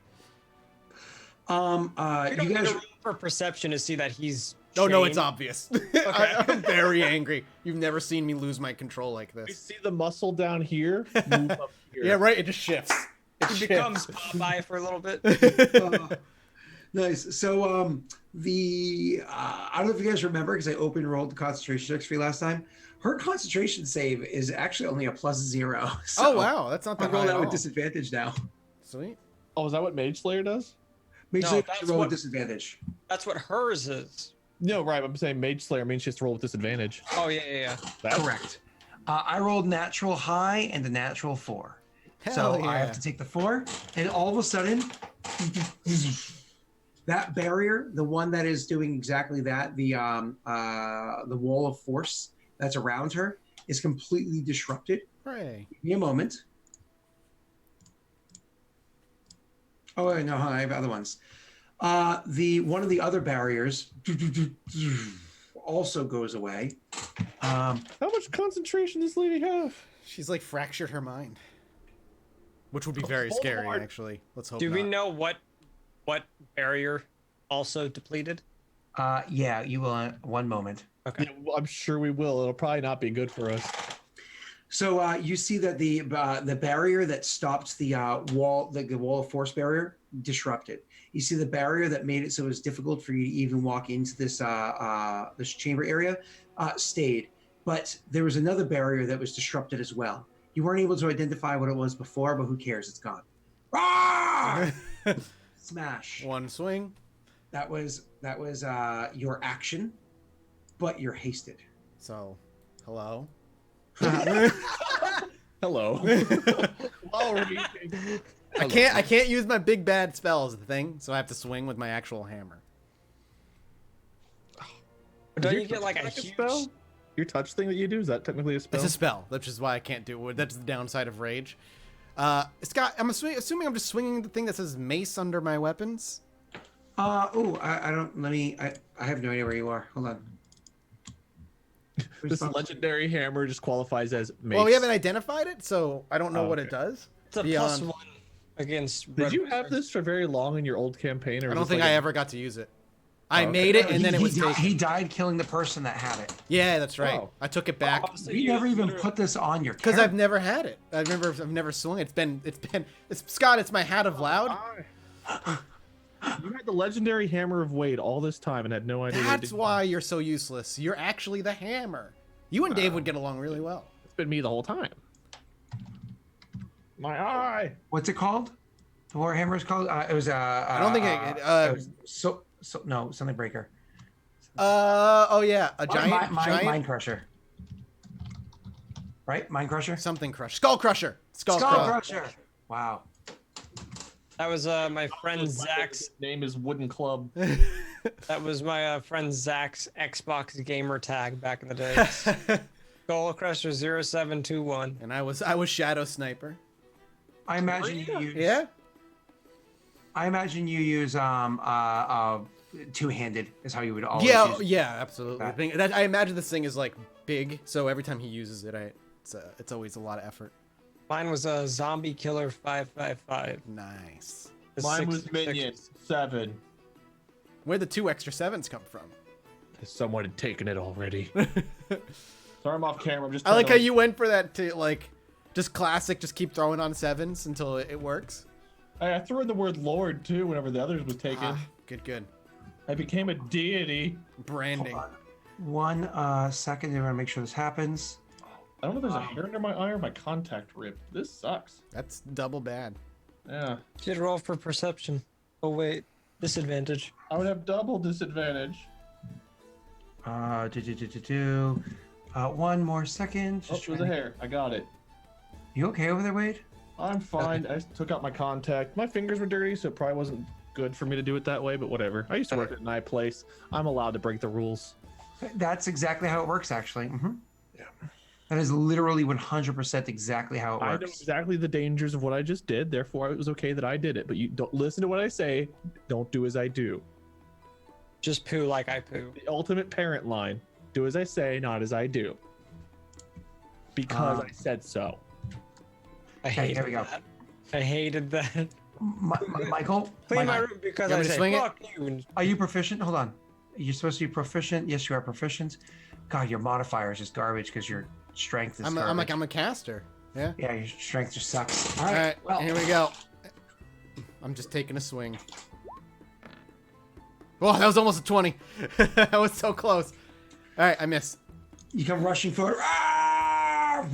You you don't need guys to roll for perception to see that he's. Oh no, chained. it's obvious. I'm very angry. You've never seen me lose my control like You this. see the muscle down here move up here. Yeah, right. It just shifts. He becomes Popeye for a little bit. Nice. So I don't know if you guys remember because I open rolled the concentration checks for you last time. Her concentration save is actually only a +0. So Oh wow, that's not I that roll high that at with all. disadvantage now. Sweet. Oh, is that what Mage Slayer does? Make No, sure that's you roll what- with disadvantage. That's what hers is. No, right. I'm saying Mage Slayer means she has to roll with disadvantage. Oh yeah. That's Correct. I rolled natural high and a natural 4. Hell So yeah. I have to take the 4, and all of a sudden, that barrier, the one that is doing exactly that, the wall of force that's around her, is completely disrupted. Hooray. Give me a moment. Oh wait, no, I have other ones. The one of the other barriers also goes away. How much concentration does this lady have? She's like fractured her mind. Which would be very Hold scary, on. actually. Let's hope Do we not. know what barrier also depleted? Yeah, you will. One moment. Okay. Yeah, well, I'm sure we will. It'll probably not be good for us. So you see that the barrier that stopped the wall, the wall of force barrier, disrupted. You see the barrier that made it so it was difficult for you to even walk into this this chamber area, stayed. But there was another barrier that was disrupted as well. You weren't able to identify what it was before, but who cares? It's gone. Roar! Smash. One swing. That was your action, but you're hasted. So, hello. Hello. While reading. I can't use my big bad spell as the thing, so I have to swing with my actual hammer. Don't you get like a huge spell? Your touch thing that you do, is that technically a spell? It's a spell, which is why I can't do it. That's the downside of rage. Scott, I'm assuming I'm just swinging the thing that says mace under my weapons. I don't. I have no idea where you are. Hold on. This legendary hammer just qualifies as mace. Well, we haven't identified it, so I don't know what it does. It's a Beyond... +1 against. Did you have this for very long in your old campaign? Or I don't think I ever got to use it. I okay. made it, and then it was taken. He died killing the person that had it. Yeah, that's right. Oh. I took it back So We you never even literally- put this on your. because character. I've never had it. I've never swung it. It's Scott. It's my hat of loud. You had the legendary hammer of Wade all this time and had no idea. That's why you're so useless. You're actually the hammer. You and Dave would get along really well. It's been me the whole time. My eye. What's it called? The Warhammer is called. It was. I don't think no, something breaker. Oh yeah, a giant, Mind Crusher. Right, Mind Crusher. something crush, Skull Crusher, Skull Crusher. Wow. That was my friend Zach's. Name is Wooden Club. That was my friend Zach's Xbox gamer tag back in the day. Skull Crusher 0721. And I was Shadow Sniper. I imagine you use. Yeah. I imagine you use two-handed is how you would always Yeah, use. yeah, absolutely. I imagine this thing is like big, so every time he uses it, it's always a lot of effort. Mine was a Zombie Killer 555. Nice. The Mine was 666. Minion 7. Where'd the 2 extra 7s come from? Someone had taken it already. Sorry, I'm off camera. I'm just. I like how you went for that to like, just classic. Just keep throwing on 7s until it works. I threw in the word Lord too whenever the others was taken. Good. I became a deity. Branding. Hold on. 1 second. I want to make sure this happens. I don't know if there's a hair under my eye or my contact ripped. This sucks. That's double bad. Yeah. Should roll for perception. Oh wait, disadvantage. I would have double disadvantage. 1 more second. Oh, it was a hair. I got it. You okay over there, Wade? I'm fine. I took out my contact. My fingers were dirty, so it probably wasn't good for me to do it that way, but whatever. I used to work at an eye place. I'm allowed to break the rules. That's exactly how it works, actually. Yeah. That is literally 100% exactly how it I know works. exactly the dangers of what I just did, therefore it was okay that I did it. But you don't listen to what I say. Don't do as I do. Just poo like I poo. The ultimate parent line. Do as I say, not as I do. Because I said so. I Okay, hated here we go. that. I hated that. Michael, Clean my Michael, room because You I want me to say swing it? fuck you. are you proficient? Hold on. You're supposed to be proficient. Yes, you are proficient. God, your modifier is just garbage because your strength is garbage. I'm a caster. Yeah. Yeah, your strength just sucks. All right. Well, Here we go. I'm just taking a swing. Oh, that was almost a 20. That was so close. All right, I miss. you come rushing forward. Ah!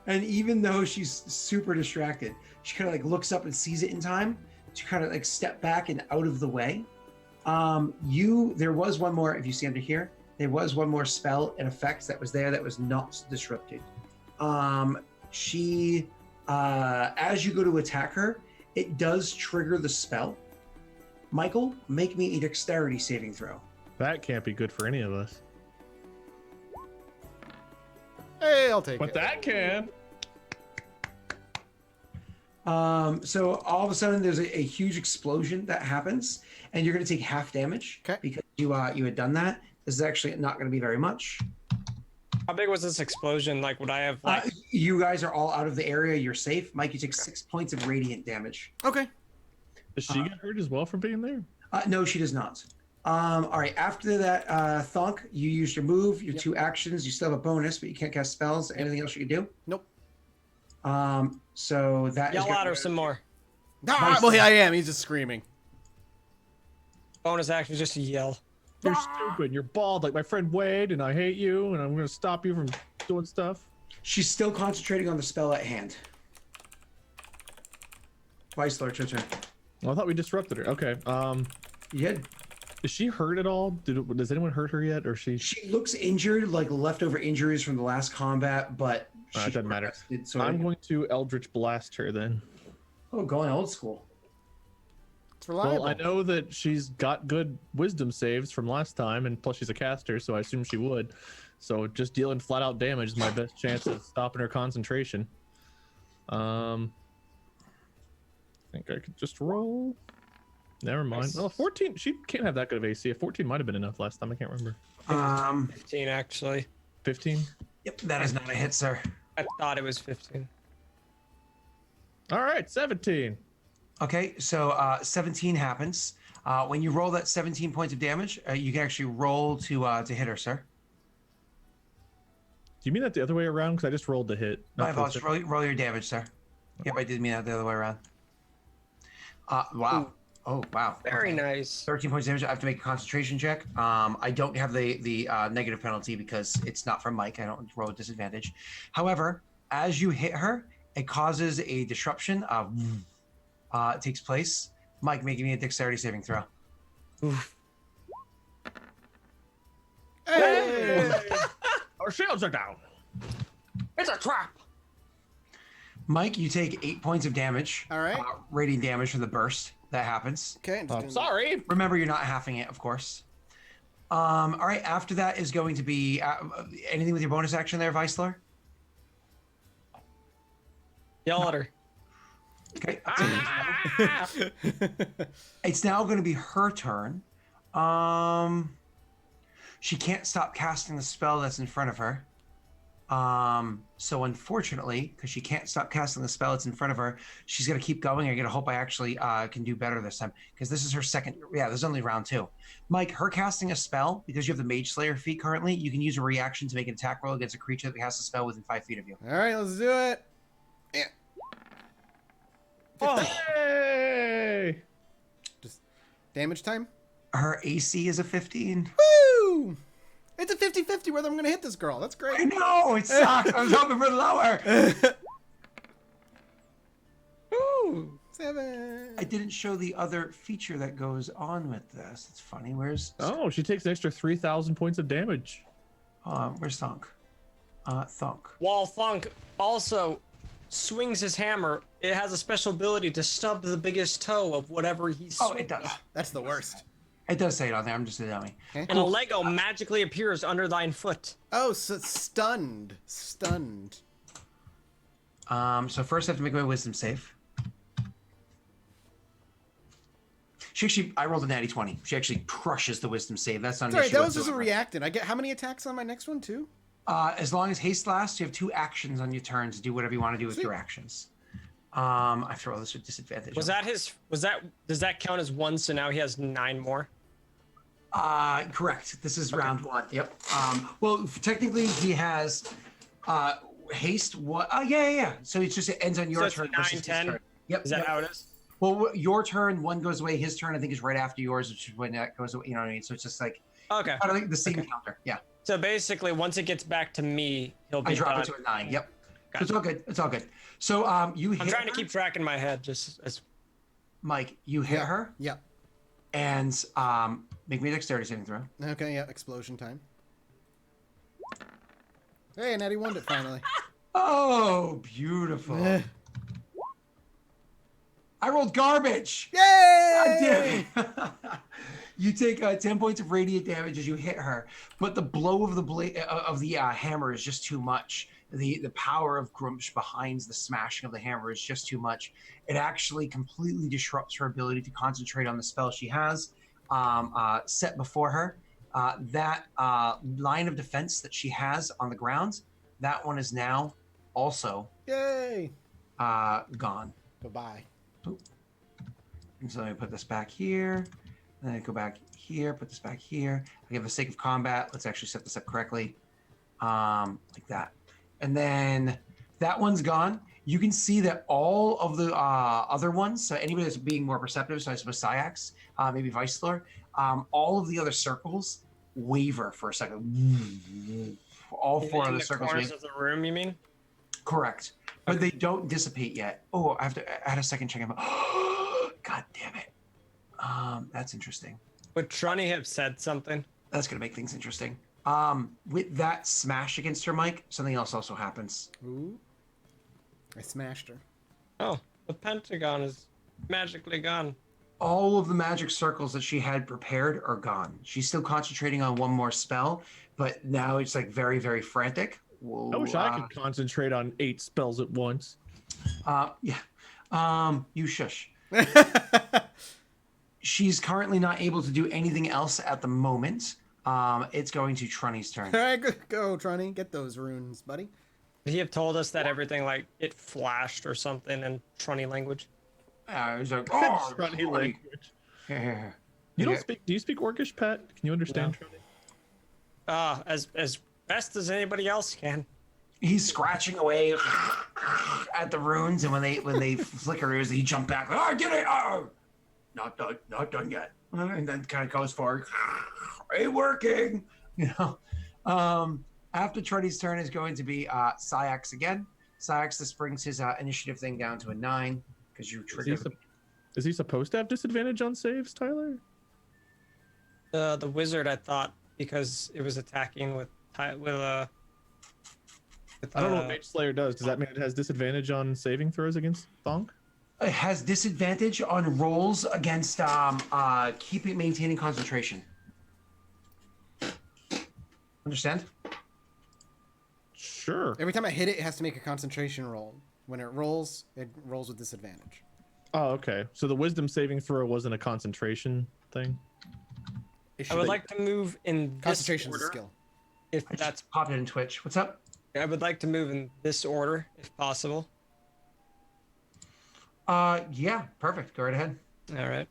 And even though she's super distracted, she kind of like looks up and sees it in time to kind of like step back and out of the way. There was one more, if you see under here, there was one more spell and effect that was there that was not disrupted. She, as you go to attack her, it does trigger the spell. Michael, make me a dexterity saving throw. That can't be good for any of us. Hey, I'll take But it. that can. So all of a sudden there's a huge explosion that happens and you're going to take half damage. Okay. Because you had done that. This is actually not going to be very much. How big was this explosion? Like, would I have like? You guys are all out of the area. You're safe. Mike, you take 6 points of radiant damage. Okay. Does she get hurt as well for being there? No, she does not. All right. After that, Thunk, you used your move, your 2 actions. You still have a bonus, but you can't cast spells. Anything else you can do? Nope. So that Yell at her some more. Ah, well, I am. He's just screaming. Bonus action, just to yell. You're stupid. You're bald like my friend Wade, and I hate you, and I'm going to stop you from doing stuff. She's still concentrating on the spell at hand. Weisler, it's your turn. Well, I thought we disrupted her. Okay. You did. Is she hurt at all? Does anyone hurt her yet, or she? She looks injured, like leftover injuries from the last combat, but It doesn't matter. I'm going to Eldritch Blast her then. Oh, going old school. It's reliable. Well, I know that she's got good wisdom saves from last time, and plus she's a caster, so I assume she would. So just dealing flat out damage is my best chance of stopping her concentration. I think I could just roll. Never mind. Well, 14. She can't have that good of AC. 14 might have been enough last time. I can't remember. 15 actually. 15. Yep, that is not a hit, sir. I thought it was 15. All right, 17. Okay, so 17 happens. When you roll that 17 points of damage, you can actually roll to hit her, sir. Do you mean that the other way around? Because I just rolled the hit. My apologies. Roll your damage, sir. Yep, I did mean that the other way around. Wow. Oh, wow. Very nice. 13 points of damage. I have to make a concentration check. I don't have the negative penalty because it's not from Mike. I don't roll a disadvantage. However, as you hit her, it causes a disruption. It takes place. Mike, make me a dexterity saving throw. Hey! Our shields are down. It's a trap. Mike, you take 8 points of damage. All right. Radiant damage from the burst that happens. Okay. I'm just gonna- Sorry. Remember, you're not halving it, of course. All right. After that is going to be anything with your bonus action there, Weisler? Yell at her. Okay. It's now going to be her turn. She can't stop casting the spell that's in front of her. So unfortunately, because she can't stop casting the spell that's in front of her, she's going to keep going. I gotta hope I actually can do better this time, because this is her second. Yeah, this is only round 2. Mike, her casting a spell, because you have the Mage Slayer feat currently, you can use a reaction to make an attack roll against a creature that casts a spell within 5 feet of you. All right, let's do it. Yeah. Oh, Hey. Just damage time. Her AC is a 15. Woo! It's a 50-50 whether I'm going to hit this girl. That's I great. know, it sucks. I was hoping for lower. ooh. 7. I didn't show the other feature that goes on with this. It's funny. Where's Oh, she takes an extra 3,000 points of damage. where's Thunk? Thunk. While Thunk also swings his hammer, it has a special ability to stub the biggest toe of whatever he's Oh, swinging. it does. That's the worst. It does say it on there. I'm just a dummy. And a Lego magically appears under thine foot. Oh, so stunned. Stunned. So first I have to make my wisdom save. I rolled a natty 20. She actually crushes the wisdom save. That's not an Sorry, issue that was just a whatsoever. reactant. I get how many attacks on my next one too? As long as haste lasts, you have 2 actions on your turn to do whatever you want to do with Sweet. your actions. I have to roll this with disadvantage. Does that count as 1? So now he has 9 more. Correct. This is round 1. Yep. Well, technically he has haste. What? Yeah. So it's just it ends on your So it's turn. 9, versus his 10? turn. Yep. Is that yep. how it is? Well, your turn, 1 goes away. His turn, I think, is right after yours, which is when that goes away. You know what I mean? So it's just like Okay. I think the same counter. Yeah. So basically, once it gets back to me, he'll be I drop done. it to a 9. Yep. Gotcha. So it's all good. It's all good. So you hit I'm trying to her, keep track in my head, just as Mike. You hit her Yep. and make me a dexterity saving throw. Okay, yeah, explosion time. Hey, Natty won it finally. Oh, beautiful. I rolled garbage. God Yay! damn it. You take 10 points of radiant damage as you hit her, but the blow of the blade of the hammer is just too much. The power of Grumsh behind the smashing of the hammer is just too much. It actually completely disrupts her ability to concentrate on the spell she has set before her. That line of defense that she has on the ground, that one is now also Yay! gone. Bye-bye. And so let me put this back here. Then I go back here, put this back here. Again, for the sake of combat, let's actually set this up correctly. Like that. And then that one's gone. You can see that all of the other ones, so anybody that's being more perceptive, so I suppose Syax, maybe Weisler, all of the other circles waver for a second. all four of In the the circles. corners of the room, you mean? Correct. But they don't dissipate yet. Oh, I have to add a second check. God damn it. That's interesting. Would Trunny have said something? That's gonna make things interesting. With that smash against her mic, something else also happens. Ooh. I smashed her. Oh, the pentagon is magically gone. All of the magic circles that she had prepared are gone. She's still concentrating on one more spell, but now it's like very, very frantic. Whoa, I wish I could concentrate on 8 spells at once. Yeah. You shush. She's currently not able to do anything else at the moment. It's going to Trunny's turn. All right, go, Trunny. Get those runes, buddy. Would he have told us that everything like it flashed or something in Trunny language? He's like, oh, Trunny language. Here. You don't Okay. speak? Do you speak Orcish, Pat? Can you understand Trunny? As best as anybody else can. He's scratching away at the runes, and when they flicker his, he jump back. Oh, I did it! Oh, not done yet. And then kind of goes forward. Ain't working, you know. After Trunny's turn is going to be Syax again. Syax, this brings his initiative thing down to a 9 because you triggered. Is he supposed to have disadvantage on saves, Tyler? The wizard, I thought, because it was attacking with I don't know what Mage Slayer does. Does that mean it has disadvantage on saving throws against Thonk? It has disadvantage on rolls against maintaining concentration. Understand? Sure. Every time I hit it, it has to make a concentration roll. When it rolls with disadvantage. Oh, okay. So the wisdom saving throw wasn't a concentration thing? I would like to move in this Concentration is a order, skill. if I that's. just popped it in Twitch. What's up? I would like to move in this order, if possible. Yeah, perfect. Go right ahead. All right.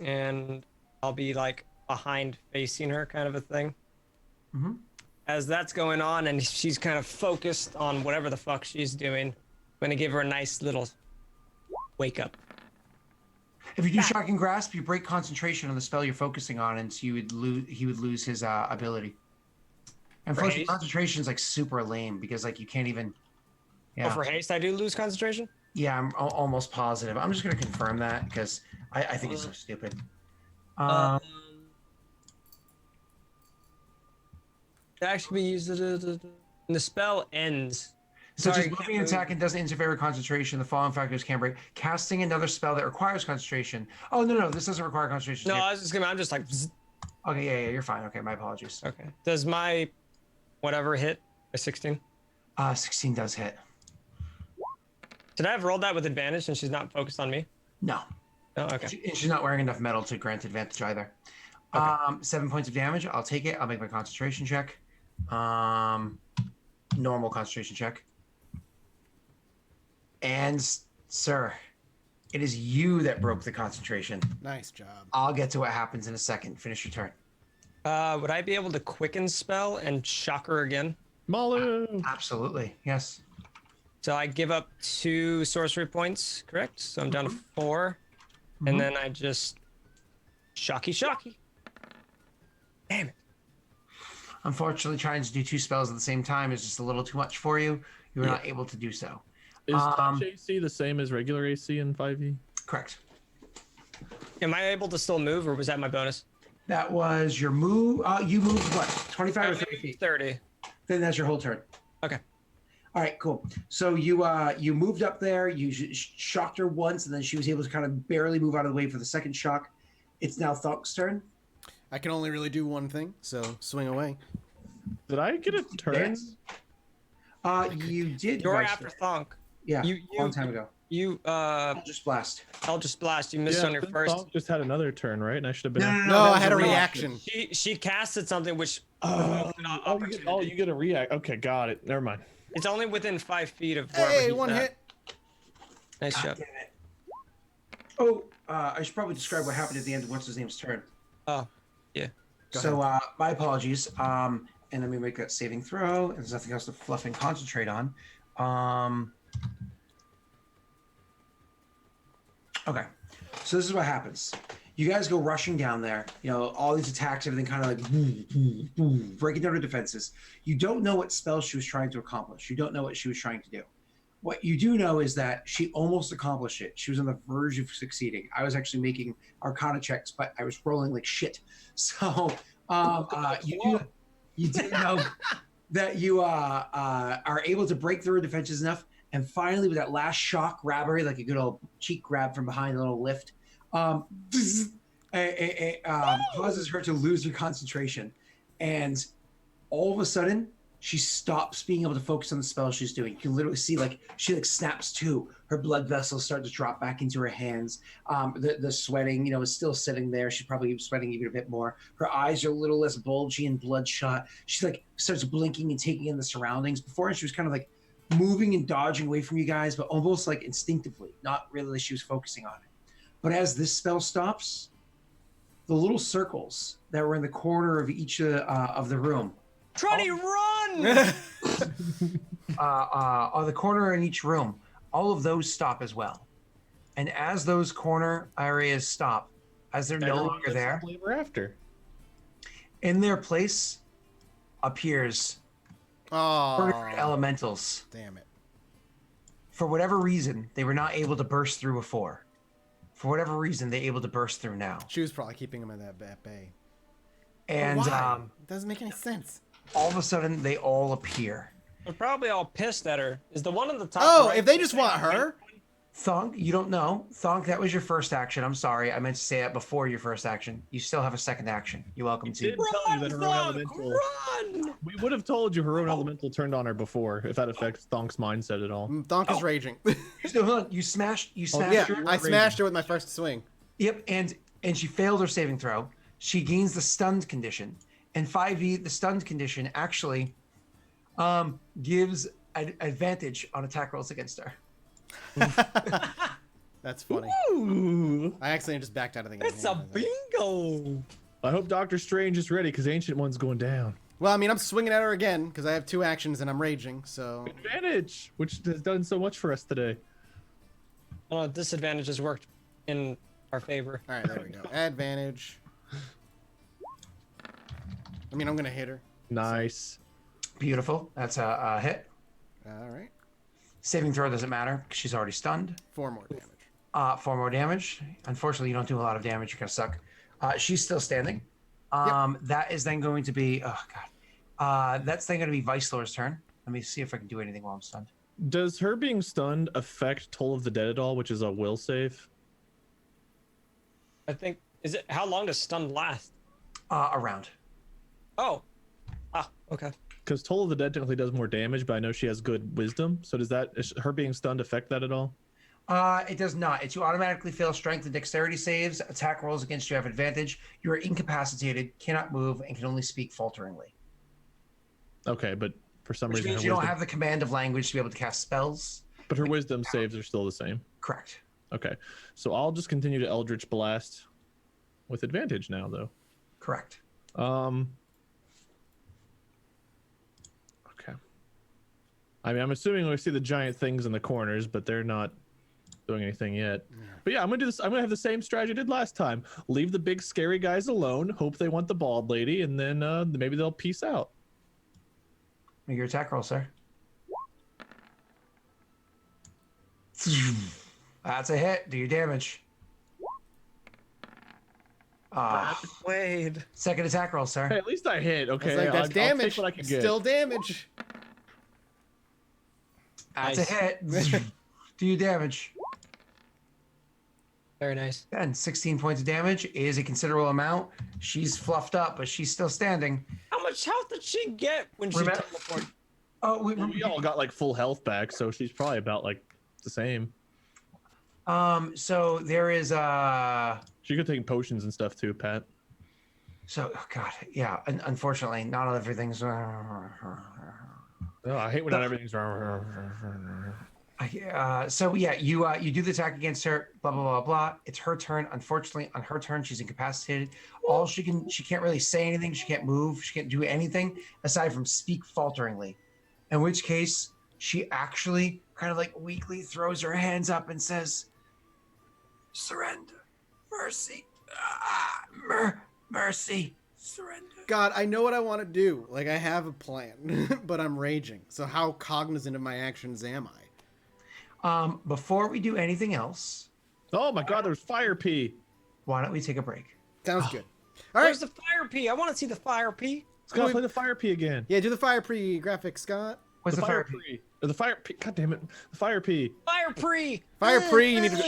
And I'll be like behind facing her, kind of a thing. Mm-hmm. As that's going on, and she's kind of focused on whatever the fuck she's doing, I'm gonna give her a nice little wake up. If you do shocking grasp, you break concentration on the spell you're focusing on, and so he would lose his ability. And For plus, haste? concentration is like super lame because like you can't even. Yeah. Oh, for haste, I do lose concentration? Yeah, I'm almost positive. I'm just gonna confirm that because I think it's so stupid. It actually be used when the spell ends. Such Sorry, as moving an attack and doesn't interfere with concentration, the following factors can break. Casting another spell that requires concentration. Oh no, this doesn't require concentration. No, I'm just like. Zzz. Okay, yeah, you're fine. Okay, my apologies. Okay. Does my whatever hit a 16? 16 does hit. Should I have rolled that with advantage since she's not focused on me? No. No. Okay. She's not wearing enough metal to grant advantage either. Okay. 7 points of damage. I'll take it. I'll make my concentration check. Normal concentration check. And, sir, it is you that broke the concentration. Nice job. I'll get to what happens in a second. Finish your turn. Would I be able to quicken spell and shock her again? Malu! Absolutely. Yes. So I give up 2 sorcery points, correct? So I'm down to 4. And then I just shocky. Damn it. Unfortunately, trying to do 2 spells at the same time is just a little too much for you. You were not able to do so. Is touch AC the same as regular AC in 5e? Correct. Am I able to still move, or was that my bonus? That was your move. You moved what? 25 or 30 feet? 30. Then that's your whole turn. Okay. All right, cool. So you moved up there. You shocked her once, and then she was able to kind of barely move out of the way for the second shock. It's now Thunk's turn. I can only really do one thing, so swing away. Did I get a turn? Dance. You did. You're Vice after Lord. Thonk. Yeah, You a long time ago. You Just blast. Eldritch Blast. You missed on your then first. Thonk just had another turn, right? And I should have been. No, that I was had a reaction. reaction. She casted something which. You get a react. Okay, got it. Never mind. It's only within 5 feet of wherever Hey, he's one at. hit. Nice God job. damn it. Oh, I should probably describe what happened at the end of what's his name's turn. Oh, yeah. So, my apologies. And let me make that saving throw. And there's nothing else to fluff and concentrate on. Okay. So this is what happens. You guys go rushing down there. You know, all these attacks, everything kind of like boom, boom, boom, breaking down her defenses. You don't know what spell she was trying to accomplish. You don't know what she was trying to do. What you do know is that she almost accomplished it. She was on the verge of succeeding. I was actually making Arcana checks, but I was rolling like shit. So you do know that you are able to break through her defenses enough, and finally, with that last shock grab her, like a good old cheek grab from behind, a little lift, causes her to lose her concentration, and all of a sudden she stops being able to focus on the spell she's doing. You can literally see like she like snaps to. Her blood vessels start to drop back into her hands. The sweating, is still sitting there. She's probably sweating even a bit more. Her eyes are a little less bulgy and bloodshot. She like starts blinking and taking in the surroundings. Before she was kind of like moving and dodging away from you guys, but almost like instinctively, not really like she was focusing on it. But as this spell stops, the little circles that were in the corner of each of the room, Truddy, run! on the corner in each room, all of those stop as well. And as those corner areas stop, as they're no longer there, ever after. in their place appears different elementals. Damn it. For whatever reason, they were not able to burst through before. For whatever reason, they're able to burst through now. She was probably keeping him in that bay. And Why? It doesn't make any sense. all of a sudden, they all appear. They're probably all pissed at her. Is the one on the top? Oh, right if they just want her? Thonk, you don't know. Thonk, that was your first action. I'm sorry. I meant to say that before your first action. You still have a second action. You're welcome to. Did tell you that her own elemental. Run! We would have told you her own elemental turned on her before, if that affects Thonk's mindset at all. Thonk is raging. Hold on. You smashed Yeah, her. I smashed her with my first swing. Yep, and she failed her saving throw. She gains the stunned condition. And 5e, the stunned condition actually gives an advantage on attack rolls against her. That's funny. Ooh. I accidentally just backed out of the game. It's a bingo. I hope Doctor Strange is ready, because Ancient One's going down. Well, I mean, I'm swinging at her again, because I have 2 actions and I'm raging, so... Advantage, which has done so much for us today. Disadvantage has worked in our favor. Alright, there we go. Advantage. I mean, I'm going to hit her. Nice. Beautiful. That's a hit. Alright. Saving throw doesn't matter because she's already stunned. 4 more damage. 4 more damage. Unfortunately, you don't do a lot of damage. You kind of suck. She's still standing. That is then going to be... Oh, God. That's then going to be Vicelor's turn. Let me see if I can do anything while I'm stunned. Does her being stunned affect Toll of the Dead at all, which is a will save? I think. Is it? How long does stun last? A round. Oh. Ah. Okay. Because Toll of the Dead technically does more damage, but I know she has good wisdom. So does her being stunned affect that at all? It does not. It's you automatically fail strength and dexterity saves. Attack rolls against you have advantage. You are incapacitated, cannot move, and can only speak falteringly. Okay, but for some Which reason means you don't have the command of language to be able to cast spells. But her wisdom saves are still the same. Correct. Okay, so I'll just continue to Eldritch Blast with advantage now, though. Correct. Okay. I mean, I'm assuming we see the giant things in the corners, but they're not doing anything yet. Yeah. But yeah, I'm gonna do this. I'm gonna have the same strategy I did last time. Leave the big scary guys alone. Hope they want the bald lady, and then maybe they'll peace out. Make your attack roll, sir. That's a hit. Do your damage. Wade. Second attack roll, sir. Hey, at least I hit. Okay, Like, that's damage. I'll take what I can get. Still damage. That's Nice. a hit. Do your damage. Very nice. And 16 points of damage is a considerable amount. She's fluffed up, but she's still standing. How much health did she get when she Remember- teleported? Oh, We all got like full health back, so she's probably about like the same. So there is She could take potions and stuff too, Pat. So God, yeah. Unfortunately, not everything's. Oh, I hate when not everything's. So yeah, you do the attack against her. Blah blah blah blah. It's her turn. Unfortunately, on her turn, she's incapacitated. She can't really say anything. She can't move. She can't do anything aside from speak falteringly. In which case, she actually kind of like weakly throws her hands up and says, "Surrender, mercy." Mercy, surrender. God, I know what I want to do. Like, I have a plan, but I'm raging. So how cognizant of my actions am I? Before we do anything else, Oh my God, there's fire pea. why don't we take a break? Sounds good. All right. Where's the fire pea? I want to see the fire pea. Scott, play the fire pea again. Yeah, do the fire pre-graphic, Scott. What's The the fire fire? pea. Or the fire pea. God damn it. The fire pea. Fire pre. Fire pre, you need to go,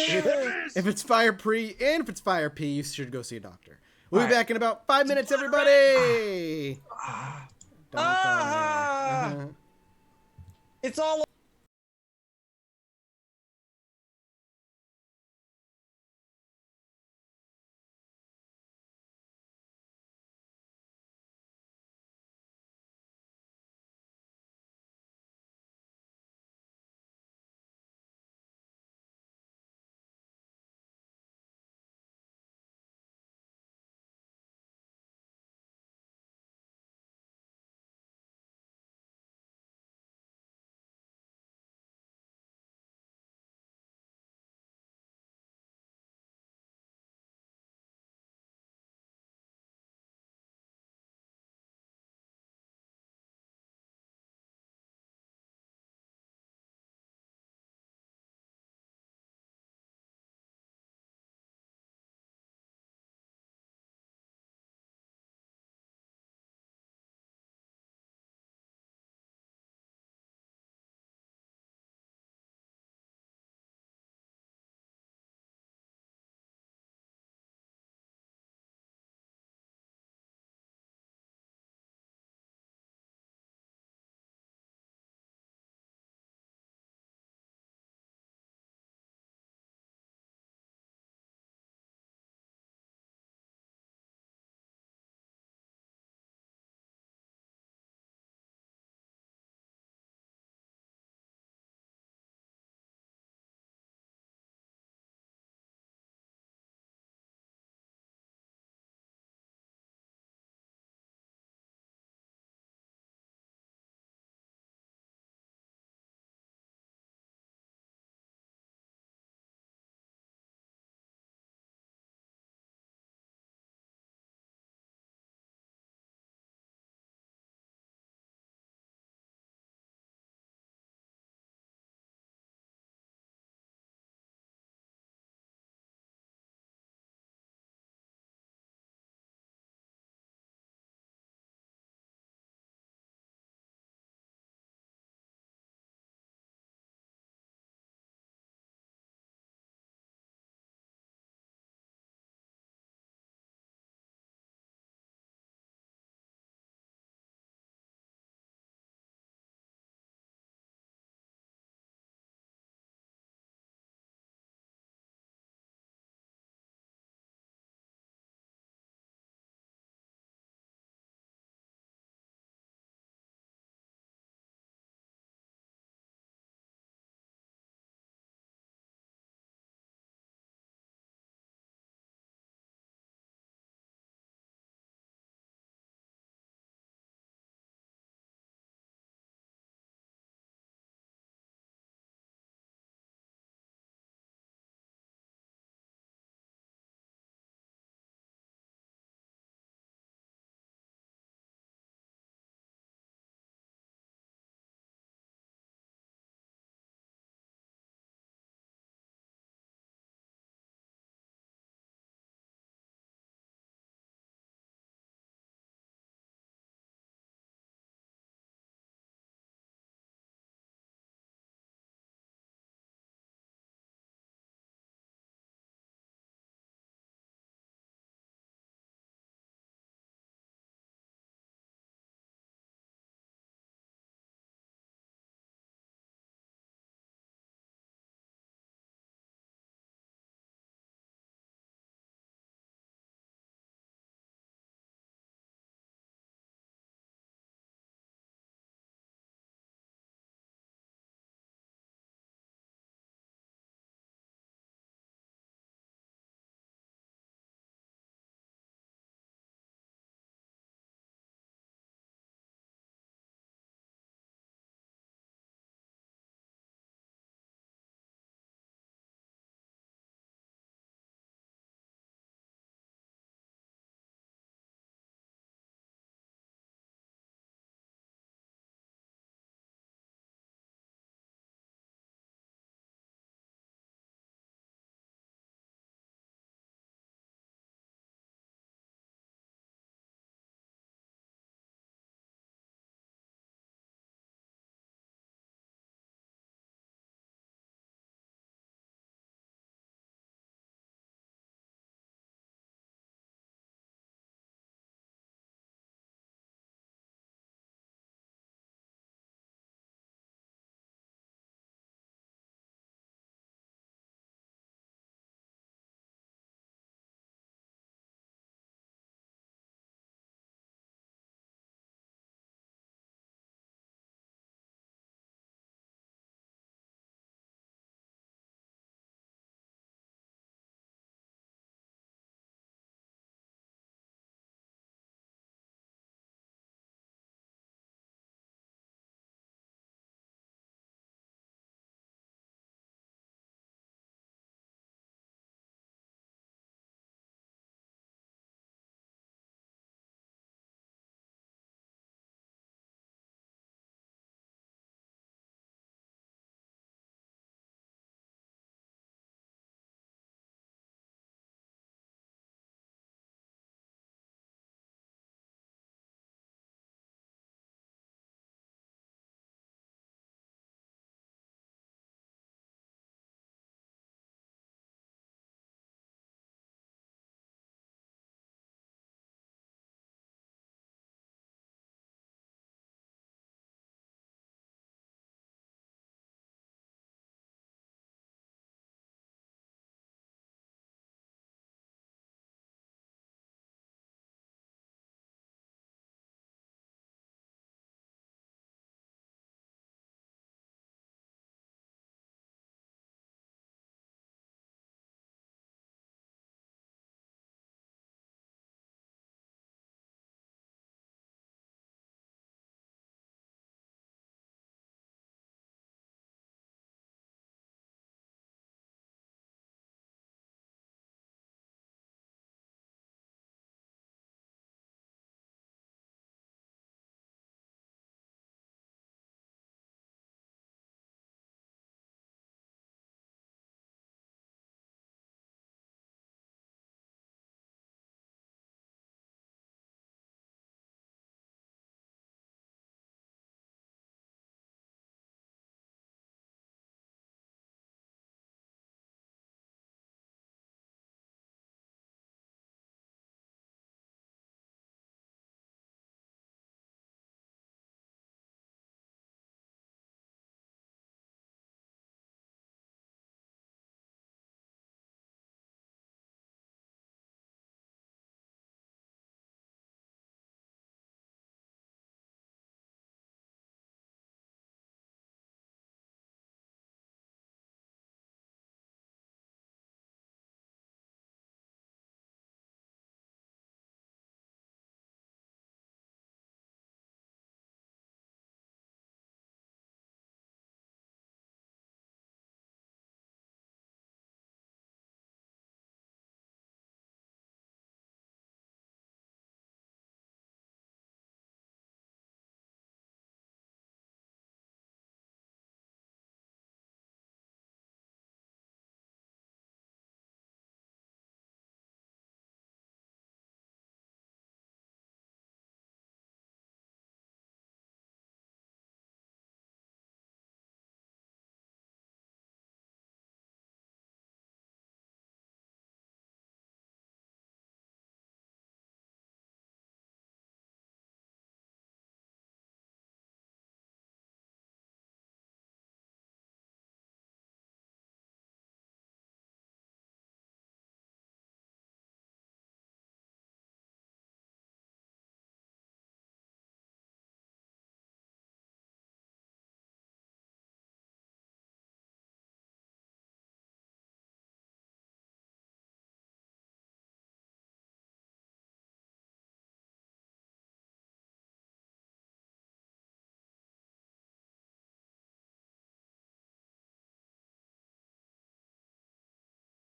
if it's fire pre and if it's fire pea, you should go see a doctor. We'll be All right. back in about 5 minutes, everybody. Ah. It's all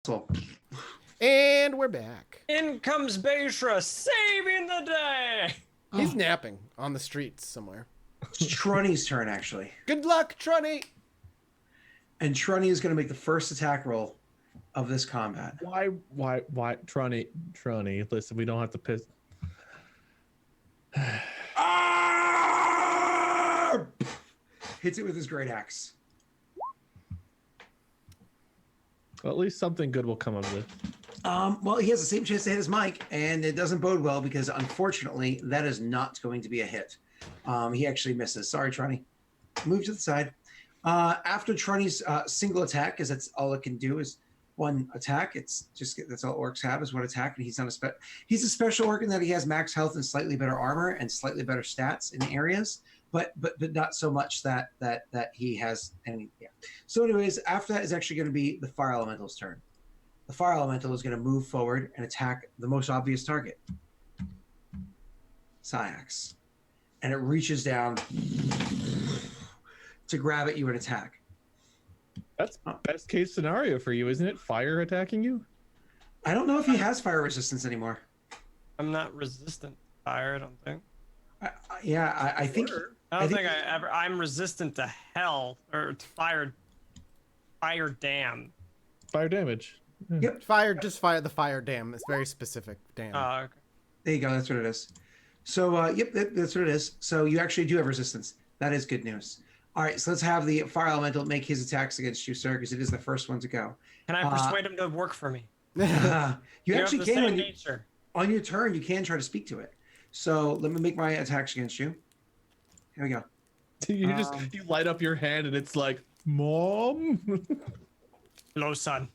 So, And we're back. In comes Beishra, saving the day. He's napping on the streets somewhere. it's Trunny's turn, actually. Good luck, Trunny. And Trunny is going to make the first attack roll of this combat. Why, Trunny, listen, we don't have to piss. Ah! Hits it with his great axe. Well, at least something good will come of this. Well, he has the same chance to hit as Mike, and it doesn't bode well because, unfortunately, that is not going to be a hit. He actually misses. Sorry, Trunny. Move to the side. After Trunny's single attack, because that's all it can do is one attack. It's just that's all orcs have is one attack, and he's not a he's a special orc in that he has max health and slightly better armor and slightly better stats in areas, but not so much that he has any. Yeah. So, anyways, after that is actually going to be the fire elemental's turn. The fire elemental is going to move forward and attack the most obvious target, Syax, and it reaches down to grab at you and attack. That's best case scenario for you, isn't it? Fire attacking you? I don't know if he has fire resistance anymore. I'm not resistant to fire, I don't think. I think. I don't think I ever. I'm resistant to hell or to fire. Fire dam. Fire damage. Yep. Just fire the fire dam. It's very specific. Damn. Oh, okay. There you go. That's what it is. So, yep, that's what it is. So you actually do have resistance. That is good news. All right, so let's have the fire elemental make his attacks against you, sir, because it is the first one to go. Can I persuade him to work for me? You actually can nature. on your turn. You can try to speak to it. So let me make my attacks against you. Here we go. You light up your hand and it's like, Mom. Hello, son.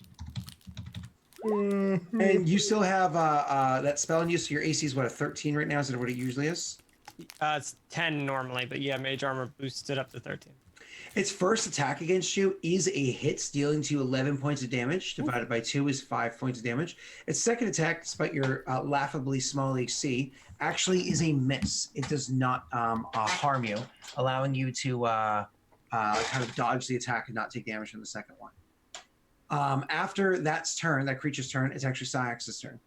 And you still have that spell in you, so your AC is what, a 13 right now? Is that what it usually is? It's 10 normally, but yeah, mage armor boosts it up to 13. Its first attack against you is a hit, dealing to 11 points of damage. Divided by 2 is 5 points of damage. Its second attack, despite your laughably small AC, actually is a miss. It does not harm you, allowing you to kind of dodge the attack and not take damage from the second one. After that creature's turn, it's actually Syax's turn.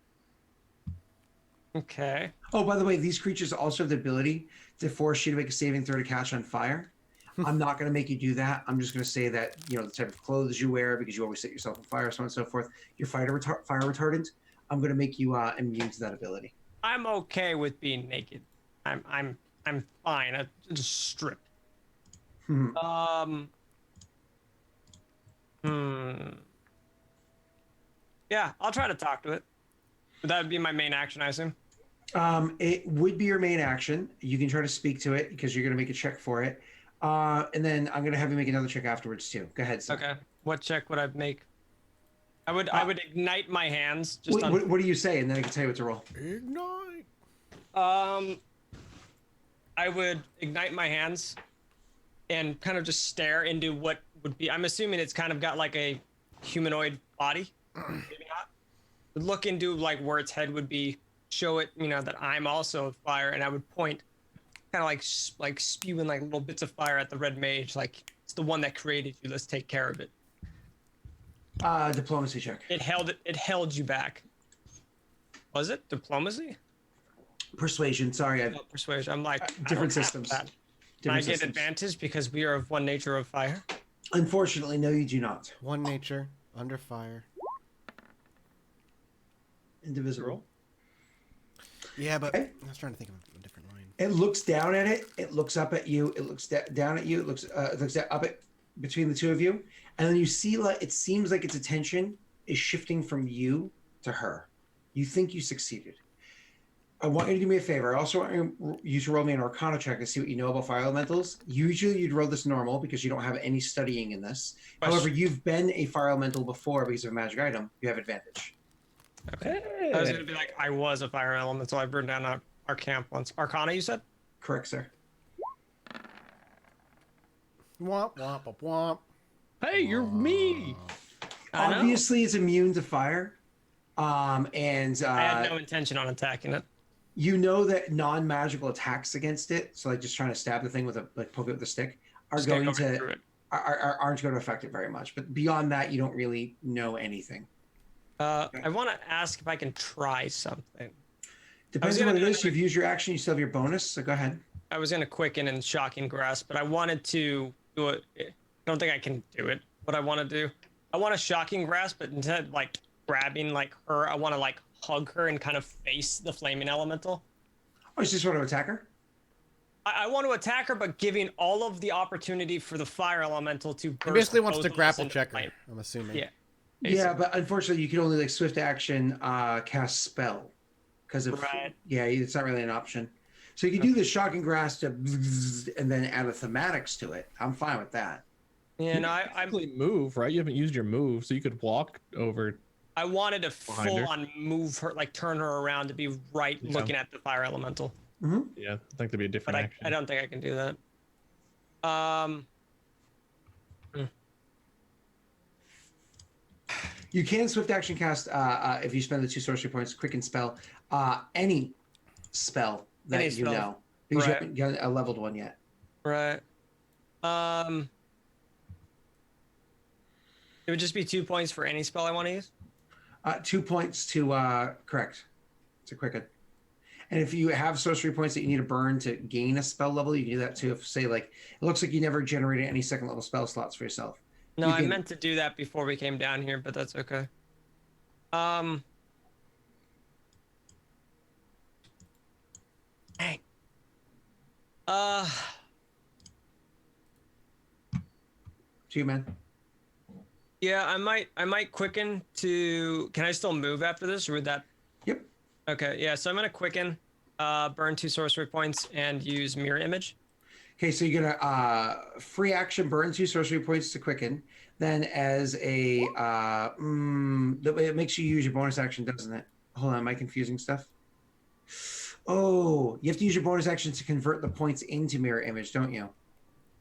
Okay. Oh, by the way, these creatures also have the ability to force you to make a saving throw to catch on fire. I'm not going to make you do that. I'm just going to say that, the type of clothes you wear, because you always set yourself on fire, so on and so forth, you're fire retardant. I'm going to make you immune to that ability. I'm okay with being naked. I'm fine. I just stripped. Yeah, I'll try to talk to it. But that would be my main action, I assume. It would be your main action. You can try to speak to it because you're going to make a check for it. And then I'm going to have you make another check afterwards too. Go ahead, Sam. Okay. What check would I make? I would ignite my hands. What do you say? And then I can tell you what to roll. Ignite. I would ignite my hands and kind of just stare into what would be. I'm assuming it's kind of got like a humanoid body. Maybe not. Look into like where its head would be. Show it, that I'm also fire, and I would point, kind of like spewing like little bits of fire at the red mage, like it's the one that created you. Let's take care of it. Diplomacy check. It held you back. Was it diplomacy? Persuasion. Sorry, Persuasion. I'm like different systems. I get advantage because we are of one nature of fire. Unfortunately, no, you do not. One nature under fire. Indivisible. Yeah, but Okay. I was trying to think of a different line. It looks down at it. It looks up at you. It looks down at you. It looks up at between the two of you, and then you see like it seems like its attention is shifting from you to her. You think you succeeded. I want you to do me a favor. I also want you to roll me an Arcana check to see what you know about fire elementals. Usually, you'd roll this normal because you don't have any studying in this. However, you've been a fire elemental before because of a magic item. You have advantage. Okay. I was gonna be like, I was a fire element, so I burned down our camp once. Arcana, you said? Correct, sir. Womp womp womp womp. Hey, you're me. Obviously, it's immune to fire. And I had no intention on attacking it. you know that non-magical attacks against it, so like just trying to stab the thing with a poke it with a stick, aren't going to affect it very much. But beyond that, you don't really know anything. I want to ask if I can try something. Depends on gonna what it do is. another- You've used your action. You still have your bonus. So go ahead. I was gonna quicken and shocking grasp, but I wanted to do it. I don't think I can do it. What I want to do, I want a shocking grasp, but instead of like grabbing like her, I want to like hug her and kind of face the flaming elemental. Oh, you just want to attack her? I want to attack her, but giving all of the opportunity for the fire elemental to burst. He basically wants both to of us grapple into check her, flame. I'm assuming. Yeah. Yeah, basically. but unfortunately, you can only like swift action cast spell because of Right. yeah, it's not really an option. So you can do the shocking grasp to and then add a thematics to it. I'm fine with that. Yeah, no, I'm I'm. move, right? You haven't used your move, so you could walk over. I wanted to Behind full her. on move her, like turn her around to be right Yeah. looking at the fire elemental. Yeah, I think that'd be a But different action. I don't think I can do that. You can swift action cast if you spend the 2 sorcery points, quicken spell, any spell that Any you spell. know, because you Right. haven't got a leveled one yet. Right. It would just be 2 points for any spell I want to use. 2 points to correct to quicken. And if you have sorcery points that you need to burn to gain a spell level, you can do that too. If say like it looks like you never generated any second level spell slots for yourself. No, You I can- meant to do that before we came down here, but that's okay. Dang. To you, man. Yeah, I might quicken to. Can I still move after this, or would that? Yep. Okay, yeah. So I'm gonna quicken, burn 2 sorcery points, and use mirror image. Okay, so you're gonna free action burn 2 sorcery points to quicken. Then as a it makes you use your bonus action, doesn't it? Hold on, am I confusing stuff? Oh, you have to use your bonus action to convert the points into mirror image, don't you?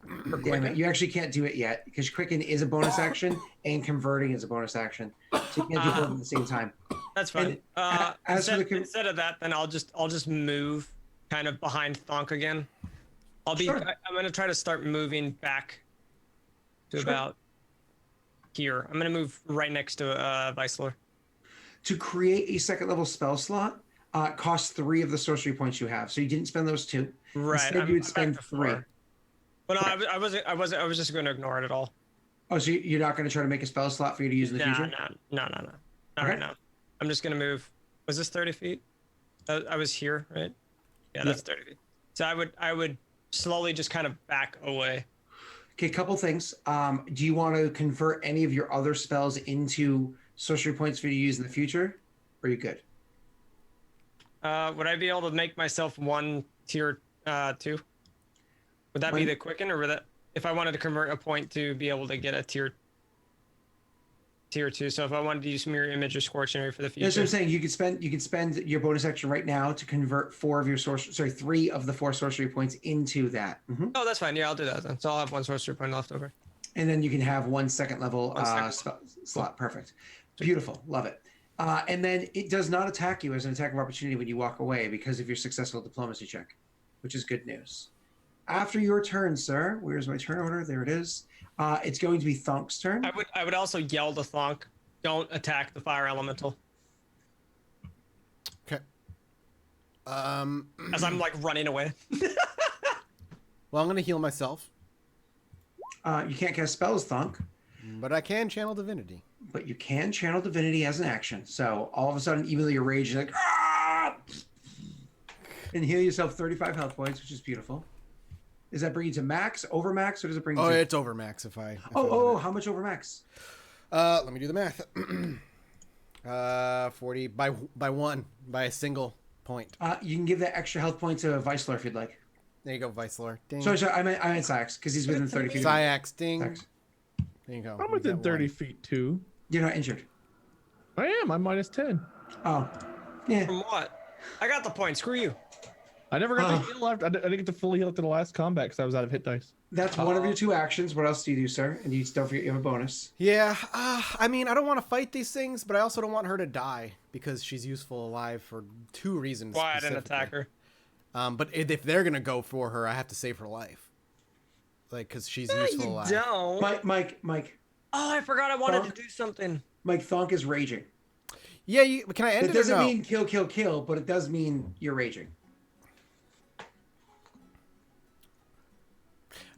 For Damn quicken? it, you actually can't do it yet because quicken is a bonus action and converting is a bonus action. So you can't do both at the same time. That's fine. And as for Instead of that, then I'll just move kind of behind Thonk again. Sure. I'm gonna try to start moving back to Sure. about here. I'm gonna move right next to Vicelor. To create a second level spell slot, costs 3 of the sorcery points you have. So you didn't spend those 2. Right. Instead, you would back spend to 3. 4. Well, no, I was just gonna ignore it at all. Oh, so you're not going to try to make a spell slot for you to use in the future? No. Not Okay. right now. I'm just gonna move. Was this 30 feet? I was here, right? Yeah, that's 30 feet. So I would slowly just kind of back away. Okay, couple things. Do you want to convert any of your other spells into sorcery points for you to use in the future? Or are you good? Would I be able to make myself 1 tier 2? Would that be When- the quicken, or would that if I wanted to convert a point to be able to get a tier 2? So if I wanted to use mirror image or scorching ray for the That's what I'm future, saying. You could spend your bonus action right now to convert 3 of the 4 sorcery points into that. oh, that's fine. Yeah, I'll do that then. So I'll have 1 sorcery point left over. And then you can have 1 second level One second spell slot. Perfect. Beautiful. Love it. And then it does not attack you as an attack of opportunity when you walk away because of your successful diplomacy check, which is good news. After your turn, sir, where's my turn order? There it is. It's going to be Thonk's turn. I would also yell to Thonk, don't attack the fire elemental, Okay. as I'm like running away. Well, I'm gonna heal myself, You can't cast spells, Thonk, but I can channel divinity. but you can channel divinity as an action. So all of a sudden, even though you're raging, you're like, ah! And heal yourself 35 health points, which is beautiful. Does that bring you to max, over max, or does it bring you Oh, to... it's over max if I. How much over max? Let me do the math. 40 by 1 by a single point. You can give that extra health point to Vicelor if you'd like. There you go, Vicelor. Ding. Sorry, I meant Syax, because he's within 30 feet of you. Syax, ding. Syax. There you go. I'm We within got 30 one. feet too. You're not injured. I am. I'm minus 10. Oh. Yeah. From what? I got the point. Screw you. I never got to heal after. I didn't get to fully heal after the last combat because I was out of hit dice. That's one of your 2 actions. What else do you do, sir? And you don't forget you have a bonus. Yeah, I mean, I don't want to fight these things, but I also don't want her to die because she's useful alive for 2 reasons. Why I didn't attack specifically. her? But if they're gonna go for her, I have to save her life, like because she's useful alive. Don't. Mike. Oh, I forgot I wanted to do something. Mike, Thonk is raging. Yeah, can I end It it or doesn't no? mean kill, but it does mean you're raging.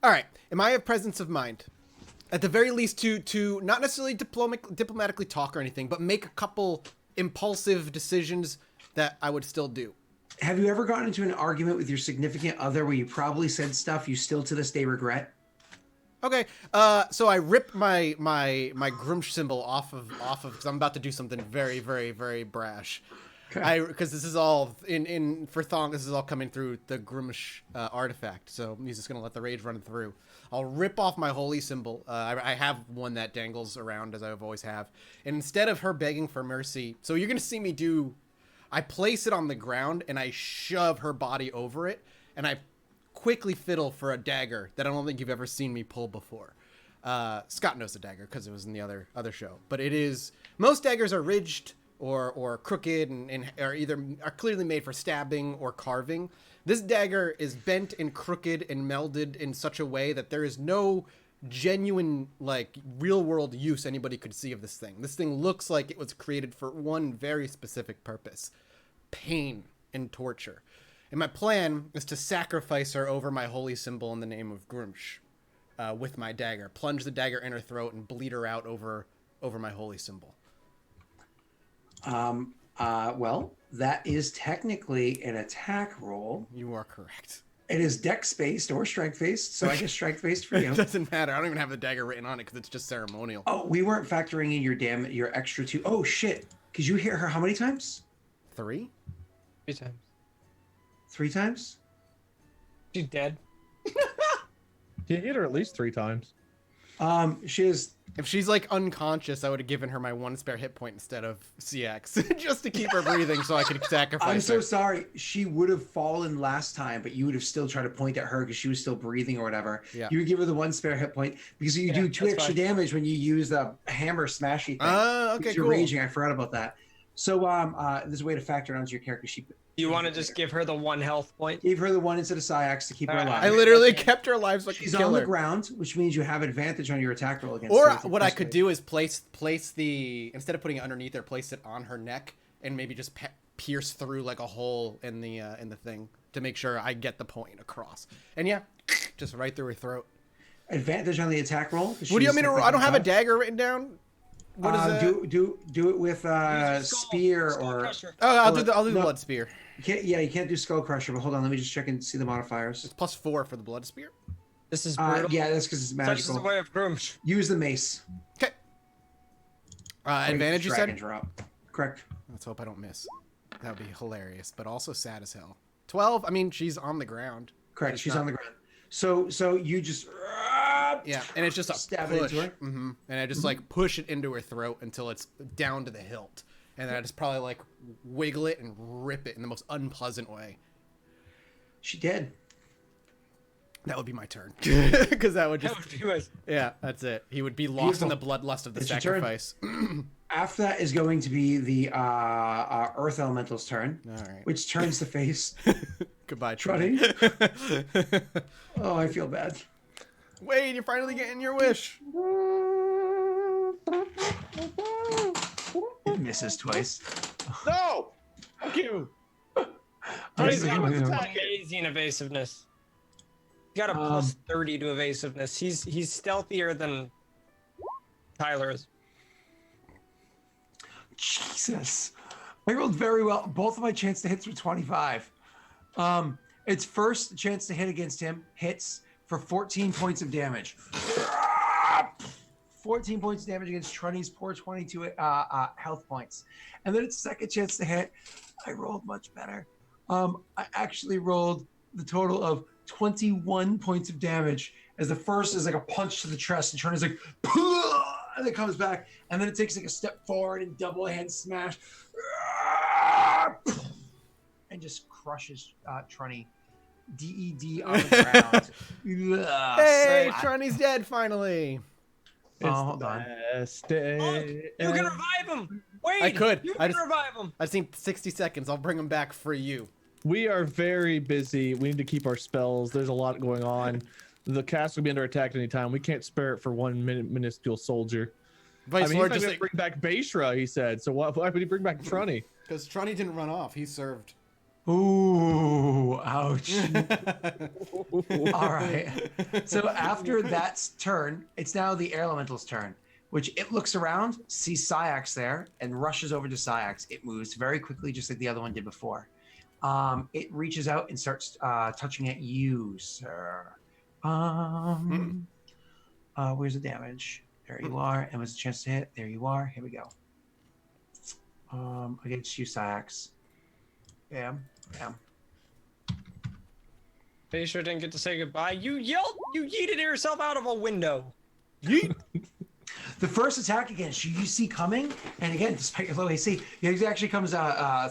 All right. Am I have presence of mind? At the very least, to not necessarily diplomatically talk or anything, but make a couple impulsive decisions that I would still do. Have you ever gotten into an argument with your significant other where you probably said stuff you still to this day regret? Okay. So I rip my Grumsh symbol off of because I'm about to do something very, very, very brash. Okay. Because this is all for Thong. This is all coming through the Grumsh artifact. So he's just gonna let the rage run through. I'll rip off my holy symbol. I have one that dangles around as I've always have. And instead of her begging for mercy, so you're gonna see me do. I place it on the ground and I shove her body over it, and I quickly fiddle for a dagger that I don't think you've ever seen me pull before. Scott knows the dagger because it was in the other show. But it is, most daggers are ridged or crooked and are clearly made for stabbing or carving. This dagger is bent and crooked and melded in such a way that there is no genuine, like, real world use anybody could see of this thing. This thing looks like it was created for one very specific purpose: pain and torture. And my plan is to sacrifice her over my holy symbol in the name of Grumsh with my dagger. Plunge the dagger in her throat and bleed her out over my holy symbol. Well, that is technically an attack roll. You are correct. It is dex-based or strength-based, so I guess strength-based for you. It doesn't matter. I don't even have the dagger written on it because it's just ceremonial. Oh, we weren't factoring in your extra 2. Oh, shit. Because you hit her how many times? 3? 3 times. 3 times? She's dead. You hit her at least 3 times. She is... If she's like unconscious, I would have given her my 1 spare hit point instead of CX just to keep her breathing so I could sacrifice her. I'm so sorry. She would have fallen last time, but you would have still tried to point at her because she was still breathing or whatever. Yeah. You would give her the 1 spare hit point because you do 2 extra damage when you use the hammer smashy thing. Okay, you're cool. raging. I forgot about that. So there's a way to factor it onto your character sheet. You want to just give her the 1 health point? Gave her the 1 instead of Syax to keep her alive. I literally kept her alive so I could She's kill on her. the ground, which means you have advantage on your attack roll against her. her. Or what I could do is place the, instead of putting it underneath her, place it on her neck and maybe just pierce through like a hole in the thing to make sure I get the point across. And yeah, just right through her throat. Advantage on the attack roll. What do you want me to roll? I don't have a dagger written down. What is that? Do it with spear or. Oh, I'll do the blood spear. You can't do skull crusher. But hold on, let me just check and see the modifiers. It's +4 for the blood spear. This is brutal. Yeah, that's because it's magical. Such is the way of Grumsh. Use the mace. Okay. Advantage, you said? Drop. Correct. Let's hope I don't miss. That would be hilarious, but also sad as hell. 12. I mean, she's on the ground. Correct. She's on the ground. So you just. Yeah, and it's just a stab push. it into her. Mm-hmm. And I just like push it into her throat until it's down to the hilt. And then I just probably like wiggle it and rip it in the most unpleasant way. She dead. That would be my turn. Because that would just... Anyways. Yeah, that's it. He would be lost in the bloodlust of the sacrifice. After that is going to be the Earth Elemental's turn. All right. Which turns to face... Goodbye, Truddy. Oh, I feel bad. Wade, you're finally getting your wish. It misses twice. No! Fuck you! Amazing evasiveness. He got a +30 to evasiveness. He's stealthier than Tyler is. Jesus. I rolled very well. Both of my chance to hits were 25. Its first chance to hit against him hits for 14 points of damage. 14 points of damage against Trunny's poor 22 health points. And then its second chance to hit, I rolled much better. I actually rolled the total of 21 points of damage, as the first is like a punch to the chest, and Trunny's like, and then comes back, and then it takes like a step forward and double hand smash, and just crushes Trunny. DED on the ground. Hey, Trunny's dead finally. Hold on. You can revive him. Wait, I could. You can revive him. I just need 60 seconds. I'll bring him back for you. We are very busy. We need to keep our spells. There's a lot going on. The cast will be under attack at any time. We can't spare it for one minuscule soldier. Vice I mean, Lord he's just not gonna bring back Bashra, he said. So why would he bring back Trunny? because Trunny didn't run off. He served. Ooh, ouch. All right. So after that's turn, it's now the air elemental's turn, which it looks around, sees Syax there, and rushes over to Syax. It moves very quickly, just like the other one did before. It reaches out and starts touching at you, sir. Where's the damage? There you are. And was a chance to hit. There you are. Here we go. Against you, Syax. Bam. Bam. Bashir didn't get to say goodbye. You yelled, you yeeted yourself out of a window. Yeet. The first attack against you, you see coming, and again, despite your low AC, it actually comes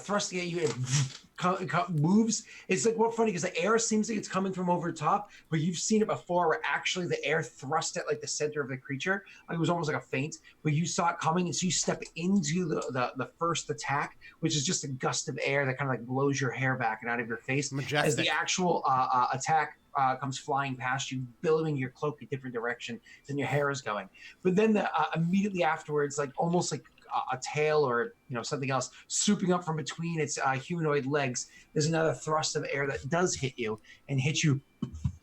thrusting at you and moves. It's like, what funny, because the air seems like it's coming from over the top, but you've seen it before where actually the air thrust at like the center of the creature. Like, it was almost like a feint, but you saw it coming, and so you step into the first attack, which is just a gust of air that kind of like blows your hair back and out of your face. Majestic. As the actual attack comes flying past you, billowing your cloak a different direction than your hair is going. But then immediately afterwards, like almost like a tail or something else swooping up from between its humanoid legs, there's another thrust of air that does hit you and hits you.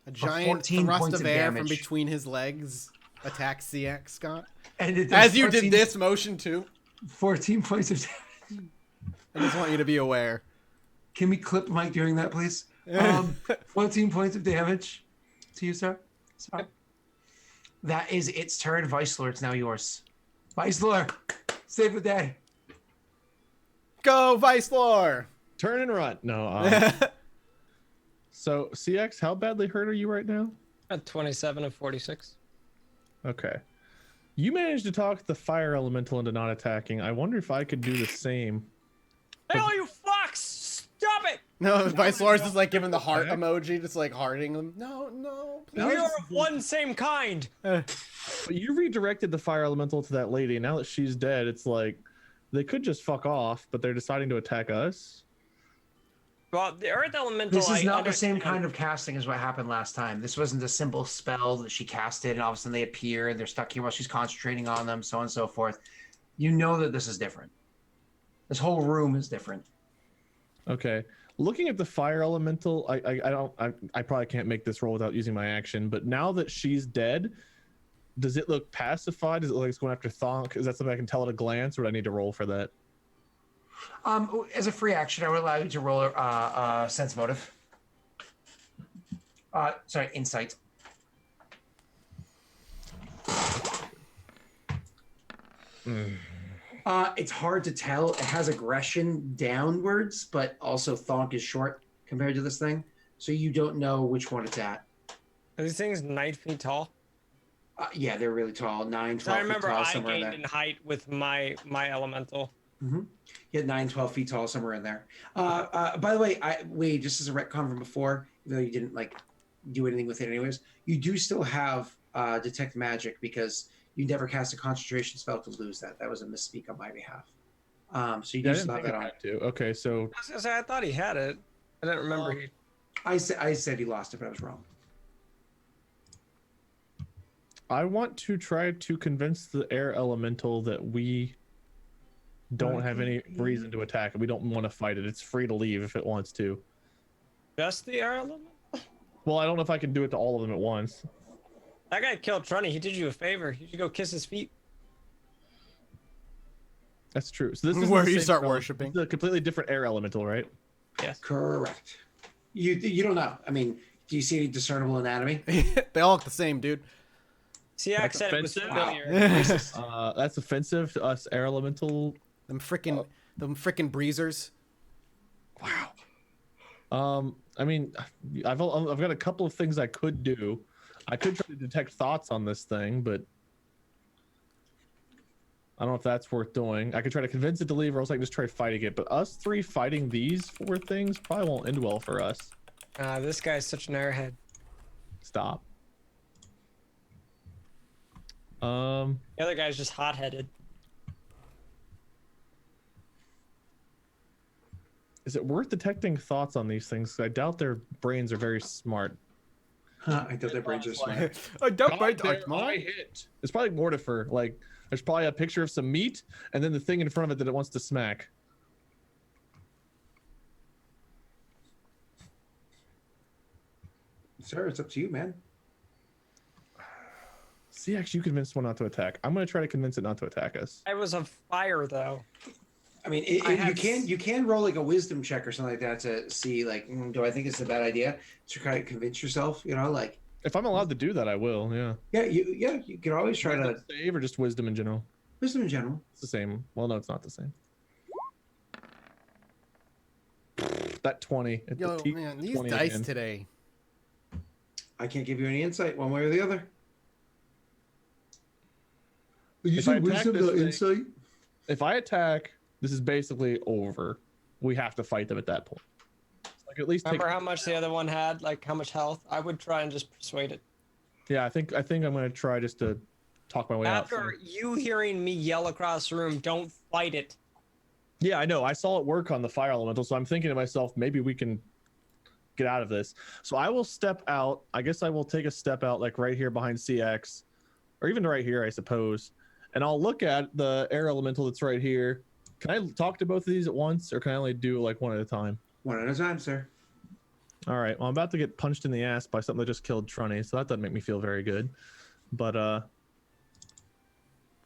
A giant thrust of air from between his legs attacks CX, Scott. And it as you did this motion too. 14 points of damage. I just want you to be aware. Can we clip Mike doing that, please? 14 points of damage to you, sir. Sorry. That is its turn. Vice Lord, it's now yours. Vice Lord, save the day. Go, Vice Lord! Turn and run. No. So, CX, how badly hurt are you right now? At 27 of 46. Okay. You managed to talk the fire elemental into not attacking. I wonder if I could do the same. Hell, you fucks! Stop it! No, Vice Lord's just like giving the heart emoji, just like hearting them. No, please. We are of one same kind. But you redirected the fire elemental to that lady. Now that she's dead, it's like they could just fuck off, but they're deciding to attack us. Well, the earth elemental. This is not the same kind of casting as what happened last time. This wasn't a simple spell that she casted and all of a sudden they appear and they're stuck here while she's concentrating on them, so on and so forth. You know that this is different. This whole room is different. Okay. Looking at the fire elemental, I probably can't make this roll without using my action, but now that she's dead, does it look pacified? Does it look like it's going after Thonk? Is that something I can tell at a glance, or do I need to roll for that? As a free action, I would allow you to roll a sense motive. Sorry, insight. It's hard to tell. It has aggression downwards, but also Thonk is short compared to this thing, so you don't know which one it's at. Are these things 9 feet tall? Yeah, they're really tall. 9, 12 feet tall. I remember I somewhere gained in height with my elemental. Mm-hmm. You had 9, 12 feet tall somewhere in there. By the way, just as a retcon from before, even though you didn't like do anything with it anyways, you do still have detect magic because you never cast a concentration spell to lose that. That was a misspeak on my behalf. So you do still have that on. Okay, so I was gonna say I thought he had it. I didn't remember. I said he lost it, but I was wrong. I want to try to convince the air elemental that we don't have any reason to attack it. We don't want to fight it. It's free to leave if it wants to. Just the air element? Well, I don't know if I can do it to all of them at once. That guy killed Trunny. He did you a favor. You should go kiss his feet. That's true. So this is where you start worshiping. This is a completely different air elemental, right? Yes. Correct. You don't know. I mean, do you see any discernible anatomy? They all look the same, dude. CX said it was familiar. That's offensive to us air elemental. Them frickin' breezers. Wow. I mean, I've got a couple of things I could do. I could try to detect thoughts on this thing, but I don't know if that's worth doing. I could try to convince it to leave, or else I can just try fighting it. But us three fighting these 4 things probably won't end well for us. This guy's such an airhead. Stop. The other guy's just hot-headed. Is it worth detecting thoughts on these things? I doubt their brains are very smart. I thought that brains are smart. I don't God, bite there I hit. It's probably mortifer. Like there's probably a picture of some meat and then the thing in front of it that it wants to smack. Sir, it's up to you, man. CX, you convinced one not to attack. I'm gonna try to convince it not to attack us. I was on fire though. I mean, you can roll like a wisdom check or something like that to see like, do I think it's a bad idea to kind of convince yourself? You know, like If I'm allowed to do that, I will. Yeah. you can always try to Save or just wisdom in general. wisdom in general. It's the same. Well, no, it's not the same. That 20. Yo, man, these 20 dice again. today. I can't give you any insight one way or the other. If I attack this thing- If I attack, this is basically over. We have to fight them at that point. Like at least Remember how much the other one had? Like how much health? I would try and just persuade it. Yeah, I think I'm gonna try just to talk my way out. After you hearing me yell across the room, don't fight it. Yeah, I know. I saw it work on the fire elemental, so I'm thinking to myself, maybe we can get out of this. So I will step out. I guess I will take a step out, like right here behind CX, or even right here, I suppose. And I'll look at the air elemental that's right here. Can I talk to both of these at once, or can I only do like one at a time? One at a time, sir. All right. Well, I'm about to get punched in the ass by something that just killed Trunny, so that doesn't make me feel very good. But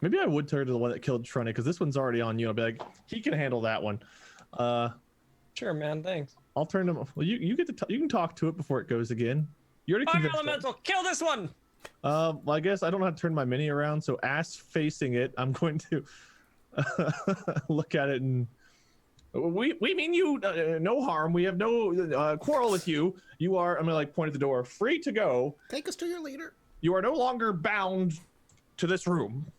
maybe I would turn to the one that killed Trunny, because this one's already on you. I'll be like, he can handle that one. Sure, man. Thanks. I'll turn him. Well, you get to you can talk to it before it goes again. You already Fire convinced it. elemental, kill this one. Well, I guess I don't know how to turn my mini around, so ass facing it, I'm going to look at it and we mean you no harm. We have no quarrel with you. You are, I'm gonna like point at the door, free to go. Take us to your leader. You are no longer bound to this room.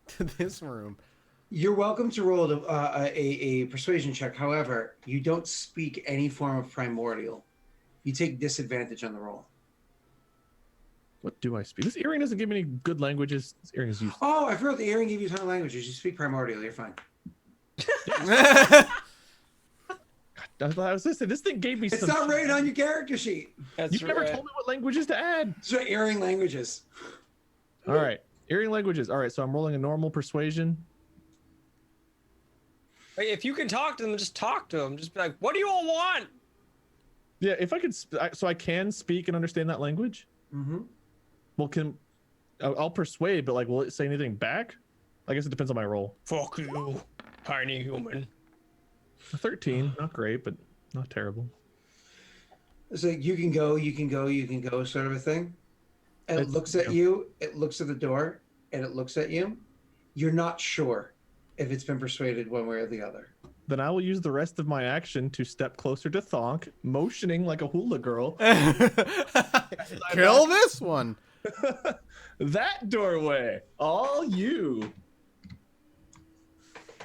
To this room. You're welcome to roll a persuasion check. However, you don't speak any form of primordial. You take disadvantage on the roll. What do I speak? This earring doesn't give me any good languages. This earring is useless. Oh, I forgot the earring gave you a ton of languages. You speak primordial. You're fine. I was gonna say, this thing gave me It's some. not rated on your character sheet. That's You never told me what languages to add. It's your earring languages. All right, earring languages. All right, so I'm rolling a normal persuasion. Hey, if you can talk to them, just talk to them. Just be like, "What do you all want?" Yeah, if I could, so I can speak and understand that language. Mm-hmm. Well, I'll persuade, but like, will it say anything back? I guess it depends on my roll. Fuck you, tiny human. 13, not great, but not terrible. It's like you can go, you can go, you can go, sort of a thing. And it looks at you. It looks at the door, and it looks at you. You're not sure if it's been persuaded one way or the other. Then I will use the rest of my action to step closer to Thonk, motioning like a hula girl. Kill this one. That doorway, all you.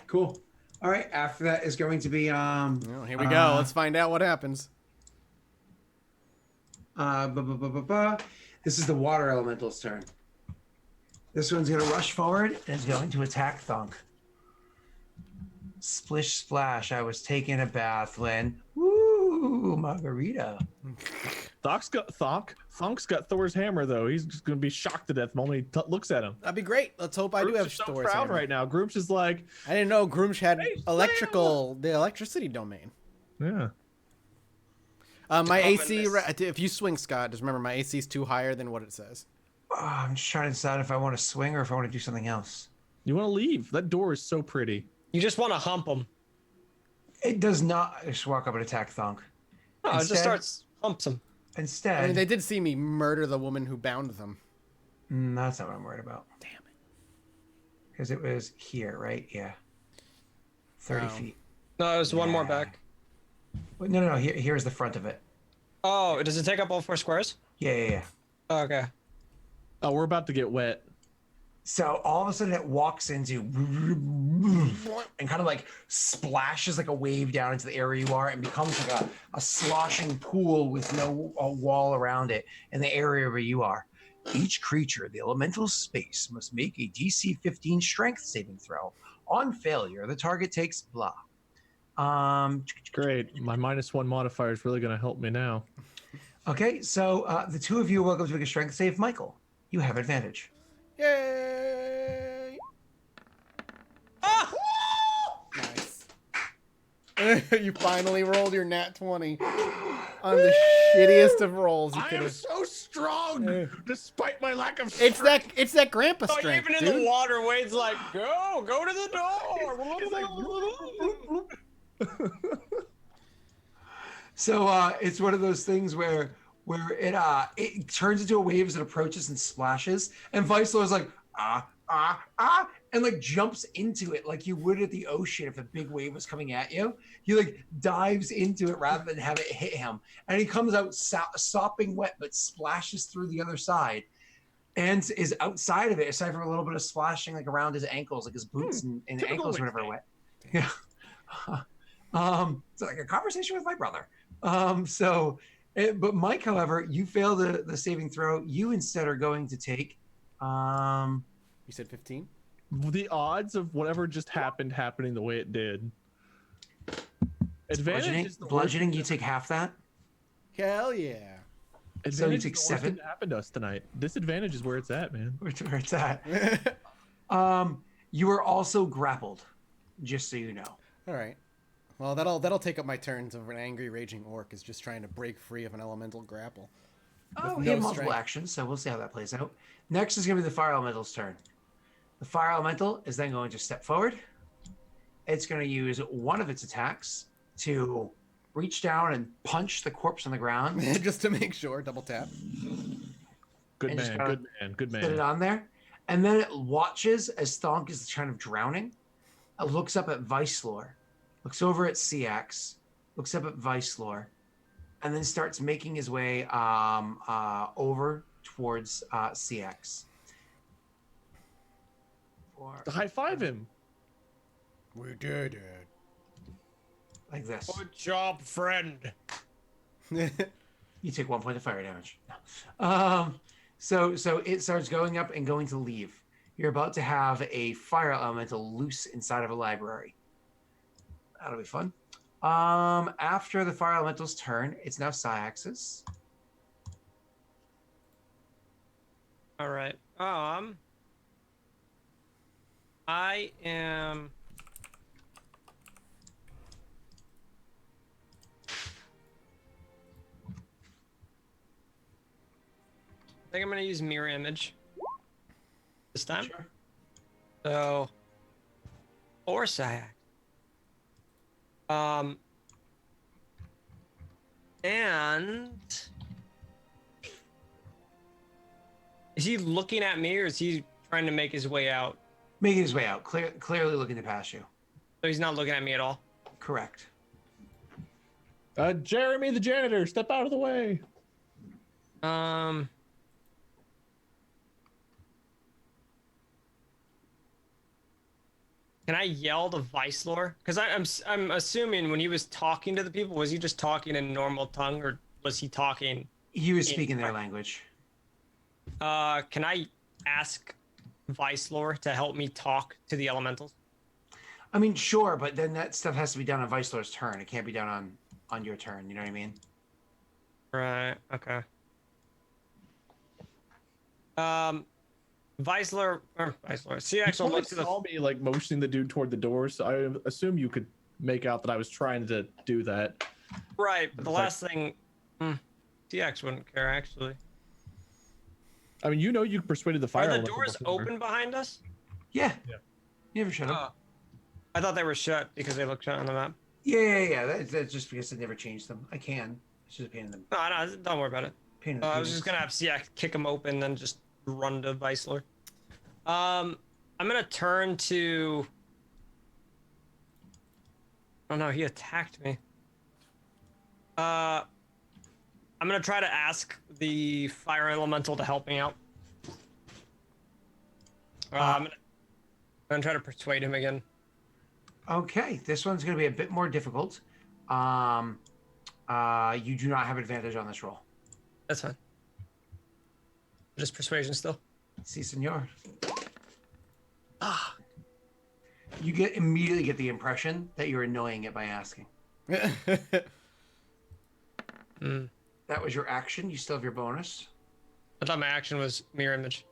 Cool. All right. After that is going to be Well, here we go. Let's find out what happens. This is the water elemental's turn. This one's going to rush forward and is going to attack Thunk. Splish splash. I was taking a bath when. Woo, margarita. Thonk's got Thor's hammer though. He's just gonna be shocked to death the moment he looks at him. That'd be great. Let's hope I do have so Thor's proud hammer. right now. Group's is like, I didn't know Groomsh had Hey, the electricity domain. yeah. My AC, if you swing, Scott, just remember my AC is too higher than what it says. I'm just trying to decide if I want to swing or if I want to do something else. You want to leave? That door is so pretty. You just want to hump them. It does not. I just walk up and attack Thunk. No, it just Instead- starts humps them. Instead, I mean, they did see me murder the woman who bound them. that's not what I'm worried about. Damn it. Because it was here, right? Yeah. 30 Oh. feet. No, there's one more Yeah. back. Wait, no. Here's the front of it. Oh, does it take up all 4 squares? Yeah. Oh, okay. Oh, we're about to get wet. So all of a sudden it walks into and kind of like splashes like a wave down into the area you are and becomes like a sloshing pool with no wall around it in the area where you are. Each creature in the elemental space must make a DC 15 strength saving throw. On failure, the target takes blah. Great. My -1 modifier is really gonna help me now. Okay, so the two of you are welcome to make a strength save. Michael, you have advantage. Yay! Ah! Nice. You finally rolled your nat 20 on the shittiest of rolls you I could am have. so strong, despite my lack of It's strength. that grandpa Oh, strength, even in dude. the water, Wade's like, go to the door. So it's one of those things where it turns into a wave as it approaches and splashes, and Vicelor's like and like jumps into it like you would at the ocean if a big wave was coming at you. He like dives into it rather than have it hit him, and he comes out sopping wet but splashes through the other side and is outside of it aside from a little bit of splashing like around his ankles, like his boots and ankles or whatever are wet. Yeah. It's like a conversation with my brother. But Mike, however, you fail the saving throw. You instead are going to take You said 15? The odds of whatever just happened happening the way it did. Advantage is the bludgeoning. You take half that. Hell yeah. Advantage So you is take the worst 7. thing that happened to us tonight. Disadvantage is where it's at, man. Where it's at. You are also grappled, just so you know. All right. Well, that'll take up my turns of an angry raging orc is just trying to break free of an elemental grapple. Oh, With he had no multiple strength. actions, so we'll see how that plays out. Next is going to be the fire elemental's turn. The fire elemental is then going to step forward. It's going to use one of its attacks to reach down and punch the corpse on the ground. Just to make sure, double tap. Good And just man, kinda good man, good Set it man. on there. And then it watches as Thonk is kind of drowning. It looks up at Vicelor, looks over at Ciax, looks up at Vicelor, and then starts making his way over towards Ciax. High five him. We did it. Like this. Good job, friend. You take 1 point of fire damage. So it starts going up and going to leave. You're about to have a fire elemental loose inside of a library. That'll be fun. After the fire elemental's turn, it's now Ciax's. All right. I am. I think I'm gonna use mirror image this time. Sure. So, or Syac. And is he looking at me or is he trying to make his way out? Making his way out, clearly looking to pass you. So he's not looking at me at all. Correct. Jeremy the janitor, step out of the way. Can I yell to Vicelor? Because I'm assuming when he was talking to the people, was he just talking in normal tongue or was he talking? He was speaking their language. Can I ask Vicelor to help me talk to the elementals? I mean, sure, but then that stuff has to be done on Vicelor's turn. It can't be done on your turn. You know what I mean? Right. Okay. Vicelor. Ciax will You look to the. saw me like motioning the dude toward the door, so I assume you could make out that I was trying to do that. Right. But the It's like- last thing. Ciax wouldn't care actually. I mean, you persuaded the fire. Are the elemental doors before. open behind us? Yeah. Yeah. You never shut up. Oh. I thought they were shut because they look shut on the map. Yeah. That's just because I never changed them. I can. It's just a pain in the No, don't worry about it. pain in the I was penis. just gonna have Ciax kick him open, then just run to Vicelor. I'm gonna turn to. Oh no, he attacked me. I'm gonna try to ask the fire elemental to help me out. I'm gonna try to persuade him again. Okay, this one's going to be a bit more difficult. You do not have advantage on this roll. That's fine. Just persuasion still. Si, senor. You immediately get the impression that you're annoying it by asking. That was your action. You still have your bonus. I thought my action was mirror image.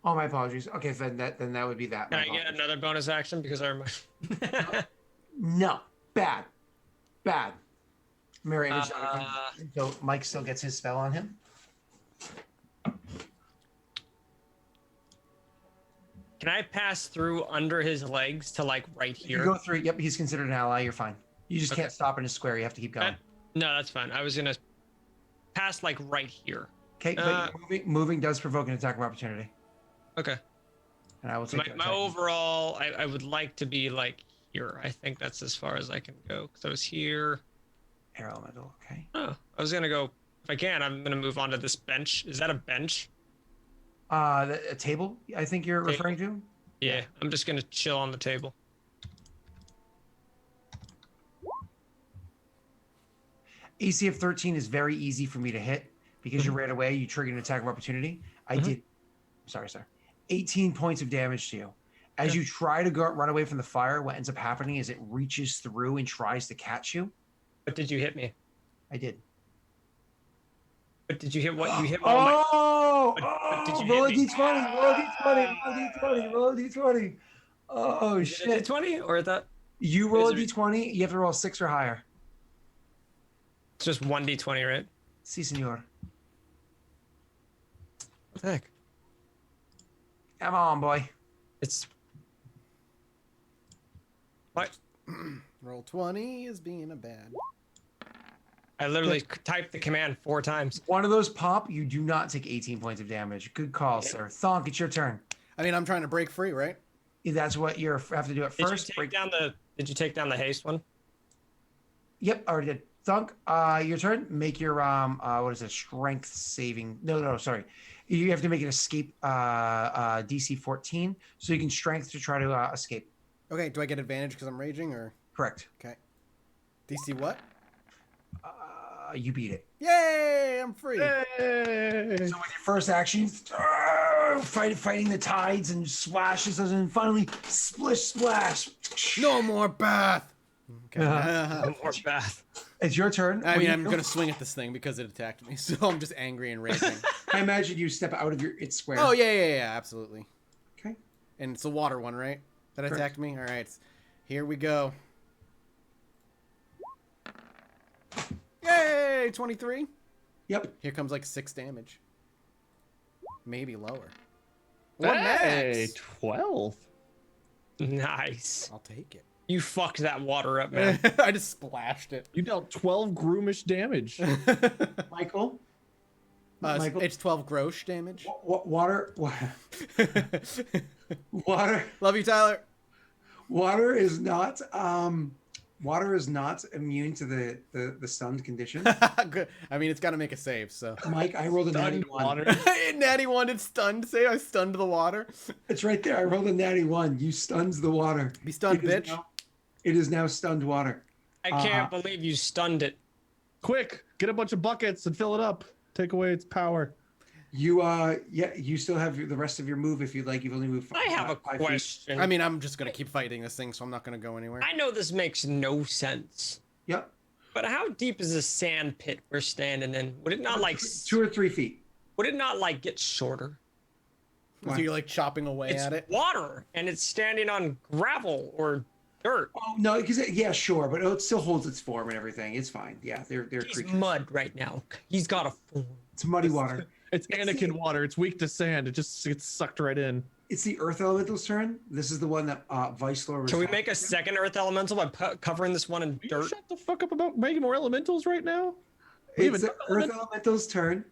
Oh, my apologies. Okay, then that would be that. Can My I get apologies. another bonus action because I remember? No, bad. Mirror image. Uh, So Mike still gets his spell on him. Can I pass through under his legs to like right You here? go through. Yep, he's considered an ally. You're fine. You just Okay. can't stop in a square. You have to keep going. No, that's fine. I was gonna pass like right here. Okay, but moving does provoke an attack of opportunity, Okay. and I will take that My attack. overall, I would like to be like here. I think that's as far as I can go because I was here. Air elemental. Okay. Oh, I was gonna go. If I can, I'm gonna move on to this bench. Is that a bench? A table. I think you're Table. referring to. Yeah, I'm just gonna chill on the table. AC of 13 is very easy for me to hit because you ran away. You triggered an attack of opportunity. I did. Sorry, sir. 18 points of damage to you. As you try to run away from the fire, what ends up happening is it reaches through and tries to catch you. But did you hit me? I did. But did you hit what you hit? All my... But did you roll a hit me? d20, roll a d20, roll a d20. Oh, Is it a shit. 20 or that? You roll a Is it- d20, you have to roll 6 or higher. It's just 1d20, right? Si, senor. What the heck? Come on, boy. It's what? Roll 20 is being a bad. I literally typed the command 4 times. One of those pop, you do not take 18 points of damage. Good call, sir. Thonk, it's your turn. I mean, I'm trying to break free, right? That's what you have to do at Did first. you take down the? Did you take down the haste one? Yep, already did. Thunk, your turn. Make your what is it? Strength saving. No, sorry. You have to make an escape DC 14, so you can strength to try to escape. Okay, do I get advantage because I'm raging or? Correct. Okay. DC what? You beat it. Yay! I'm free. Hey! So with your first action, fighting the tides and splashes, and finally splish splash. No more bath. Okay. One more bath. It's your turn. I What mean, do you I'm do? gonna swing at this thing because it attacked me, so I'm just angry and raging. I imagine you step out of its square. Oh yeah, absolutely. Okay. And it's the water one, right? That Correct. attacked me. All right, here we go. Yay! 23. Yep. Here comes like 6 damage. Maybe lower. Or Hey, max. 12. Nice. I'll take it. You fucked that water up, man. I just splashed it. You dealt 12 groomish damage. Michael. Michael? It's 12 gross damage. Water. Water. Love you, Tyler. Water is not. Water is not immune to the stunned condition. Good. I mean, it's got to make a save, so. Mike, I rolled a natty Stunned one. water. Natty one, it's stunned. Say I stunned the water. It's right there. I rolled a natty one. You stunned the water. Be stunned, It is bitch. it is now stunned water. I can't believe you stunned it. Quick, get a bunch of buckets and fill it up. Take away its power. You you still have the rest of your move if you'd like. You've only moved. I have a 5 feet. question. I mean, I'm just gonna keep fighting this thing, so I'm not gonna go anywhere. I know this makes no sense, Yep. but how deep is this sand pit we're standing in? Would it not like 2 or 3 feet. Would it not like get shorter? So you're like chopping away It's at it. water and it's standing on gravel or dirt. Oh no, because yeah, sure, but it still holds its form and everything. It's fine. Yeah, they're He's creatures. mud right now. He's got a form. It's muddy water. It's Anakin water. It's weak to sand. It just gets sucked right in. It's the Earth Elemental's turn. This is the one that Vice Lord was. Can we talking make a to. second Earth Elemental by covering this one in Will you dirt? shut the fuck up about making more elementals right now? We It's haven't the done Earth Elemental's turn.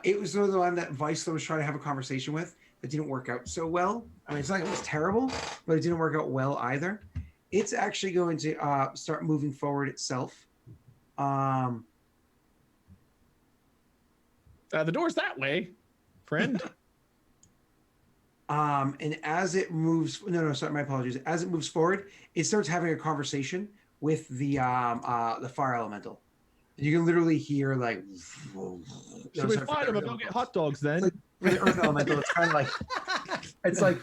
It was the one that Vice Lord was trying to have a conversation with that didn't work out so well. I mean, it's not like it was terrible, but it didn't work out well either. It's actually going to start moving forward itself. The door's that way, friend. And as it moves, sorry, my apologies. As it moves forward, it starts having a conversation with the fire elemental. You can literally hear like. Should we fight him and go get hot dogs then? With the earth elemental, it's kind of like. It's like.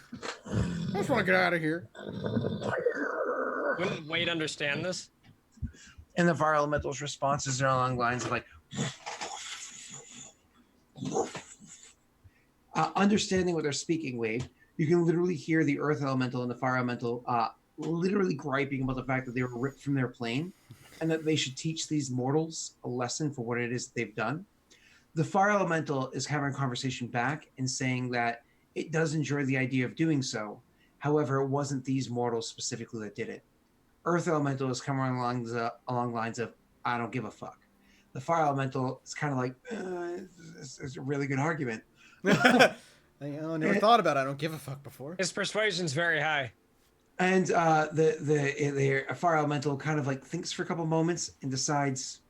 I just want to get out of here. Wouldn't Wade understand this? And the fire elemental's responses are along the lines of like. Understanding what they're speaking, Wade, you can literally hear the earth elemental and the fire elemental literally griping about the fact that they were ripped from their plane and that they should teach these mortals a lesson for what it is that they've done. The fire elemental is having a conversation back and saying that it does enjoy the idea of doing so. However, it wasn't these mortals specifically that did it. Earth elemental is coming along lines of, I don't give a fuck. The fire elemental is kind of like, it's a really good argument. I never thought about it. I don't give a fuck before. His persuasion's very high. And the fire elemental kind of like thinks for a couple moments and decides,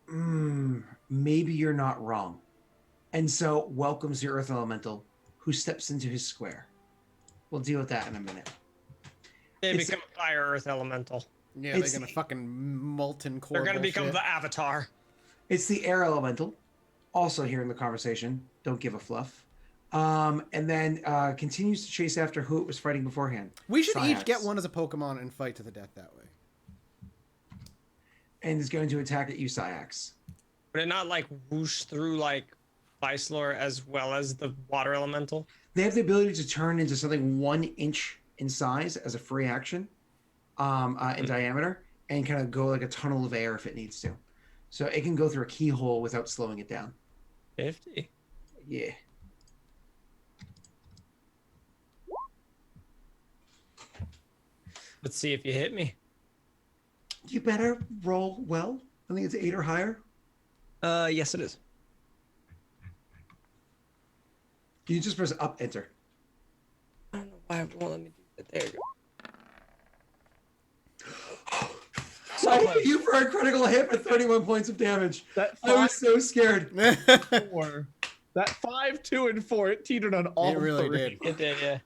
maybe you're not wrong. And so welcomes the earth elemental, who steps into his square. We'll deal with that in a minute. They become a fire earth elemental. Yeah, they're gonna fucking molten core. They're gonna bullshit. become the Avatar. It's the air elemental, also hearing the conversation. Don't give a fluff. And then continues to chase after who it was fighting beforehand. We should each Syax. get one as a Pokemon and fight to the death that way. And is going to attack at you, Syax. Would it not like whoosh through like Vicelor as well as the water elemental? They have the ability to turn into something 1 inch in size as a free action in diameter and kind of go like a tunnel of air if it needs to. So it can go through a keyhole without slowing it down. 50. Yeah. Let's see if you hit me. You better roll well. I think it's 8 or higher. Yes, it is. You just press up, enter. I don't know why it won't let me do that. There you go. So I close. hit you for a critical hit with 31 points of damage. That I was so scared. 4, that 5, 2, and 4, it teetered on all It really three. did. It did, yeah.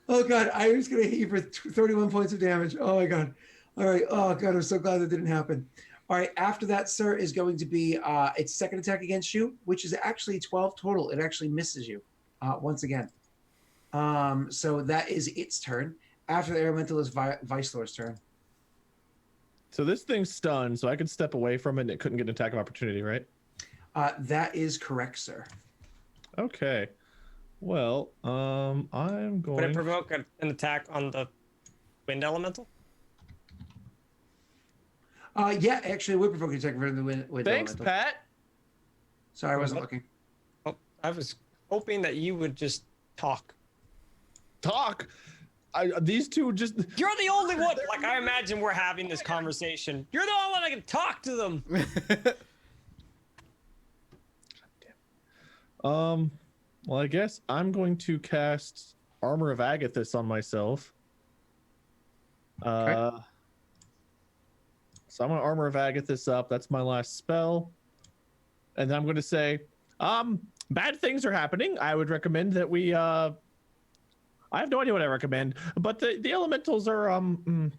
Oh god, I was gonna hit you for 31 points of damage. Oh my god. All right. Oh god, I'm so glad that didn't happen. All right. After that, sir, is going to be its second attack against you, which is actually 12 total. It actually misses you once again. So that is its turn. After the elemental is Vicelor's turn. So this thing's stunned, so I could step away from it and it couldn't get an attack of opportunity, right? That is correct, sir. Okay. Well, I'm Would it going. provoke an attack on the wind elemental? Yeah, actually, it would provoke an attack for the wind Thanks, elemental. Pat. Sorry, I wasn't looking. Oh, I was hoping that you would just talk. Talk. These two just. You're the only one. Like, I imagine we're having this conversation. You're the only one that can talk to them. Well, I guess I'm going to cast Armor of Agathis on myself. Okay. So I'm going to Armor of Agathis up. That's my last spell. And then I'm going to say, bad things are happening. I would recommend that we, I have no idea what I recommend, but the elementals are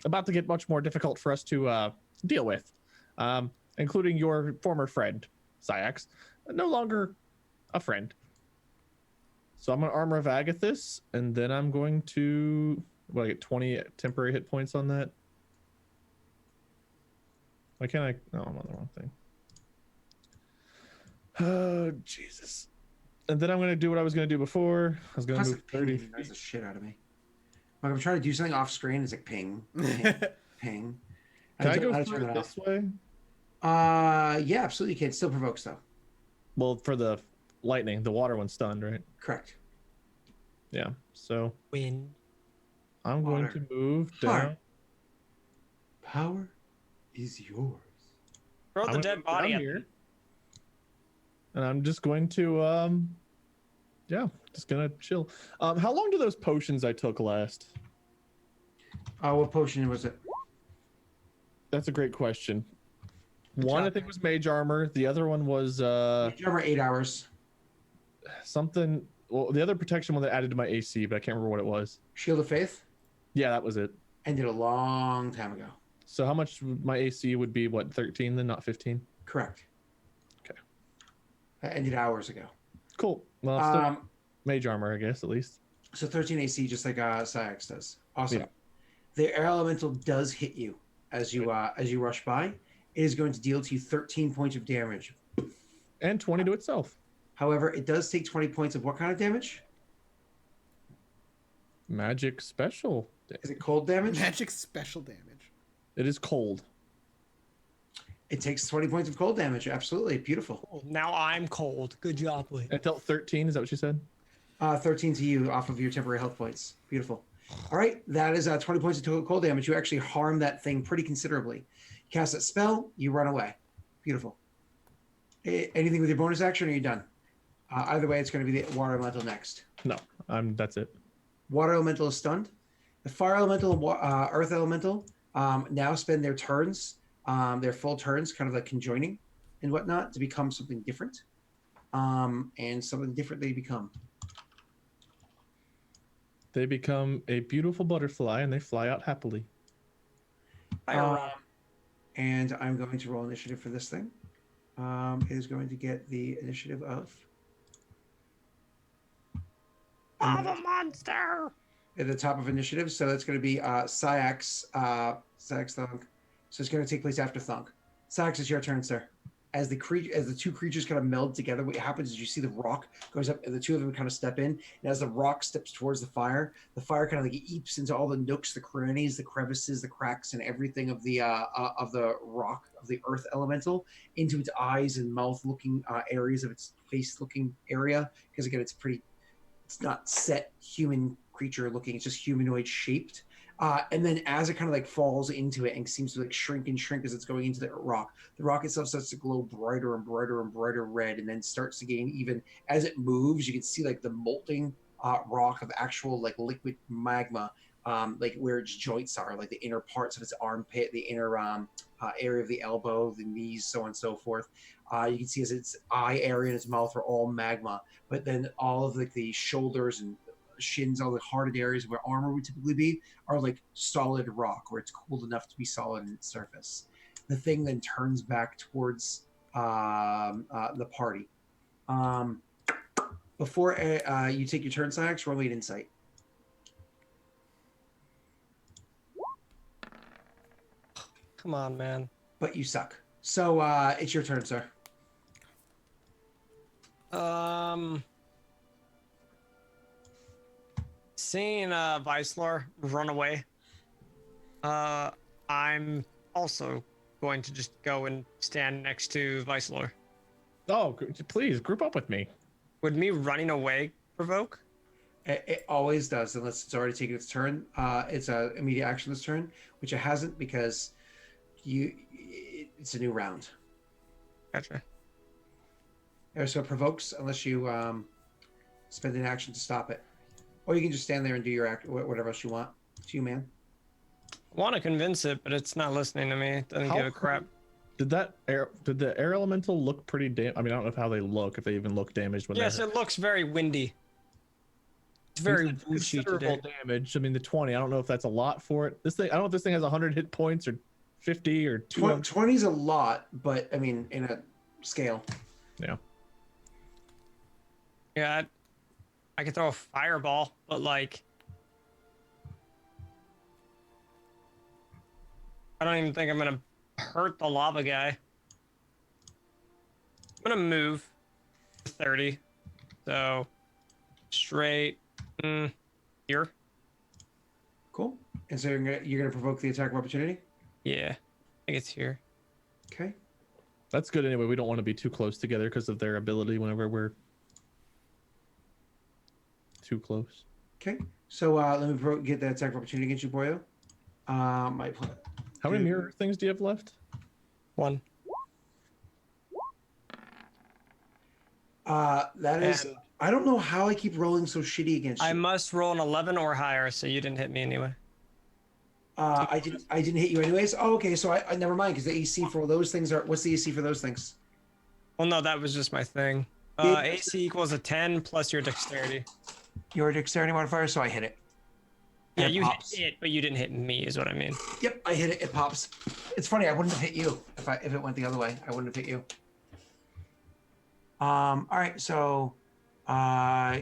about to get much more difficult for us to deal with, including your former friend, Syax, no longer a friend. So I'm going to Armor of Agathis, and then I'm going to, I get 20 temporary hit points on that? Why can't I? No, I'm on the wrong thing. Oh, Jesus. And then I'm going to do what I was going to do before. I was going to move 30 feet. Annoys the shit out of me. Like I'm trying to do something off screen. It's like ping, ping, ping. Can I don't know how go to turn through it it off. this way? Yeah, absolutely. You can. It still provokes though. Well, for the lightning, the water one's stunned, right? Correct. Yeah. So Wind. I'm going Water. to move Heart. down. Power is yours. Throw I'm the gonna dead move body down up. here. And I'm just going to, yeah, just gonna chill. How long do those potions I took last? What potion was it? That's a great question. Good One I job. think was mage armor. The other one was Over 8 hours. something. Well, the other protection one that added to my AC, but I can't remember what it was. Shield of Faith Yeah, that was it. ended a long time ago. So how much my AC would be? What, 13 then, not 15? Correct. Okay. That ended hours ago. Cool. Well, still mage armor, I guess, at least. So 13 AC, just like Syax does. Awesome. Yeah. The air elemental does hit you as you rush by. It is going to deal to you 13 points of damage. And 20 to itself. However, it does take 20 points of what kind of damage? Magic special. Is it cold damage? Magic special damage. It is cold. It takes 20 points of cold damage. Absolutely. Beautiful. Now I'm cold. Good job, Lee. I dealt 13. Is that what you said? 13 to you off of your temporary health points. Beautiful. All right. That is 20 points of total cold damage. You actually harm that thing pretty considerably. Cast that spell. You run away. Beautiful. Anything with your bonus action, or are you done? Either way, it's going to be the water elemental next. No, that's it. Water elemental is stunned. The fire elemental and earth elemental now spend their turns, their full turns, kind of like conjoining and whatnot, to become something different. And something different they become. They become a beautiful butterfly and they fly out happily. And I'm going to roll initiative for this thing. It is going to get the initiative of Lava monster. at the top of initiative. So that's going to be Syax Thunk. So it's going to take place after Thunk. Syax, it's your turn, sir. As the two creatures kind of meld together, what happens is you see the rock goes up, and the two of them kind of step in. And as the rock steps towards the fire kind of like eeps into all the nooks, the crannies, the crevices, the cracks, and everything of the rock of the earth elemental into its eyes and mouth-looking areas of its face-looking area. Because again, it's not set human creature looking; it's just humanoid shaped. And then as it kind of like falls into it and seems to like shrink and shrink as it's going into the rock itself starts to glow brighter and brighter and brighter red, and then starts to gain, even as it moves, you can see like the molting rock of actual like liquid magma, like where its joints are, like the inner parts of its armpit, the inner area of the elbow, the knees, so on and so forth. You can see as its eye area and its mouth are all magma, but then all of like the shoulders and shins, all the hardened areas where armor would typically be, are like solid rock, where it's cooled enough to be solid in its surface. The thing then turns back towards the party. Before you take your turn, Syax, roll me an insight. Come on, man. But you suck. So it's your turn, sir. Seeing Vicelor run away, I'm also going to just go and stand next to Vicelor. Oh, please group up with me. Would me running away provoke? It always does, unless it's already taken its turn. It's an immediate action this turn, which it hasn't because it's a new round. Gotcha. So it provokes unless you spend an action to stop it. Or you can just stand there and do your act, whatever else you want. It's you, man. I want to convince it, but it's not listening to me. It doesn't give a crap. Did the air elemental look pretty I mean, I don't know how they look, if they even look damaged when Yes, it looks very windy. It's very whooshy considerable today. damage. I mean, the 20. I don't know if that's a lot for it. This thing, I don't know if this thing has 100 hit points or 50 or 200. 20 is a lot, but I mean, in a scale. Yeah. Yeah, I could throw a fireball, but like, I don't even think I'm gonna hurt the lava guy. I'm gonna move 30, so straight here. Cool. And so you're gonna provoke the attack of opportunity. Yeah, I think it's here. Okay. That's good anyway. We don't want to be too close together because of their ability whenever we're too close. Okay. So let me get that attack of opportunity against you, Boyo. How many mirror things do you have left? 1. That is. And I don't know how I keep rolling so shitty against you. I must roll an 11 or higher, so you didn't hit me anyway. I didn't hit you anyways. Oh, okay. So I never mind, because the AC for those things are. What's the AC for those things? Well, no, that was just my thing. Yeah. AC equals a 10 plus your dexterity. Your dexterity modifier, so I hit it. Yeah, And it you pops. hit it, but you didn't hit me, is what I mean. Yep, I hit it. It pops. It's funny. I wouldn't have hit you if it went the other way. I wouldn't have hit you. All right. So,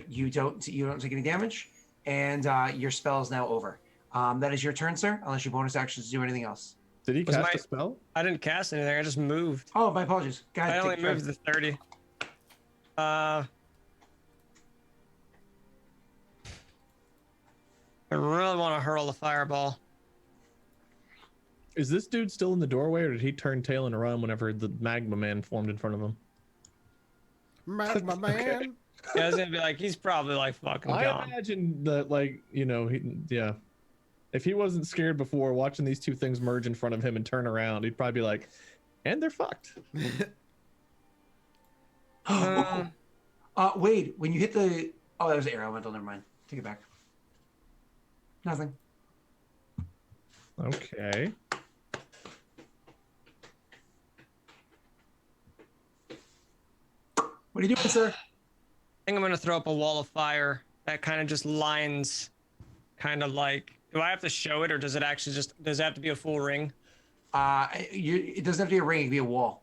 you don't take any damage, and your spell is now over. That is your turn, sir. Unless your bonus actions do anything else. Did he Was cast my- a spell? I didn't cast anything. I just moved. Oh, my apologies. God, I only moved the 30. I really want to hurl the fireball. Is this dude still in the doorway, or did he turn tail and run whenever the magma man formed in front of him? Magma man. Yeah, I was gonna be like, he's probably like fucking I gone. imagine that, like, you know, yeah. If he wasn't scared before, watching these two things merge in front of him and turn around, he'd probably be like, and they're fucked. Wade, when you hit the... Oh, that was air elemental. Never mind. Take it back. Nothing. Okay. What are you doing, sir? I think I'm gonna throw up a wall of fire that kind of just lines, kind of like. Do I have to show it, or does it actually just? Does it have to be a full ring? It doesn't have to be a ring. It can be a wall.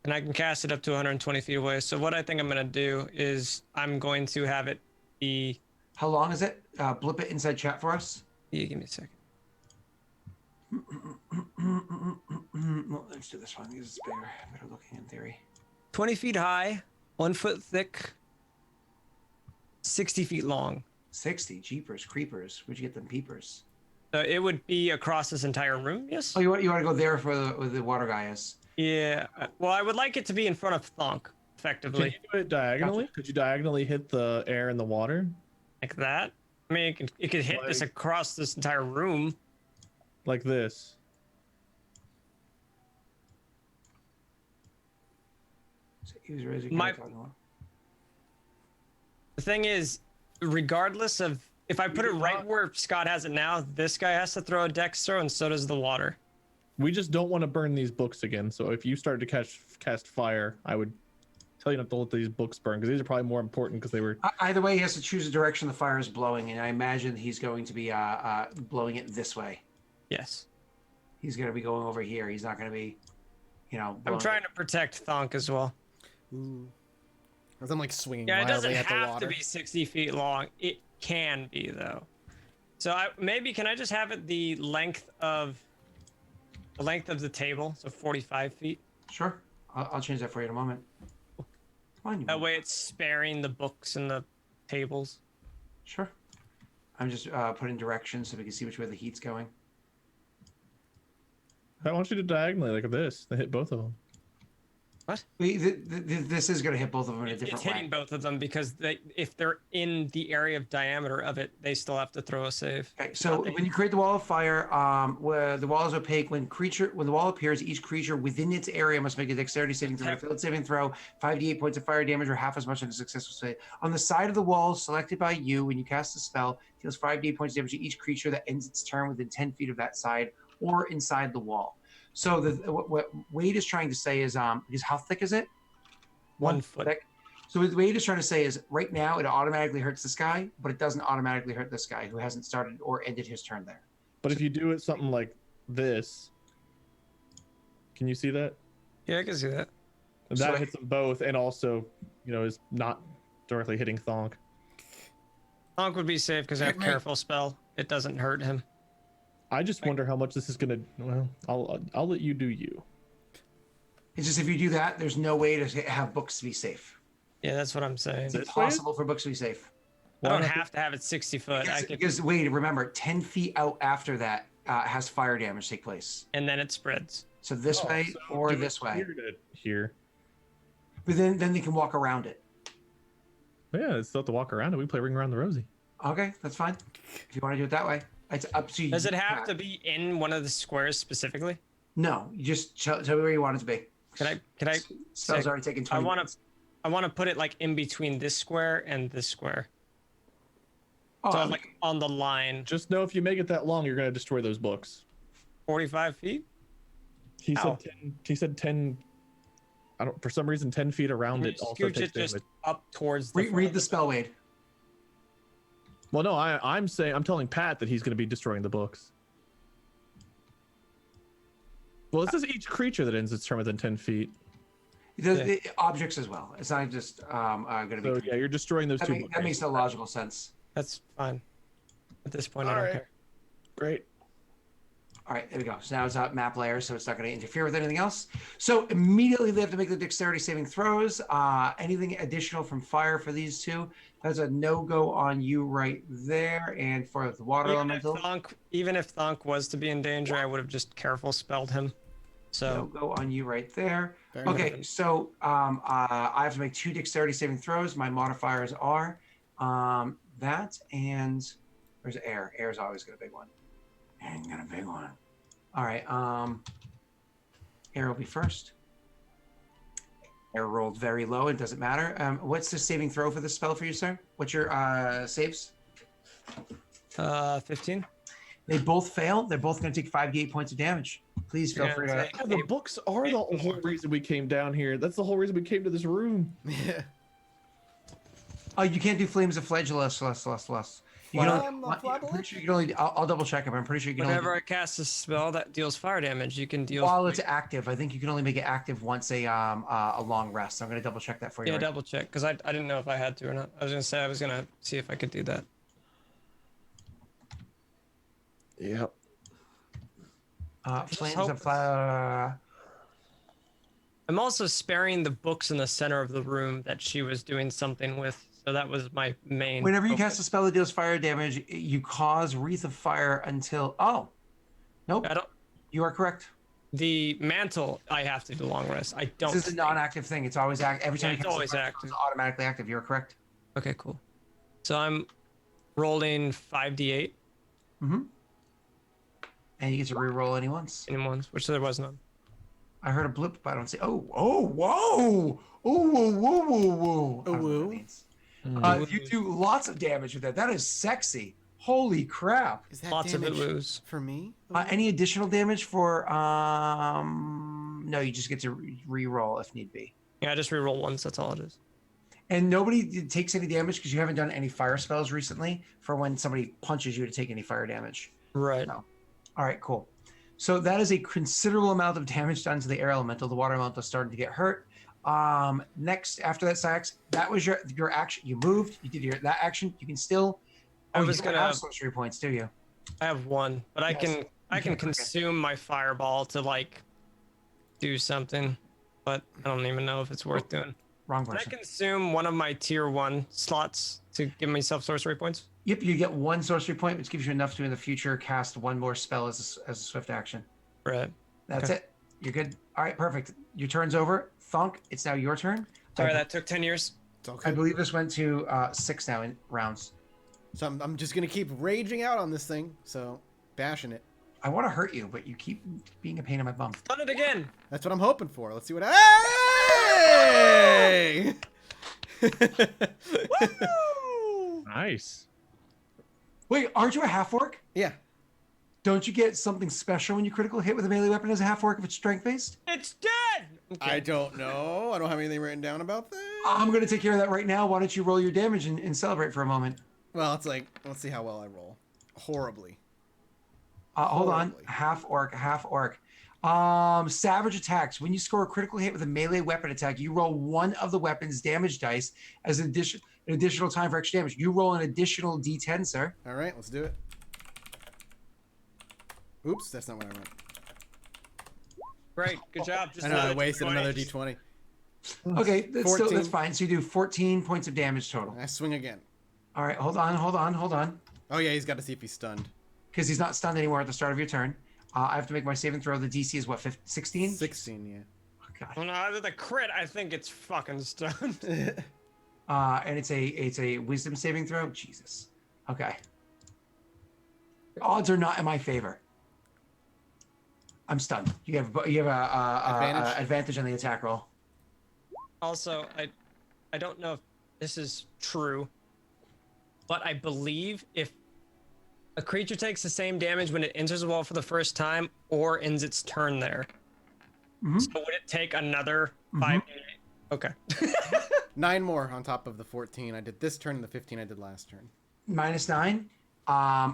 And I can cast it up to 120 feet away. So what I think I'm gonna do is I'm going to have it be. How long is it? Blip it inside chat for us. Yeah, give me a second. Well, let's do this one. This is better looking in theory. 20 feet high, 1 foot thick, 60 feet long. 60 jeepers creepers. Where'd you get them peepers? So it would be across this entire room. Yes. Oh, you want to go there for where the water guy is? Yeah. Well, I would like it to be in front of Thonk, Can effectively, you do it diagonally? Gotcha. Could you diagonally hit the air and the water? like that. I mean, it could hit this Like- across this entire room. Like this. So he was raising My- The thing is, regardless of if I put it right where Scott has it now, this guy has to throw a dex throw, and so does the water. We just don't want to burn these books again. So if you started to cast fire, I would tell you not to let these books burn, because these are probably more important because they were. Either way, he has to choose the direction the fire is blowing, and I imagine he's going to be blowing it this way. Yes. He's going to be going over here. He's not going to be, I'm blowing trying to protect Thonk as well. Ooh. As I'm like swinging Yeah, it doesn't wildly at the have water. to be 60 feet long. It can be, though. So maybe can I just have it the length of the table, so 45 feet? Sure. I'll change that for you in a moment. Come on, you That monkey. way it's sparing the books and the tables. Sure. I'm just putting directions so we can see which way the heat's going. I want you to diagonally like this. They hit both of them. What? This is going to hit both of them in a It's different hitting way. both of them because if they're in the area of diameter of it, they still have to throw a save. Okay, so when you create the wall of fire, where the wall is opaque, when the wall appears, each creature within its area must make a dexterity saving throw, a failed saving throw, 5d8 points of fire damage, or half as much on a successful save. On the side of the wall selected by you when you cast the spell, deals 5d8 points of damage to each creature that ends its turn within 10 feet of that side or inside the wall. So what Wade is trying to say is, because how thick is it? 1 foot. Thick. So what Wade is trying to say is, right now it automatically hurts this guy, but it doesn't automatically hurt this guy who hasn't started or ended his turn there. But if you do it something like this, can you see that? Yeah, I can see that. That So- hits them both, and also, is not directly hitting Thonk. Thonk would be safe because I have Hit me. careful spell. It doesn't hurt him. I just wonder how much this is gonna. Well, I'll let you do you. It's just if you do that, there's no way to have books to be safe. Yeah, that's what I'm saying. It's This impossible for books to be safe. I Why don't not have to have it 60 foot. I could, Because Wade, remember, 10 feet out after that has fire damage take place. and then it spreads. So this way so or do it this way. Here to here. But then they can walk around it. Yeah, it's still have to walk around it. We play Ring Around the Rosie. Okay, that's fine. If you want to do it that way, it's up to you. Does it have to be in one of the squares specifically? No, you just tell me where you want it to be. Can I? Spell's sick. already taken I 20 want minutes. to. I want to put it like in between this square and this square. Oh, So like on the line, Just know if you make it that long, you're gonna destroy those books. 45 feet. He Ow. said 10. He said 10. I don't. For some reason, 10 feet around it also Scooch takes it just damage. up towards the. read the spell, Wade. Well, no, I'm telling Pat that he's gonna be destroying the books. Well, it says each creature that ends its turn within 10 feet. It does, Yeah. objects as well. It's not just going to be. So yeah, you're destroying those two. that makes no logical sense. That's fine. At this point, I All don't right. care. Great. All right, there we go. So now it's a map layer, so it's not going to interfere with anything else. So immediately they have to make the dexterity saving throws. Anything additional from fire for these two? That's a no-go on you right there. And for the water elemental, Even if Thonk was to be in danger, I would have just careful spelled him. So no-go on you right there. Very Okay, good. so I have to make 2 dexterity saving throws. My modifiers are that and where's air? Air's always got a big one. And got a big one. All right. Air will be first. Air rolled very low. It doesn't matter. What's the saving throw for this spell for you, sir? What's your saves? 15. They both fail. They're both going to take 5d8 points of damage. Please feel free to. Yeah, the books are the whole reason we came down here. That's the whole reason we came to this room. Yeah. Oh, you can't do flames of flagellus. You can I'm pretty sure you can only. I'll double check it, but I'm pretty sure you can Whenever only. I cast a spell that deals fire damage, you can deal. While it's active, I think you can only make it active once a long rest. I'm going to double check that for you. Yeah, right double check, because I didn't know if I had to or not. I was going to say I was going to see if I could do that. Yep. Flames hope- of fire. I'm also sparing the books in the center of the room that she was doing something with. So that was my main. Whenever you focus. cast a spell that deals fire damage, you cause wreath of fire until. Oh, nope. I don't. You are correct. The mantle, I have to do long rest. I don't. This is a non-active thing. It's always active. Every time Yeah, you it's cast a always spell, active. it's automatically active. You're correct. Okay, cool. So I'm rolling 5d8 Mm-hmm. And you get to re-roll any once. in ones, which there was none. I heard a blip, but I don't see. Oh, whoa, whoa. I don't know what that means. You do lots of damage with that. That is sexy. Holy crap. Is that Lots of it damage lose. for me? Any additional damage for no, you just get to re-roll if need be. Yeah, I just reroll once. That's all it is. And nobody takes any damage because you haven't done any fire spells recently for when somebody punches you to take any fire damage. Right. No. All right, cool. So that is a considerable amount of damage done to the air elemental. The water elemental started to get hurt. Next, after that, Sax, that was your action. You moved. You did that action. You can still. I was you don't gonna- have sorcery points, do you? I have one, but I Yes. can Okay. consume my fireball to like do something, but I don't even know if it's worth doing. Wrong Can I person. consume one of my tier 1 slots to give myself sorcery points? Yep, you get 1 sorcery point, which gives you enough to in the future cast 1 more spell as a swift action. Right. That's Okay. it. You're good. All right, perfect. Your turn's over. Thunk, it's now your turn. Sorry, that took 10 years. It's okay. I believe this went to 6 now in rounds. So I'm just gonna keep raging out on this thing. So bashing it. I want to hurt you, but you keep being a pain in my bum. Done it again. That's what I'm hoping for. Let's see what. Hey! Nice. Wait, aren't you a half orc? Yeah. Don't you get something special when you critical hit with a melee weapon as a half orc if it's strength based? It's dead. I don't know. I don't have anything written down about that. I'm going to take care of that right now. Why don't you roll your damage and celebrate for a moment? Well, it's like, let's see how well I roll. Horribly. Hold on. Horribly. Half orc. Savage attacks. When you score a critical hit with a melee weapon attack, you roll one of the weapon's damage dice as an additional time for extra damage. You roll an additional d10, sir. All right, let's do it. Oops, that's not what I meant. Great. Good job. Just I know, I another wasted D20. another d20. Okay, that's 14. fine. So you do 14 points of damage total. I swing again. All right, hold on. Oh yeah, he's got to see if he's stunned. Because he's not stunned anymore at the start of your turn. I have to make my saving throw. The DC is what, 16? 16, yeah. Oh, God. Well, no, other than the crit, I think it's fucking stunned. And it's a wisdom saving throw. Jesus. Okay. The odds are not in my favor. I'm stunned. You have Advantage? advantage on the attack roll. Also, I don't know if this is true, but I believe if a creature takes the same damage when it enters the wall for the first time or ends its turn there, Mhm. so would it take another 5d8? Okay. 9 more on top of the 14 I did this turn and the 15 I did last turn. -9.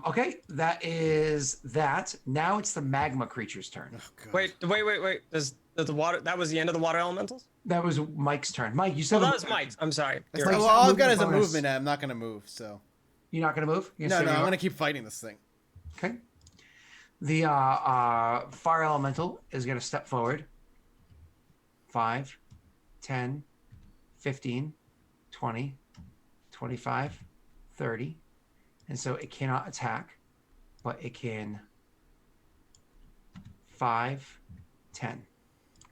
Okay, that is that. Now it's the magma creature's turn. Oh, God. Wait. Does the water? That was the end of the water elementals. That was Mike's turn. Mike, you said Oh, that was Mike's. I'm sorry. That's You're not, right. well, all I've got movement is a bonus. movement. I'm not going to move, so. You're not going to move? You're No, gonna stay I'm where going to keep fighting this thing. you are? Okay. The fire elemental is going to step forward. 5, 10, 15, 20, 25, 30. And so it cannot attack, but it can 5, 10.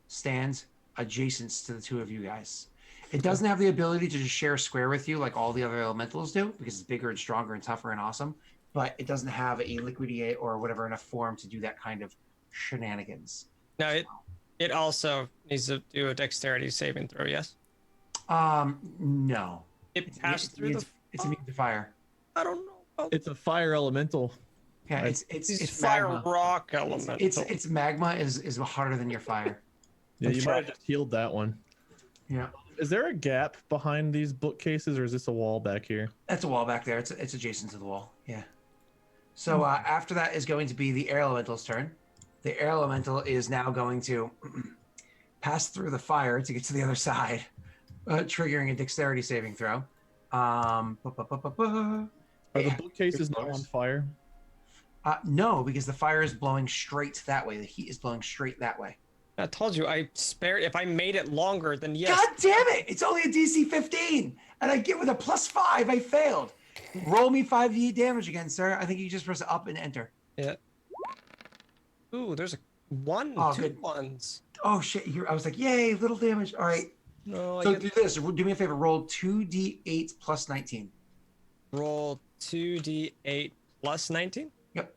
Stands adjacent to the two of you guys. It doesn't have the ability to just share a square with you like all the other elementals do, because it's bigger and stronger and tougher and awesome. But it doesn't have a liquidiate or whatever enough form to do that kind of shenanigans. No, it also needs to do a dexterity saving throw. Yes. No. It passed through the. It's immune to fire. I don't know. It's a fire elemental. Yeah, Right. it's fire magma. rock elemental. It's magma is harder than your fire. Yeah, you That's might right. have just healed that one. Yeah, Is there a gap behind these bookcases, or is this a wall back here? that's a wall back there. It's adjacent to the wall. Yeah. So after that is going to be the air elemental's turn. The air elemental is now going to pass through the fire to get to the other side, triggering a dexterity saving throw. Are the bookcases not on fire? No, because the fire is blowing straight that way. The heat is blowing straight that way. I told you I spared. If I made it longer, then yes. God damn it! It's only a DC 15, and I get with a +5. I failed. Roll me 5d damage again, sir. I think you just press up and enter. Yeah. Ooh, there's a one, Oh, two good. ones. Oh shit! I was like, yay, little damage. All right. No, So I do get this. Do me a favor. Roll 2d8 plus 19. roll 2d8 plus 19. Yep.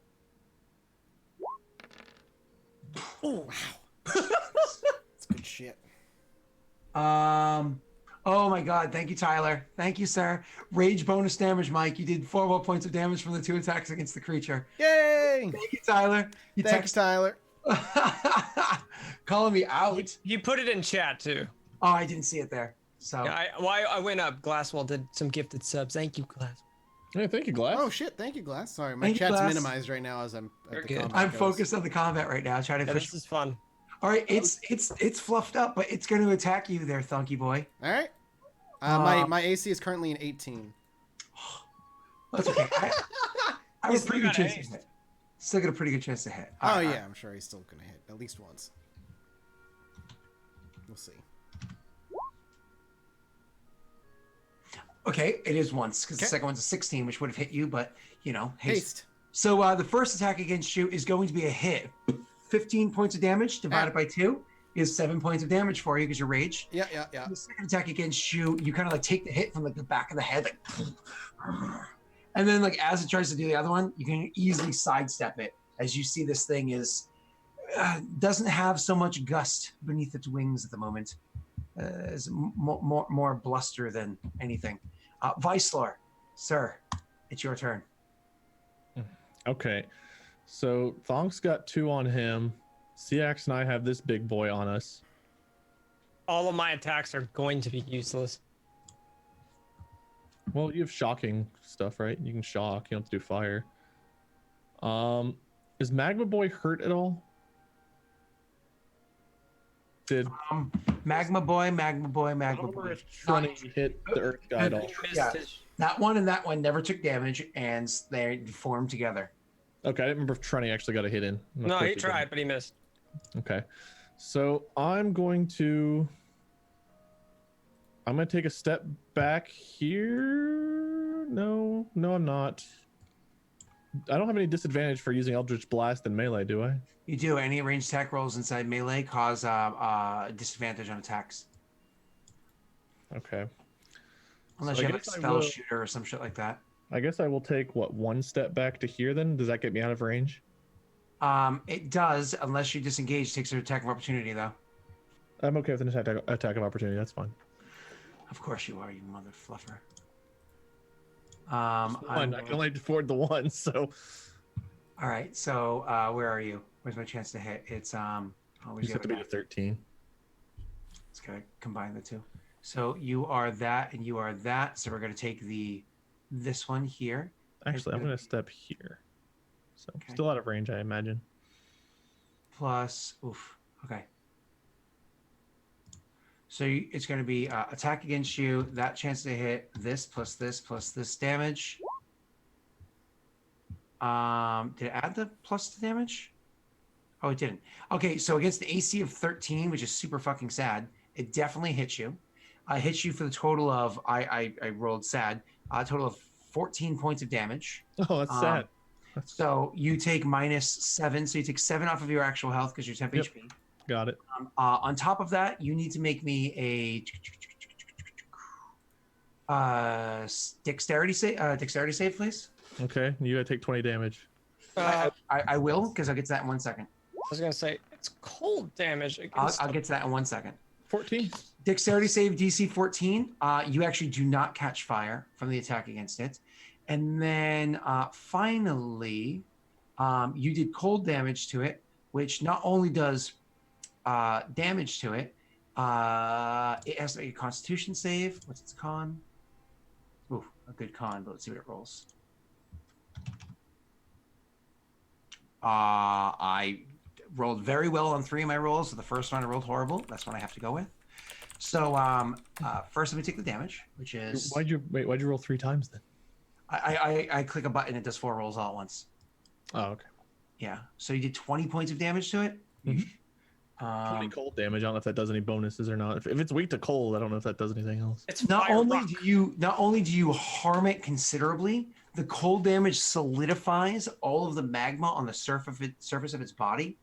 Oh wow. That's good shit. Oh my god. Thank you, Tyler. Thank you, sir. Rage bonus damage, Mike. You did 4 more points of damage from the 2 attacks against the creature. Yay! Thank you, Tyler. You Thanks, Tyler. calling me out. You put it in chat too. Oh, I didn't see it there. So Yeah, I went up. Glasswell did some gifted subs. Thank you, Glass. Hey, thank you, Glass. Oh shit! Thank you, Glass. Sorry, my Thank you, chat's Glass. minimized right now as I'm. At You're the good. combat I'm goes. focused on the combat right now. Trying to Yeah, push. this is fun. All right, it's fluffed up, but it's going to attack you there, Thunky boy. All right. My AC is currently an 18. That's okay. I have He's a pretty still good got chance haste. to hit. Still got a pretty good chance to hit. Oh All right, yeah, I'm sure he's still gonna hit at least once. We'll see. Okay, it is once because the Okay. second one's a 16, which would have hit you, but you know, haste. Haste. So the first attack against you is going to be a hit. 15 points of damage divided by 2 is 7 points of damage for you because you're rage. Yeah. The second attack against you, you kind of like take the hit from like the back of the head, like, and then like as it tries to do the other one, you can easily sidestep it as you see this thing is doesn't have so much gust beneath its wings at the moment. Is more bluster than anything. Vicelor, sir, it's your turn. Okay, so Thonk's got 2 on him. Ciax and I have this big boy on us. All of my attacks are going to be useless. Well, you have shocking stuff, right? You can shock. You don't have to do fire. Is Magma Boy hurt at all? Did Magma boy. trying to hit the Earth guy at all? Missed Yeah. his- That one and that one never took damage, and they formed together. Okay, I didn't remember if Trenny actually got a hit in. Of No, course he didn't. tried, but he missed. Okay, so I'm going to take a step back here. No, I'm not. I don't have any disadvantage for using Eldritch Blast in melee, do I? You do. Any ranged attack rolls inside melee cause disadvantage on attacks, Okay. unless So you I have like guess I spell will- shooter or some shit like that. I guess I will take one step back to here then. Does that get me out of range? It does, unless you disengage. Takes an attack of opportunity, though. I'm okay with an attack of opportunity. That's fine. Of course you are, you mother fluffer. One. I can only afford the one, so All right. So where are you? Where's my chance to hit? It's you always just have to be to 13. It's gonna combine the two. So you are that, and you are that. So we're gonna take this one here. Actually, I'm gonna step here. So Okay. still out of range, I imagine. Plus, okay. So it's going to be attack against you, that chance to hit, this plus this damage. Did it add the plus to damage? Oh, it didn't. Okay, so against the AC of 13, which is super fucking sad, it definitely hits you. Hits you for the total of I rolled sad. A total of 14 points of damage. Oh, that's sad. So you take -7. So you take 7 off of your actual health because you're 10 Yep. HP. Got it. On top of that, you need to make me a dexterity save, please. Okay, you gotta take 20 damage. I will, because I'll get to that in 1 second. I was gonna say it's cold damage. I'll get to that in 1 second. 14. Dexterity save DC 14. You actually do not catch fire from the attack against it. And then finally, you did cold damage to it, which not only does damage to it, it has to make a Constitution save. What's its con? Ooh, a good con, but let's see what it rolls. I rolled very well on 3 of my rolls. So the first one I rolled horrible. That's what I have to go with. So first, let me take the damage, which is Why'd you roll 3 times then? I click a button, it does 4 rolls all at once. Oh, okay. Yeah. So you did 20 points of damage to it. Mhm. 20 cold damage. I don't know if that does any bonuses or not. If it's weak to cold, I don't know if that does anything else. It's Not fire only rock. do you harm it considerably, the cold damage solidifies all of the magma on the surface of its body,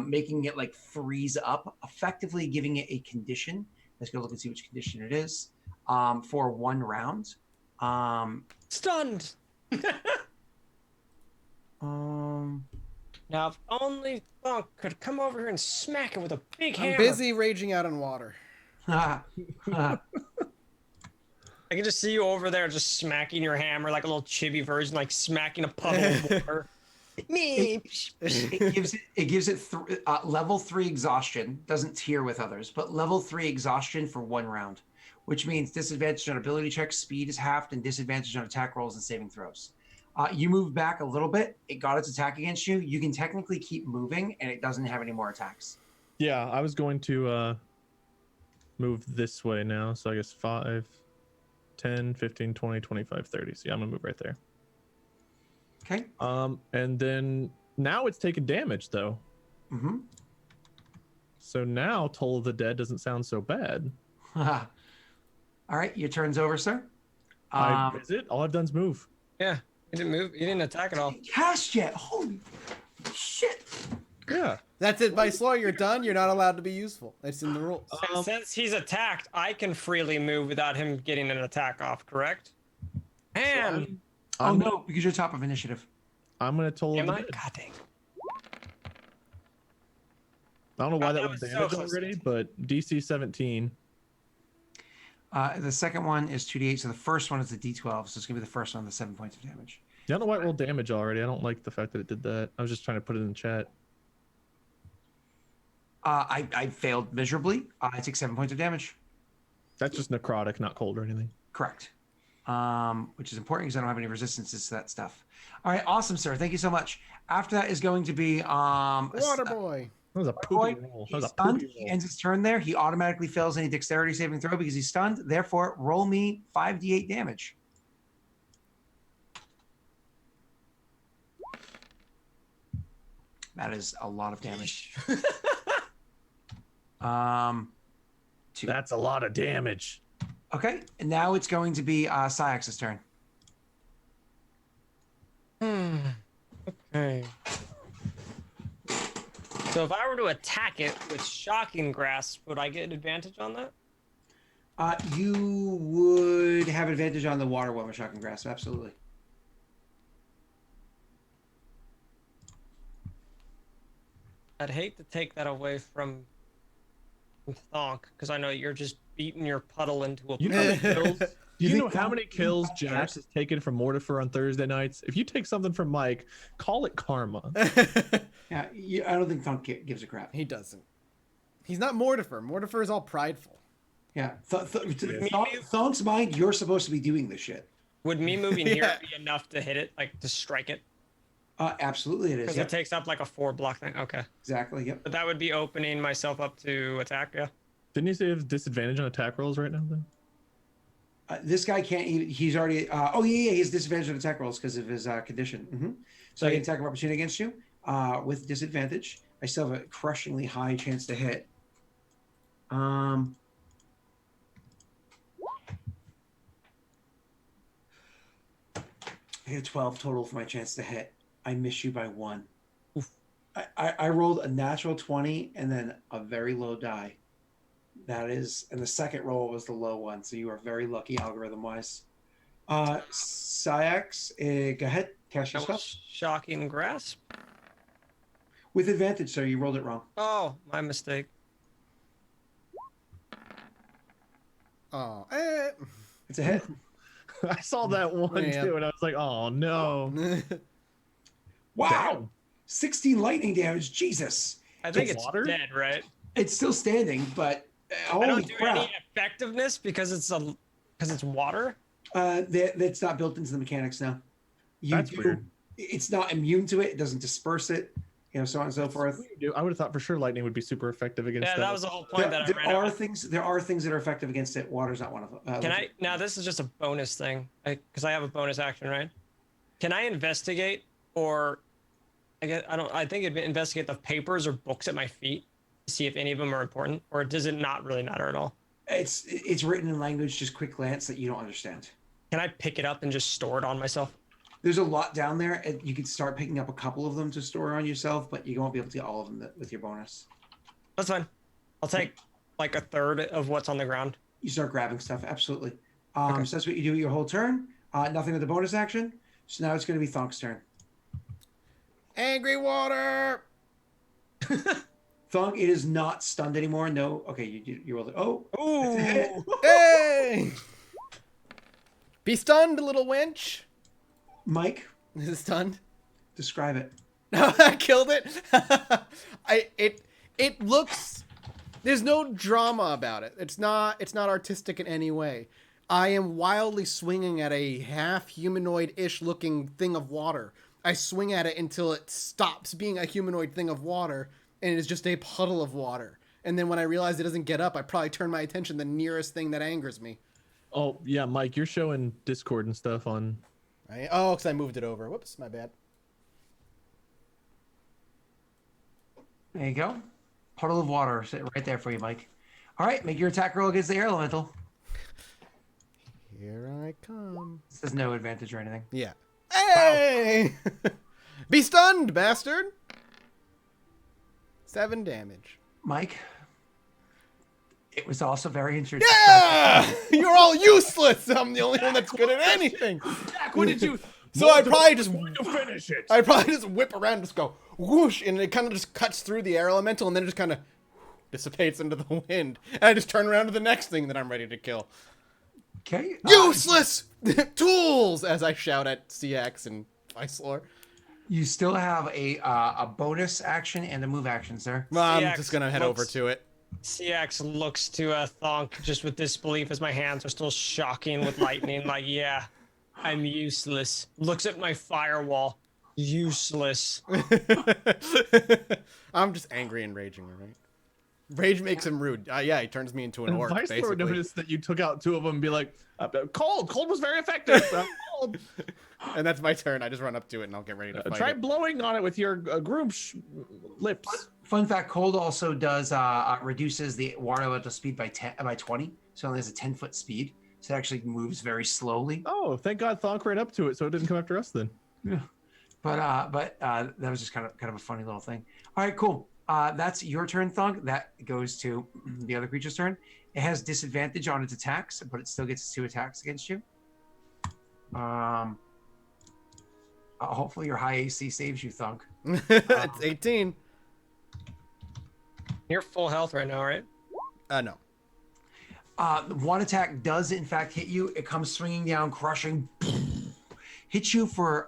making it like freeze up, effectively giving it a condition. Let's go look and see which condition it is. For 1 round. Stunned. Now, if only Thunk could come over here and smack it with a big hammer. I'm busy raging out on water. I can just see you over there just smacking your hammer like a little chibi version, like smacking a puddle of water. It gives it level 3 exhaustion. Doesn't tier with others, but level 3 exhaustion for 1 round, which means disadvantage on ability checks, speed is halved, and disadvantage on attack rolls and saving throws. You move back a little bit. It got its attack against you. You can technically keep moving, and it doesn't have any more attacks. Yeah, I was going to move this way now. So I guess 5, 10, 15, 20, 25, 30. So yeah, I'm gonna move right there. Okay. And then now it's taking damage though. Mm-hmm. So now Toll of the Dead doesn't sound so bad. All right, your turn's over, sir. Is it? All I've done's move. Yeah, he didn't move. He didn't attack at all. Cast yet? Holy shit! Yeah. That's it. By slow, you're done. You're not allowed to be useful. It's in the rules. Since he's attacked, I can freely move without him getting an attack off, correct? And Oh no, because you're top of initiative. I'm gonna Toll of am the I? Dead. God dang. I don't know why That that was was so damage close. already, but DC 17. The second one is 2d8, so the first one is the d12, so it's gonna be the first one with 7 points of damage. Yeah, I don't know why it rolled damage already. I don't like the fact that it did that. I was just trying to put it in the chat. I failed miserably. I take 7 points of damage. That's just necrotic, not cold or anything. Correct. Which is important because I don't have any resistances to that stuff. All right, awesome, sir. Thank you so much. After that is going to be Water boy. That was a Boy, poopy roll. That he's was a stunned. poopy He roll. ends his turn there. He automatically fails any dexterity saving throw because he's stunned. Therefore, roll me 5d8 damage. That is a lot of damage. 2. That's a lot of damage. Okay, and now it's going to be Syax's turn. Okay. So if I were to attack it with Shocking Grasp, would I get an advantage on that? You would have advantage on the water one with Shocking Grasp, absolutely. I'd hate to take that away from Thonk, because I know you're just beating your puddle into a You know how many kills? Do you think know how Thonk- many kills Thonk Jax cares? has taken from Mortifer on Thursday nights? If you take something from Mike, call it karma. Yeah, I don't think Thunk gives a crap. He doesn't. He's not Mortifer. Mortifer is all prideful. Yeah, Thunk's mind, you're supposed to be doing this shit. Would me moving here Yeah. be enough to hit it, like to strike it? Absolutely, it is. Because Yep. it takes up like a 4 block thing. Okay. Exactly. Yep. But that would be opening myself up to attack, yeah? Didn't you say you have disadvantage on attack rolls right now then? This guy can't. He's already. Oh yeah, he has disadvantage on attack rolls because of his condition. So I get attack of opportunity against you with disadvantage. I still have a crushingly high chance to hit. I get a 12 total for my chance to hit. I miss you by 1. I rolled a natural 20 and then a very low die. That is, and the second roll was the low one, so you are very lucky algorithm-wise. Syax, go ahead, cast your spell. Shocking grasp. With advantage, sir, you rolled it wrong. Oh, my mistake. Oh, It's a hit. I saw that one Yeah. too, and I was like, oh no. Wow! Damn. 16 lightning damage, Jesus. I think To it's water? dead, right? It's still standing, but I holy don't do crap. any effectiveness because it's water. That's not built into the mechanics now. That's weird. It's not immune to it. It doesn't disperse it. So on and so forth. I would have thought for sure lightning would be super effective against Yeah, that. that was the whole point that I ran There out. are things that are effective against it. Water's not one of them. Can I now? This is just a bonus thing because I have a bonus action, right? Can I investigate or I think it'd investigate the papers or books at my feet to see if any of them are important, or does it not really matter at all? It's written in language, just quick glance that you don't understand. Can I pick it up and just store it on myself? There's a lot down there, and you can start picking up a couple of them to store on yourself, but you won't be able to get all of them with your bonus. That's fine. I'll take like a third of what's on the ground. You start grabbing stuff, absolutely. Okay. So that's what you do your whole turn. Nothing with the bonus action. So now it's going to be Thonk's turn. angry water. Thonk, it is not stunned anymore. No. Okay, you rolled it. Oh, that's a hit. Ooh. Hey! Be stunned, little wench. Mike, Is it stunned? describe it. No, I killed it. It looks. There's no drama about it. It's not artistic in any way. I am wildly swinging at a half humanoid-ish looking thing of water. I swing at it until it stops being a humanoid thing of water and it is just a puddle of water. And then when I realize it doesn't get up, I probably turn my attention to the nearest thing that angers me. Oh yeah, Mike, you're showing Discord and stuff on. Because I moved it over. Whoops, my bad. There you go. Puddle of water sitting right there for you, Mike. All right, make your attack roll against the air elemental. Here I come. This has no advantage or anything. Yeah. Hey! Be stunned, bastard! 7 damage. Mike, it was also very interesting. Yeah! You're all useless! I'm the only one that's good at anything! Jack, what did you? So I probably just to finish it. I probably just whip around and just go whoosh, and it kind of just cuts through the air elemental and then it just kind of dissipates into the wind. And I just turn around to the next thing that I'm ready to kill. Okay. Useless tools! As I shout at CX and Islor. You still have a bonus action and a move action, sir. Well, I'm CX just gonna head over looks- to it. CX looks to Thonk just with disbelief as my hands are still shocking with lightning. Like, yeah, I'm useless. Looks at my firewall. Useless. I'm just angry and raging, all right? Rage makes him rude. Yeah, he turns me into an orc, Vice Lord basically. noticed that you took out 2 of them and be like, cold was very effective. Cold. And that's my turn. I just run up to it and I'll get ready to fight Try it. blowing on it with your groom lips. Fun fact: cold also does reduces the water elemental speed by 20, so it only has a 10-foot speed. So it actually moves very slowly. Oh, thank God Thonk ran up to it so it didn't come after us then. Yeah. But that was just kind of a funny little thing. All right, cool. That's your turn, Thunk. That goes to the other creature's turn. It has disadvantage on its attacks, but it still gets its 2 attacks against you. Hopefully your high AC saves you, Thunk. It's 18. You're full health right now, right? No. One attack does in fact hit you. It comes swinging down, crushing, hits you for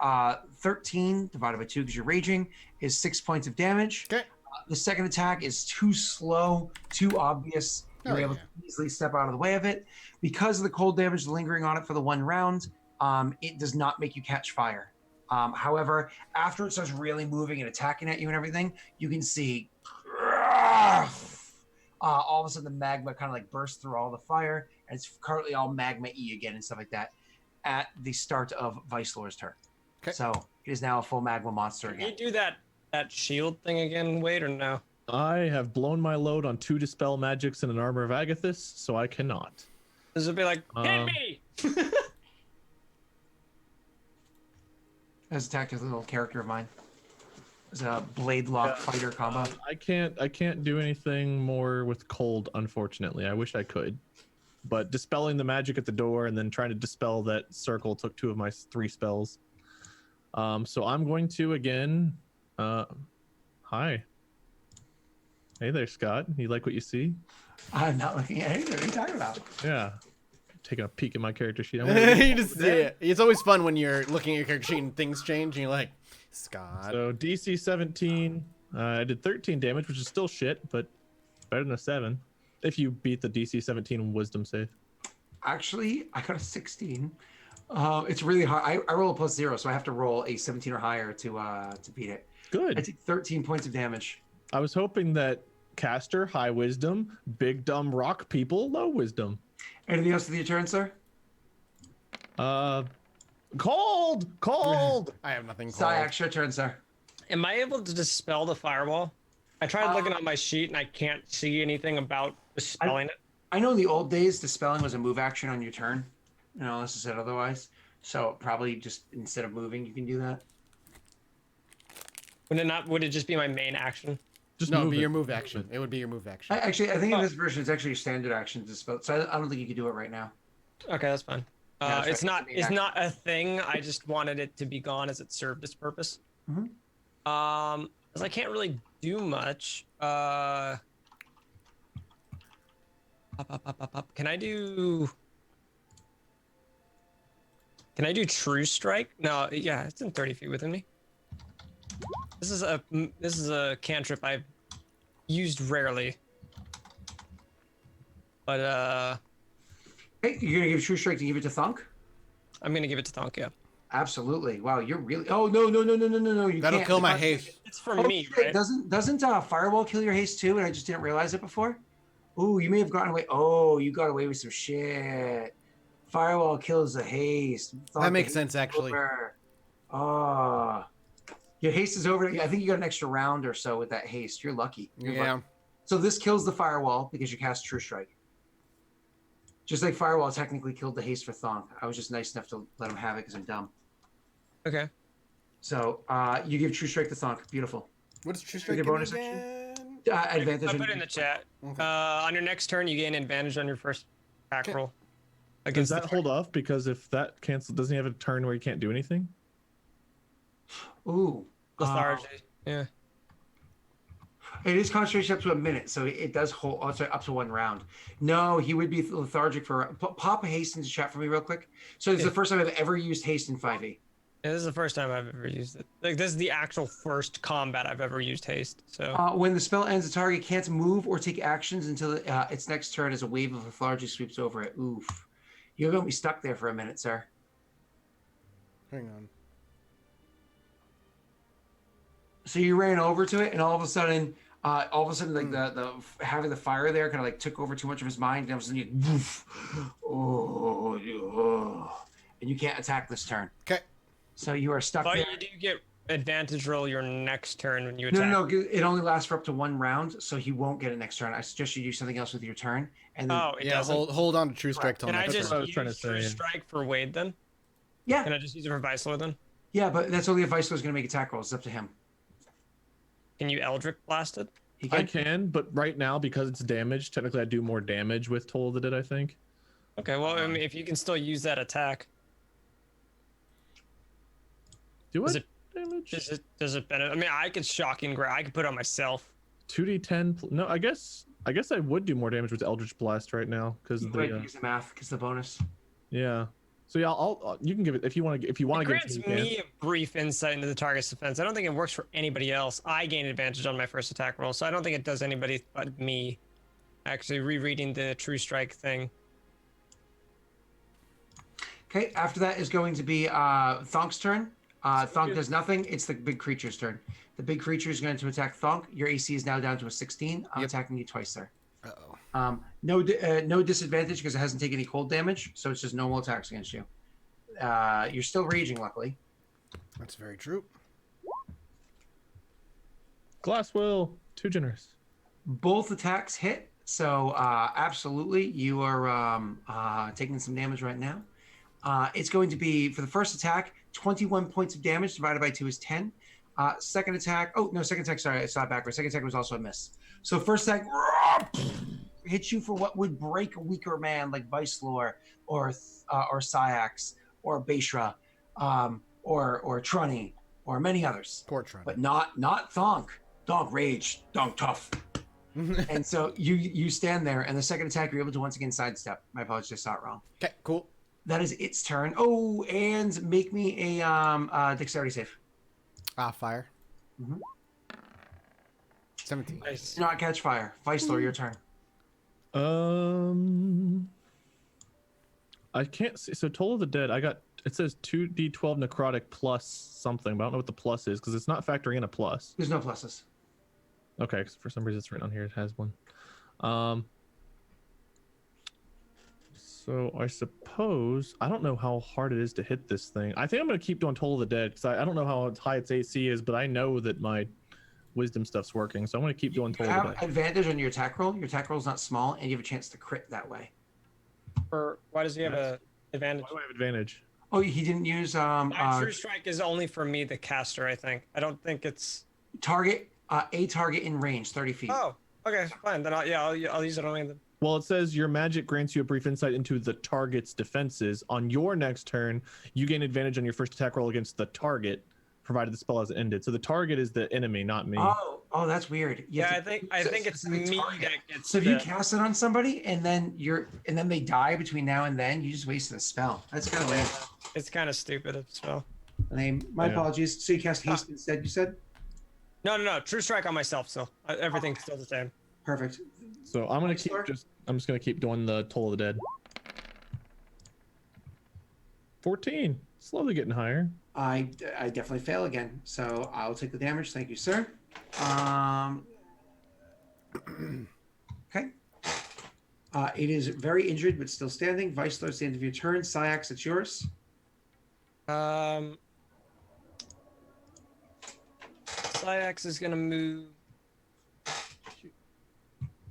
13 divided by 2 because you're raging is 6 points of damage. Okay. The second attack is too slow, too obvious. You're Oh, able yeah. to easily step out of the way of it. Because of the cold damage lingering on it for the 1 round, it does not make you catch fire. However, after it starts really moving and attacking at you and everything, you can see all of a sudden the magma kind of like bursts through all the fire, and it's currently all magma-y again and stuff like that at the start of Vicelor's turn. Okay. So it is now a full magma monster Can you again. do that shield thing again, Wade, or no? I have blown my load on 2 Dispel Magics and an Armor of Agathis, so I cannot. This would be like, hit me! Has attacked with a little character of mine. It's a blade lock fighter combo. I can't do anything more with cold, unfortunately. I wish I could. But dispelling the magic at the door and then trying to dispel that circle took 2 of my 3 spells. So I'm going to again. Hi. Hey there, Scott. You like what you see? I'm not looking at anything. What are you talking about? Yeah. Taking a peek at my character sheet. You just see it. It's always fun when you're looking at your character sheet and things change and you're like, Scott. So DC 17. I did 13 damage, which is still shit, but better than a 7. If you beat the DC 17 Wisdom save. Actually, I got a 16. It's really hard. I roll a +0, so I have to roll a 17 or higher to beat it. Good. I take 13 points of damage. I was hoping that caster, high wisdom, big dumb rock people, low wisdom. Anything else with your turn, sir? Cold! I have nothing called. Syax, your turn, sir. Am I able to dispel the firewall? I tried looking on my sheet and I can't see anything about dispelling it. I know in the old days, dispelling was a move action on your turn, unless it said otherwise. So probably just instead of moving, you can do that. Would it just be my main action? Just No, it'd move be it. your move action. It would be your move action. I think in this version, it's actually a standard action to dispel. So I don't think you can do it right now. Okay, that's fine. Yeah, that's It's right. not. It's not a thing. I just wanted it to be gone as it served its purpose. Mhm. Because I can't really do much. Can I do? Can I do True Strike? No. Yeah, it's in 30 feet within me. This is a cantrip I've used rarely. But Hey, you're gonna give True Strike to give it to Thunk? I'm gonna give it to Thonk. Yeah. Absolutely. Wow, you're really. Oh no. You That'll can't. kill my haste. It's for Oh, me, shit. right? Doesn't Firewall kill your haste too? And I just didn't realize it before. Ooh, you may have gotten away. Oh, you got away with some shit. Firewall kills the haste. That makes sense, actually. Oh, your haste is over. I think you got an extra round or so with that haste. You're lucky. You're Yeah. lucky. So this kills the Firewall because you cast True Strike. Just like Firewall technically killed the haste for Thonk. I was just nice enough to let him have it because I'm dumb. Okay. So you give True Strike to Thonk. Beautiful. What does True Strike your give bonus again? Advantage. I put it in the chat. Okay. On your next turn, you gain advantage on your first attack roll. Does Against that the hold off? Because if that cancels, doesn't he have a turn where he can't do anything? Ooh. lethargy? Yeah. It is concentration up to a minute, so it does hold. Oh, sorry, up to 1 round. No, he would be lethargic for. Pop haste into chat for me real quick. So this is the first time I've ever used haste in 5e. Yeah, this is the first time I've ever used it. Like, this is the actual first combat I've ever used haste. So. When the spell ends, the target can't move or take actions until its next turn as a wave of lethargy sweeps over it. Oof. You're going to be stuck there for a minute, sir. Hang on. So you ran over to it, and all of a sudden, like the having the fire there kind of like took over too much of his mind, and all of a sudden you, woof, and you can't attack this turn. Okay. So you are stuck But there. you do get advantage roll your next turn when you attack. No. It only lasts for up to 1 round, so he won't get it next turn. I suggest you do something else with your turn, and then Oh, it Yeah, doesn't. hold on to True Strike till Can I next just turn. I was trying to use True say, yeah. Strike for Wade then? yeah, Can I just use it for Vicelor then? yeah, but that's only if Viceroy is going to make attack rolls. It's up to him. Can you Eldritch Blast it? He I can. can, but right now because it's damage, technically I do more damage with Toll than it. I think. Okay, well, I mean, if you can still use that attack, Do Is I it- damage? does it benefit? I mean, I could shocking grab. I could put it on myself. 2d10. No, I guess I would do more damage with Eldritch Blast right now because You of might the use the math because the bonus. yeah. So yeah, I'll you can give it if you want to. If you want It to give it grants to me, you me a brief insight into the target's defense. I don't think it works for anybody else. I gain advantage on my first attack roll, so I don't think it does anybody but me. Actually, rereading the True Strike thing. Okay, after that is going to be Thonk's turn. Thonk does nothing. It's the big creature's turn. The big creature is going to attack Thonk. Your AC is now down to a 16. I'm Yep. attacking you twice, sir. Uh-oh. No disadvantage because it hasn't taken any cold damage, so it's just normal attacks against you. You're still raging, luckily. That's very true. Glass will too generous. Both attacks hit, so absolutely, you are taking some damage right now. It's going to be, for the first attack, 21 points of damage divided by 2 is 10. Second attack, sorry, I saw it backwards. Second attack was also a miss. So first attack hits you for what would break a weaker man like Vicelor or Syax or Bashra or Trunny or many others. Poor Trunny. But not Thonk. Thonk rage, Thonk tough. And so you stand there, and the second attack you're able to once again sidestep. My apologies, I saw it wrong. Okay, cool. That is its turn. Oh, and make me a dexterity save. Fire. Mhm. 17. Nice. Do not catch fire. Vicelor, your turn. I can't see. So Toll of the Dead, it says 2d12 necrotic plus something, but I don't know what the plus is because it's not factoring in a plus. There's no pluses. Okay, 'cause for some reason it's written on here. It has one. So I suppose I don't know how hard it is to hit this thing. I think I'm gonna keep doing Toll of the Dead because I don't know how high its AC is, but I know that my wisdom stuff's working, so I'm gonna keep doing Toll You of the have Dead. advantage on your attack roll. Your attack roll is not small, and you have a chance to crit that way. Why does he have a advantage? Why do I have advantage? Oh, he didn't use My True Strike is only for me, the caster. I think. I don't think it's. target a target in range, 30 feet. Oh, okay, fine. Then I'll use it on me. Well, it says your magic grants you a brief insight into the target's defenses. On your next turn, you gain advantage on your first attack roll against the target, provided the spell has ended. So the target is the enemy, not me. Oh, that's weird. You Yeah, have to- I think it's specific me target. that gets. So if you cast it on somebody and then they die between now and then, you just wasted a spell. That's kind of lame. It's kind of stupid as well. Lame. My Yeah. apologies. So you cast haste instead, you said? No. True Strike on myself. So everything's still the same. Perfect. So I'm gonna Vicelor? I'm just gonna keep doing the Toll of the Dead. 14, slowly getting higher. I definitely fail again, so I'll take the damage. Thank you, sir. Okay. It is very injured, but still standing. Vicelor, it's the end of your turn. Syax, it's yours. Syax is gonna move.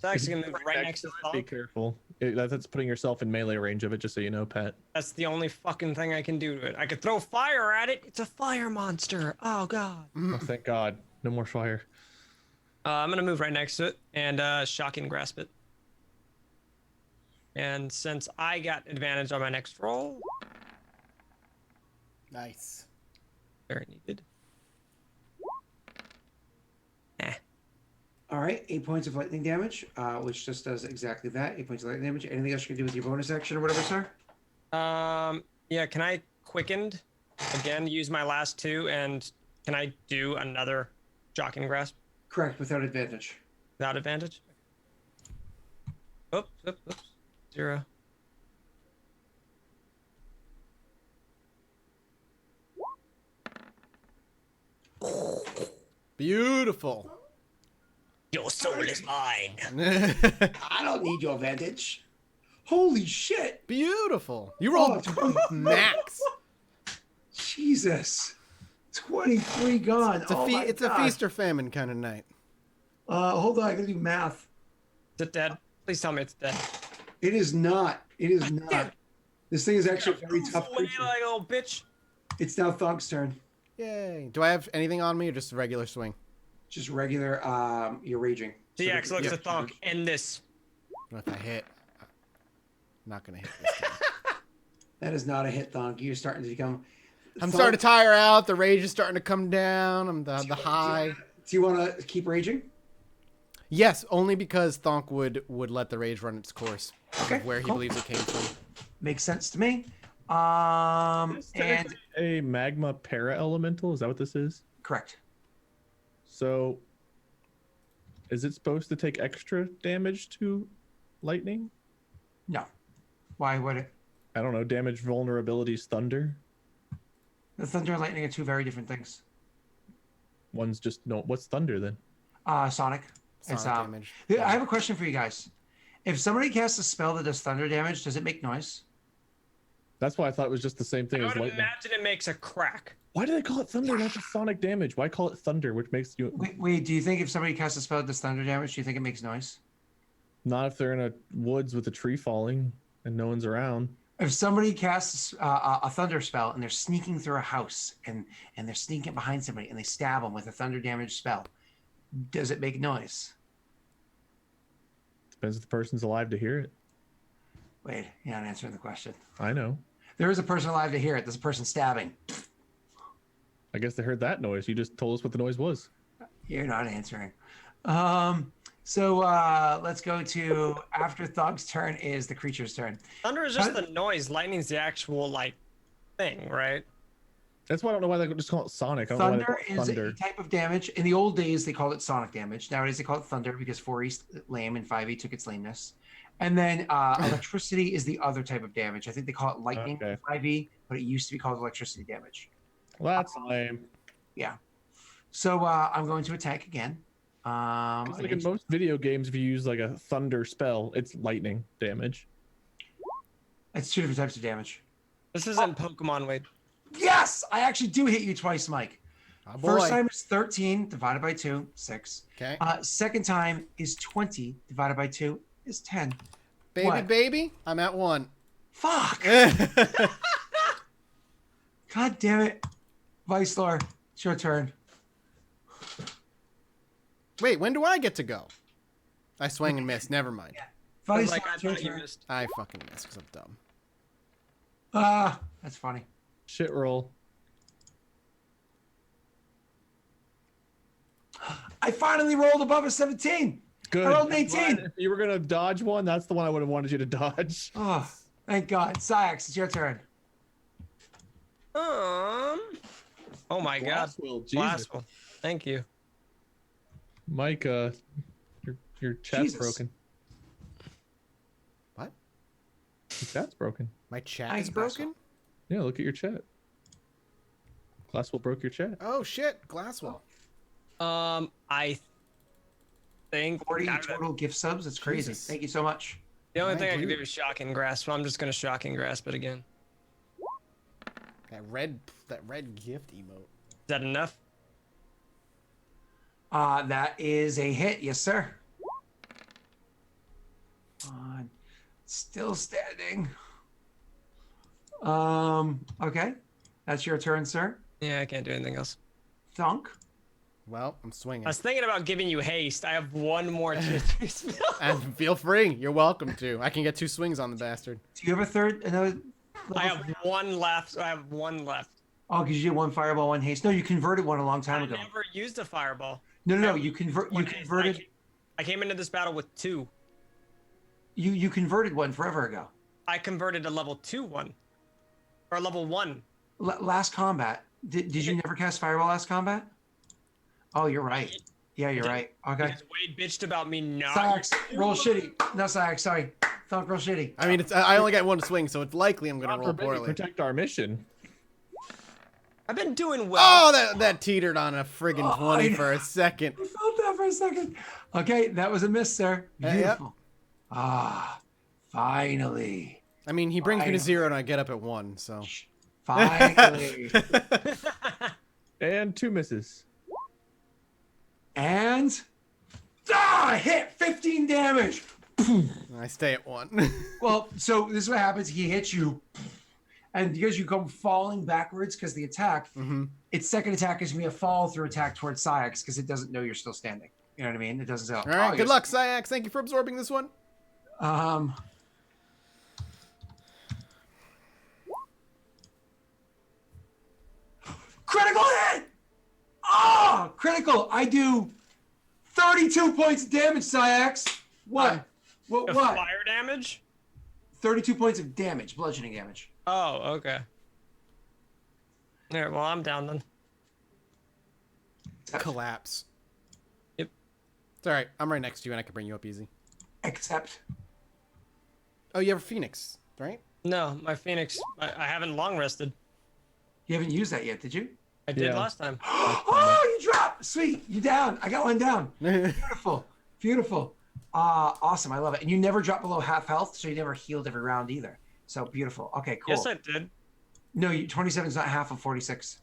Syax is gonna move right next to Be Thonk. careful. That's putting yourself in melee range of it, just so you know, Pat. That's the only fucking thing I can do to it. I could throw fire at it. It's a fire monster. Oh god. Oh, thank God, no more fire. I'm gonna move right next to it and shocking grasp it. And since I got advantage on my next roll, Nice. very needed. All right, 8 points of lightning damage, which just does exactly that. 8 points of lightning damage. Anything else you can do with your bonus action or whatever, sir? Yeah, can I quickened again? Use my last 2, and can I do another shocking grasp Correct, without advantage. without advantage? Oops. 0. Beautiful. Your soul is mine. I don't need your advantage. Holy shit! Beautiful. You rolled max. Jesus. 23 gone. It's a feast or famine kind of night. Hold on, I gotta do math. Is it dead? Please tell me it's dead. It is not. It is damn not. it. This thing is actually a very Move tough away, creature. like a little bitch. It's now Thonk's turn. Yay. Do I have anything on me or just a regular swing? Just regular, you're raging. DX looks yeah. at Thonk. End this. If I hit, I'm not gonna hit this time. That is not a hit, Thonk. You're starting to become... I'm starting to tire out. The rage is starting to come down. I'm the high. Do you want to keep raging? Yes, only because Thonk would let the rage run its course. Okay, Of where he cool. believes it came from. Makes sense to me. It's And technically a magma para elemental. Is that what this is? correct. So, is it supposed to take extra damage to lightning? No. Why would it? I don't know. Damage vulnerabilities thunder. The thunder and lightning are two very different things. One's just no. What's thunder then? Sonic. Sonic It's, damage. I have a question for you guys. If somebody casts a spell that does thunder damage, does it make noise? That's why I thought it was just the same thing I as would lightning. imagine it makes a crack. Why do they call it thunder, not just sonic damage? Why call it thunder, which makes you... Wait, do you think if somebody casts a spell that does thunder damage, do you think it makes noise? Not if they're in a woods with a tree falling and no one's around. If somebody casts a thunder spell and they're sneaking through a house and they're sneaking behind somebody and they stab them with a thunder damage spell, does it make noise? Depends if the person's alive to hear it. Wait, you're not answering the question. I know. There is a person alive to hear it. There's a person stabbing. I guess they heard that noise. You just told us what the noise was. You're not answering. So let's go to after Thog's turn is the creature's turn. Thunder is just the noise. Lightning's the actual like thing, right? That's why I don't know why they just call it sonic. I don't know why they Thunder call it is thunder. a type of damage. In the old days, they called it sonic damage. Nowadays, they call it thunder because 4E lame and 5E took its lameness. And then electricity is the other type of damage. I think they call it lightning Okay. 5E, but it used to be called electricity damage. Well, that's lame. Yeah. So I'm going to attack again. It's like in most video games, if you use like a thunder spell, it's lightning damage. It's two different types of damage. This isn't Pokemon, Wade. Yes, I actually do hit you twice, Mike. Oh, boy. First time is 13 divided by 2, 6. Okay. Second time is 20 divided by 2 is 10. Baby, What? baby, I'm at 1. Fuck! God damn it. Vice Lord, it's your turn. Wait, when do I get to go? I swing and miss. Never mind. Vice Like I Lord, it's your thought you turn. missed. I fucking miss because I'm dumb. That's funny. Shit roll. I finally rolled above a 17. Good. I rolled an I'm glad 18. If you were gonna dodge one, that's the one I would have wanted you to dodge. Oh, thank God. Syax, it's your turn. Oh my God. Glasswell, Jesus. Glasswell. Thank you. Mike, your chat's Jesus. broken. What? Your chat's broken. My chat Thanks, is broken? Yeah, look at your chat. Glasswell broke your chat. Oh, shit. Glasswell. I think 40 total gift subs. It's crazy. Jesus. Thank you so much. the only My thing I can dude. do is shocking grasp, so I'm just gonna shocking grasp it again. That red gift emote. Is that enough? That is a hit. Yes, sir. Still standing. Okay. That's your turn, sir. Yeah, I can't do anything else. Thunk. Well, I'm swinging. I was thinking about giving you haste. I have one more tier 3 spell. And feel free. You're welcome to. I can get 2 swings on the bastard. Do you have another? I have one left. I have one left. Oh, because you did one fireball, one haste. No, you converted one a long time I ago. never used a fireball. No. You converted. I came into this battle with 2. You converted one forever ago. I converted a level 2 one. Or level 1. Last combat. Did you never cast fireball last combat? Oh, you're right. Yeah, you're right. Okay. Because Wade bitched about me not. Syax, roll shitty. No, Syax, sorry. Thunk, roll shitty. I mean, I only got 1 swing, so it's likely I'm going to God roll forbid you poorly. protect our mission. I've been doing well. Oh, that teetered on a friggin' Oh, 20 I- for a second. I felt that for a second. Okay, that was a miss, sir. Yep. Beautiful. Finally. I mean, he brings me to Fine. 0 and I get up at 1, so. Finally. And 2 misses. And hit 15 damage. I stay at 1. Well, so this is what happens. He hits you, and because you come falling backwards because the attack, its second attack is gonna be a fall through attack towards Syax because it doesn't know you're still standing. You know what I mean? It doesn't say. All right, good luck, Syax. Thank you for absorbing this one. Critical hit! Oh, critical! I do 32 points of damage, Syax. What? What? Fire damage? 32 points of damage, bludgeoning damage. Oh, okay. There, well, I'm down then. Collapse. Yep. It's all right. I'm right next to you and I can bring you up easy. Except. Oh, you have a Phoenix, right? No, my Phoenix, I haven't long rested. You haven't used that yet, did you? I did Yeah. last time. Oh, you dropped! Sweet, you down. I got one down. Beautiful. Beautiful. Awesome. I love it. And you never drop below half health, so you never healed every round either. So beautiful. Okay, cool. Yes, I did. No, 27 is not half of 46.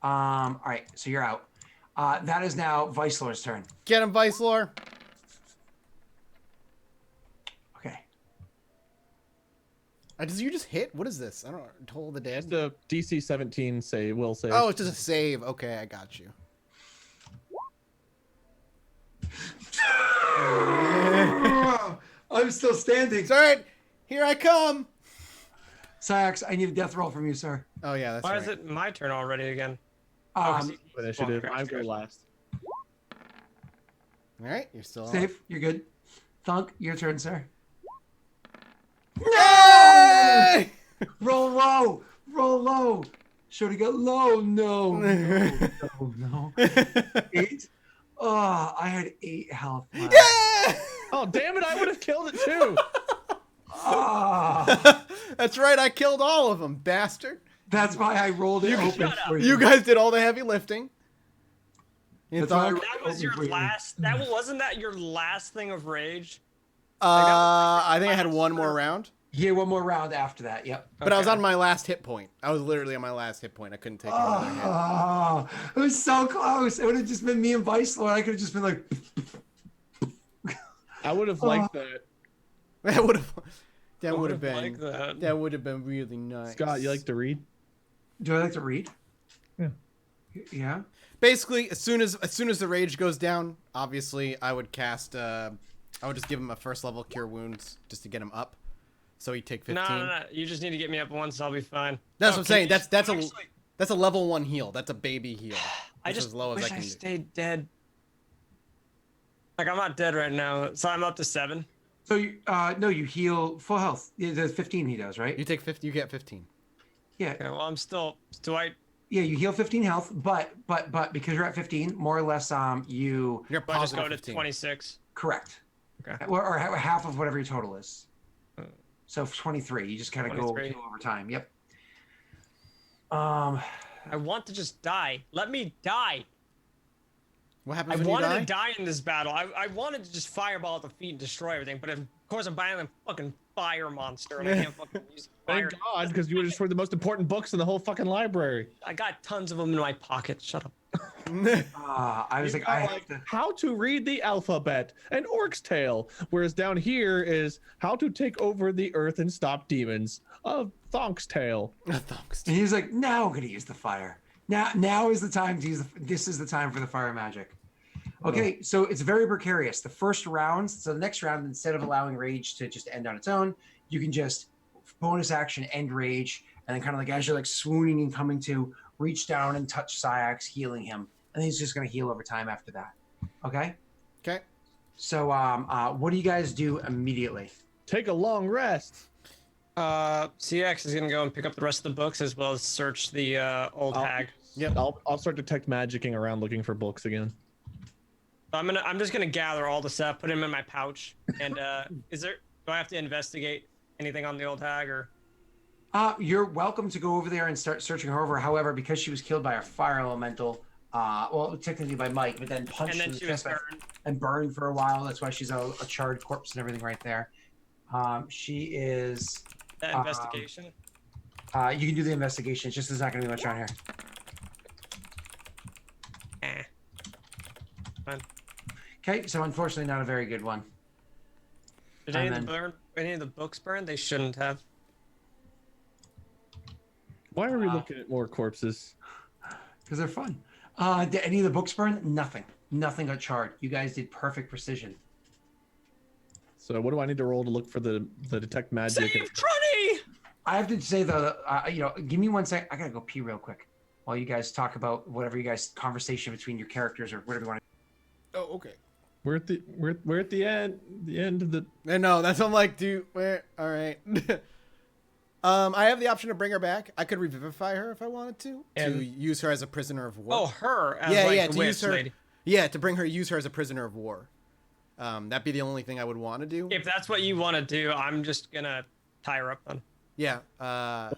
All right, so you're out. That is now Vice Lord's turn. Get him, Vice Lord. Okay. Did you just hit? What is this? I don't know. Toll the Dead? The DC 17 will save. Oh, it's just a save. Okay, I got you. I'm still standing. It's all right. Here I come. Sax, I need a death roll from you, sir. Oh, yeah, that's Why right. is it my turn already again? Initiative. I go last. All right, you're still on. Safe, you're good. Thunk, your turn, sir. Yay! Roll low. Roll low. Should he go low? No. No. 8. Oh, I had 8 health. Left. Yeah! Oh, damn it. I would have killed it too. Ah, That's right, I killed all of them, bastard. that's why I rolled it open shut up. for You guys did all the heavy lifting. That's It's all, why I That was your last. Wasn't that your last thing of rage? I think I had one more round, Yeah, one more round after that. Yep. but I was Okay. on my last hit point. I was literally on my last hit point. I couldn't take another hit. Oh, it was so close. It would have just been me and Vice Lord. I could have just been like, I would have liked that. That would have. That I would have would've been. liked that. That would have been really nice. Scott, you like to read? do I like to read? Yeah. Yeah. Basically, as soon as the rage goes down, obviously I would cast. I would just give him a first level cure wounds just to get him up, so he'd take 15. No. You just need to get me up once. I'll be fine. That's what I'm saying. Okay, That's actually, a level 1 heal. That's a baby heal. I That's just as low as wish I I can do. stayed dead. Like I'm not dead right now, so I'm up to 7. So no, you heal full health. Yeah, there's 15 he does, right? You take 50. You get 15. Yeah. Okay, well I'm still. Do I? Yeah, you heal 15 health, but because you're at 15, more or less, you You're Do I just positive go to 15. 26? correct. Okay. Or half of whatever your total is. Uh, So 23. You just kind of go 23. heal over time. Yep. I want to just die. Let me die. What I happens when you wanted die? to die in this battle. I wanted to just fireball at the feet and destroy everything, but of course I'm battling a fucking fire monster and I can't fucking use fire. Thank God, because you would have destroyed the most important books in the whole fucking library. I got tons of them in my pocket. Shut up. I was You like, got, I have to. how to read the alphabet, an orc's tale. Whereas down here is how to take over the earth and stop demons, a thonk's tale. Thanks. And he's like, now I'm gonna use the fire. Now is the time to use this is the time for the fire magic. Okay, so it's very precarious. The first rounds, so the next round, instead of allowing rage to just end on its own, you can just bonus action end rage, and then kind of like as you're like swooning and coming to, reach down and touch Syax, healing him, and he's just gonna heal over time after that. Okay. Okay. So what do you guys do immediately? Take a long rest. CX is gonna go and pick up the rest of the books as well as search the old hag. Yep. I'll start detect magicking around looking for books again. I'm just gonna gather all the stuff, put them in my pouch, and do I have to investigate anything on the old hag or? You're welcome to go over there and start searching her over. However, because she was killed by a fire elemental, well, technically by Mike, but then punched And then in the she was chest burned. and burned for a while. That's why she's a charred corpse and everything right there. She is. That investigation. You can do the investigation. It's just there's not going to be much on here. Fine. Okay, so unfortunately, not a very good one. Did any of the books burn? They shouldn't have. Why are we looking at more corpses? Because they're fun. Did any of the books burn? Nothing. Nothing got charred. You guys did perfect precision. So what do I need to roll to look for the detect magic? Save Trunny! I have to say though, give me 1 sec. I gotta go pee real quick while you guys talk about whatever you guys conversation between your characters or whatever you want. Oh, okay. We're at the end of the. No, that's I'm like, dude. Where? All right. I have the option to bring her back. I could revivify her if I wanted to And- use her as a prisoner of war. Oh, her as yeah, like yeah, the to witch use her. lady. Yeah, to use her as a prisoner of war. That'd be the only thing I would want to do. If that's what you want to do, I'm just gonna tie her up then. Yeah. Well,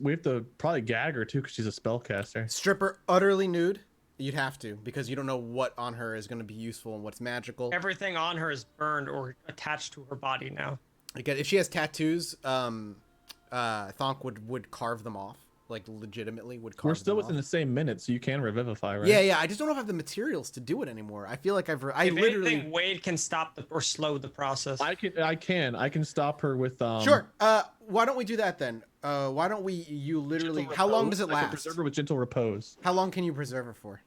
we have to probably gag her too because she's a spellcaster. Strip her utterly nude, You'd have to, because you don't know what on her is going to be useful and what's magical. Everything on her is burned or attached to her body now. Again, if she has tattoos, Thonk would carve them off. Like, legitimately would carve them off. We're still within the same minute, so you can revivify, right? Yeah, I just don't know if I have the materials to do it anymore. I feel like I If literally... anything, Wade can stop or slow the process. I can stop her with Sure. Why don't we do that then? Why don't you literally... How long does it I can last? preserve her with gentle repose. How long can you preserve her for?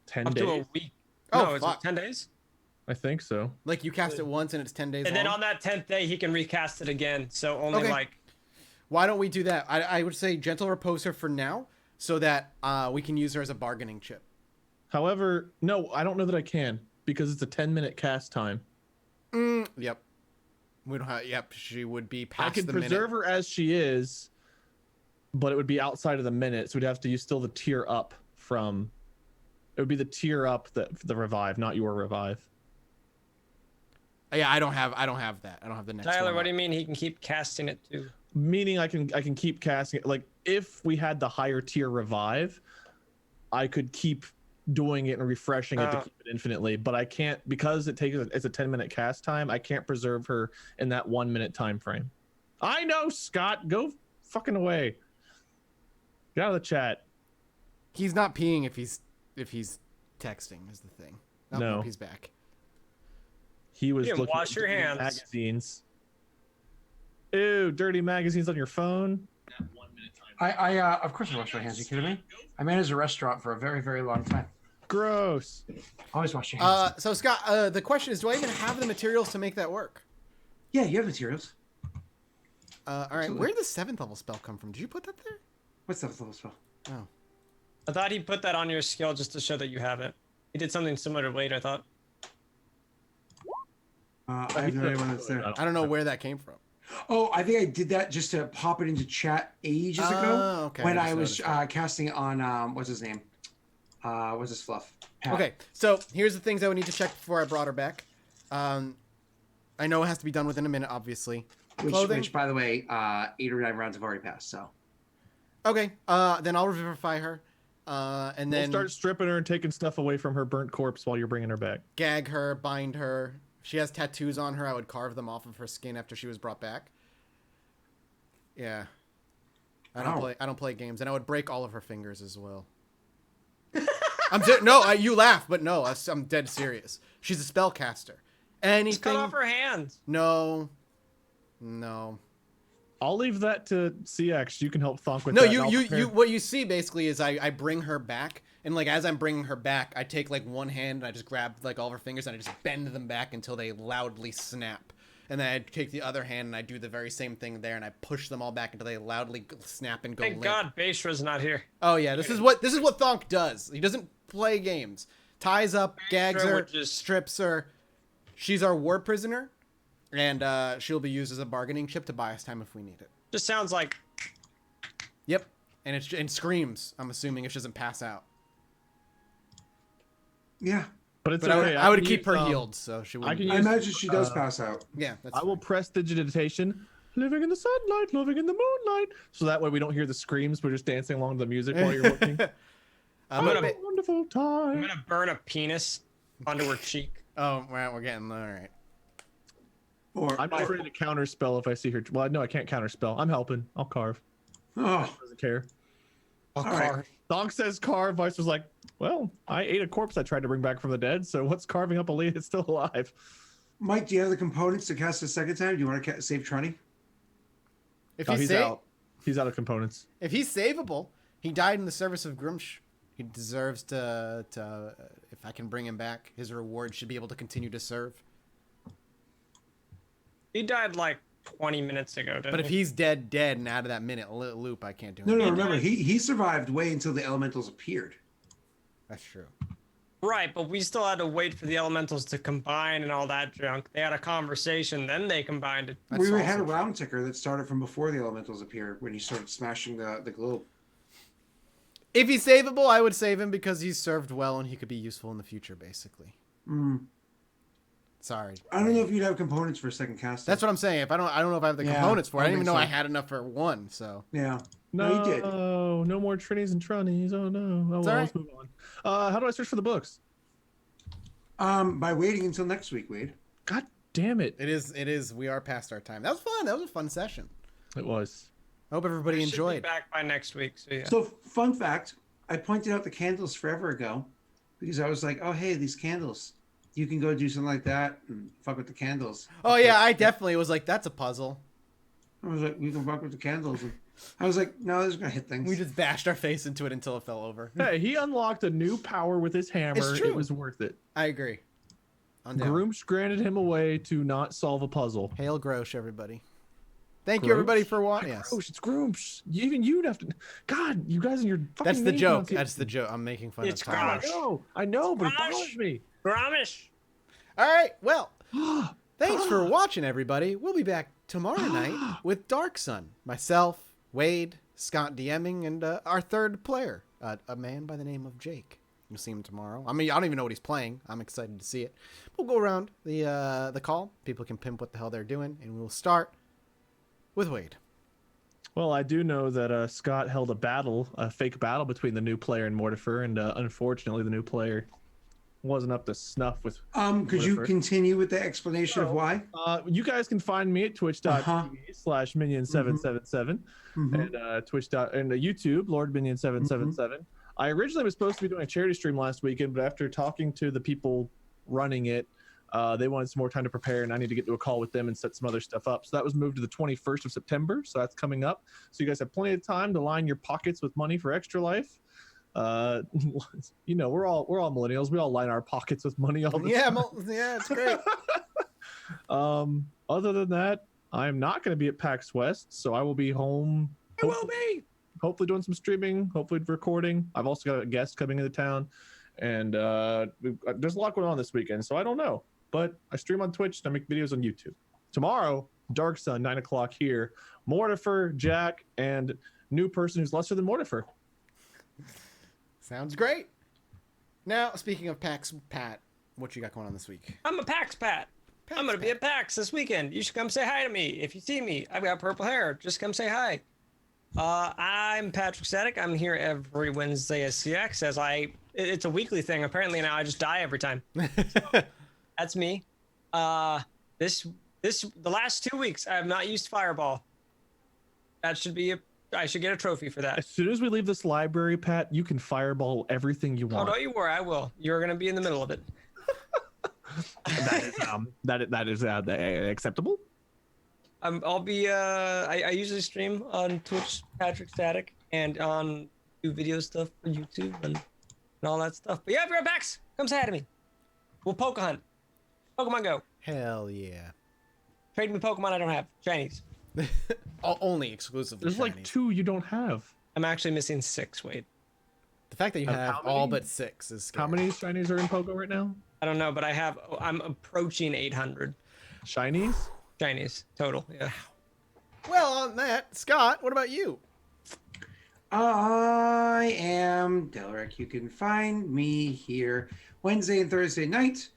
10 Up days. to a week. Oh, No, is it fuck. 10 days? I think so. Like, you cast it once and it's 10 days And long? then on that 10th day, he can recast it again. So only Okay. like... Why don't we do that? I would say gentle repose her for now, so that we can use her as a bargaining chip. However, no, I don't know that I can because it's a 10-minute cast time. Yep. We don't have... Yep, she would be past I can the preserve minute. her as she is, but it would be outside of the minute, so we'd have to use still the tier up from... It would be the tier up the revive, not your revive. Yeah, I don't have that. I don't have the next Tyler, one what up. do you mean he can keep casting it too? Meaning I can keep casting it. Like if we had the higher tier revive, I could keep doing it and refreshing it to keep it infinitely, but I can't because it's a 10-minute cast time. I can't preserve her in that 1 minute time frame. I know, Scott. Go fucking away. Get out of the chat. He's not peeing if he's texting is the thing. Oh, No. nope, he's back. He was You can looking wash at your dirty hands. magazines. Ew, dirty magazines on your phone. I of course I wash my hands. Are you kidding me? I managed a restaurant for a very, very long time. Gross. Always wash your hands. So Scott, the question is, do I even have the materials to make that work? Yeah, you have materials. All right, Absolutely. where did the 7th level spell come from? Did you put that there? What's that little spell? Oh. I thought he put that on your skill just to show that you have it. He did something similar to Wade, I thought. I have no idea when that's there. I don't know where that came from. Oh, I think I did that just to pop it into chat ages ago Okay, when I I just was noticed that. casting on what's his name? What's his fluff? Pat. Okay, so here's the things I would need to check before I brought her back. I know it has to be done within a minute, obviously. Clothing? Which, by the way, 8 or 9 rounds have already passed. So Okay, then I'll revivify her, and We'll then start stripping her and taking stuff away from her burnt corpse while you're bringing her back. gag her, bind her. If she has tattoos on her, I would carve them off of her skin after she was brought back. Yeah. Wow. I don't play games, and I would break all of her fingers as well. You laugh, but no, I'm dead serious. She's a spellcaster. Anything? Just cut off her hands. No. I'll leave that to CX. You can help Thonk with No, that. and I'll prepare- what you see basically is I bring her back, and like as I'm bringing her back, I take like one hand and I just grab like all of her fingers and I just bend them back until they loudly snap. And then I take the other hand and I do the very same thing there, and I push them all back until they loudly snap and go Thank limp. God Beishra's not here. Oh yeah, this is what Thonk does. He doesn't play games. Ties up, gags Sure her, would just- strips her. She's our war prisoner, and she'll be used as a bargaining chip to buy us time if we need it. Just sounds like Yep, and screams. I'm assuming if she doesn't pass out. yeah, But it's But okay. I would can keep use, her healed, so she I wouldn't. can I use- imagine she does pass out. Yeah, that's I will press digitation. Living in the sunlight, living in the moonlight. So that way we don't hear the screams. We're just dancing along to the music while you're working. I'm gonna gonna. be- Wonderful I'm time. gonna burn a penis onto her cheek. Oh, well, we're getting all right. Or I'm just ready to counter spell if I see her. Well, no, I can't counter spell. I'm helping. I'll carve. oh, Doesn't care. I'll All right. carve. Thonk says carve. Vice was like, well, I ate a corpse I tried to bring back from the dead. So what's carving up a lead that's still alive? Mike, do you have the components to cast a second time? Do you want to save Trunny? If Oh, he's he's out. He's out of components. if he's savable, he died in the service of Grimsh. He deserves to. If I can bring him back, his reward should be able to continue to serve. He died like 20 minutes ago, didn't But if he? he's dead, and out of that minute loop, I can't do No, anything. no. Remember, he survived way until the elementals appeared. That's true. Right, but we still had to wait for the elementals to combine and all that junk. They had a conversation, then they combined it. That's We had a also round ticker that started from before the elementals appeared when he started smashing the globe. If he's savable, I would save him because he's served well and he could be useful in the future, basically. Mm. Sorry. I don't know if you'd have components for a second cast. That's what I'm saying. If I don't know if I have the Yeah, components for it. I I didn't even think know I so. had enough for one. So Yeah. No, you did. no more Trinities and Trunnies. Oh no. Oh well, all let's move on. How do I search for the books? By waiting until next week, Wade. God damn it! it is. We are past our time. That was fun. That was a fun session. It was. I hope everybody I should be enjoyed. back by next week. So yeah. So, fun fact, I pointed out the candles forever ago because I was like, oh, hey, these candles. You can go do something like that and fuck with the candles. Oh yeah, I definitely was like, that's a puzzle. I was like, you can fuck with the candles. And I was like, no, this is going to hit things. We just bashed our face into it until it fell over. Hey, he unlocked a new power with his hammer. It's true. It was worth it. I agree. I'm down. Groomsh granted him a way to not solve a puzzle. Hail Grosh, everybody. Thank you, everybody, for watching. Yes. Groomsh, it's Groomsh. Even you'd have to. God, you guys and your fucking That's the name joke. pronunciation. That's the joke. I'm making fun It's of Tom. Grosh. I know, but it Grosh. bothers me. Gramish. All right. Well, thanks for watching, everybody. We'll be back tomorrow night with Dark Sun. Myself, Wade, Scott DMing, and our third player, a man by the name of Jake. You'll see him tomorrow. I mean, I don't even know what he's playing. I'm excited to see it. We'll go around the call. People can pimp what the hell they're doing, and we'll start with Wade. Well, I do know that Scott held a fake battle between the new player and Mortifer, and unfortunately, the new player wasn't up to snuff with. Could you continue with the explanation of why? You guys can find me at twitch.tv/minion777 and Twitch and YouTube Lord Minion777. I originally was supposed to be doing a charity stream last weekend, but after talking to the people running it, they wanted some more time to prepare, and I need to get to a call with them and set some other stuff up. So that was moved to the 21st of September. So that's coming up. So you guys have plenty of time to line your pockets with money for Extra Life. You know, we're all millennials. We all line our pockets with money all the time. Yeah, it's great. Other than that, I'm not going to be at PAX West, so I will be home. I will be. Hopefully doing some streaming, hopefully recording. I've also got a guest coming into town, and there's a lot going on this weekend, so I don't know. But I stream on Twitch and I make videos on YouTube. Tomorrow, Dark Sun, 9 o'clock here. Mortifer, Jack, and new person who's lesser than Mortifer. Sounds great. Now, speaking of PAX, Pat, what you got going on this week? I'm a PAX Pat. I'm going to be at PAX this weekend. You should come say hi to me. If you see me, I've got purple hair. Just come say hi. I'm Patrick Static. I'm here every Wednesday at CX it's a weekly thing. Apparently now I just die every time. So, that's me. The last 2 weeks I have not used Fireball. I should get a trophy for that. As soon as we leave this library, Pat, you can fireball everything you Oh, want. don't you worry, I will. You're gonna be in the middle of it. that is acceptable. I'll be I usually stream on Twitch, Patrick Static, and do video stuff for YouTube and all that stuff. But yeah, if you're at PAX, come say hi to me. We'll poke hunt. Pokemon Go. Hell yeah. Trade me Pokemon I don't have. Shinies. Only exclusively There's like shinies. 2 you don't have. I'm actually missing 6. Wait. The fact that you How have many? all but 6 is scary. How many shinies are in Pogo right now? I don't know, but I'm approaching 800 Shinies? Chinese total. Yeah. Well, on that, Scott, what about you? I am Delric. You can find me here Wednesday and Thursday night.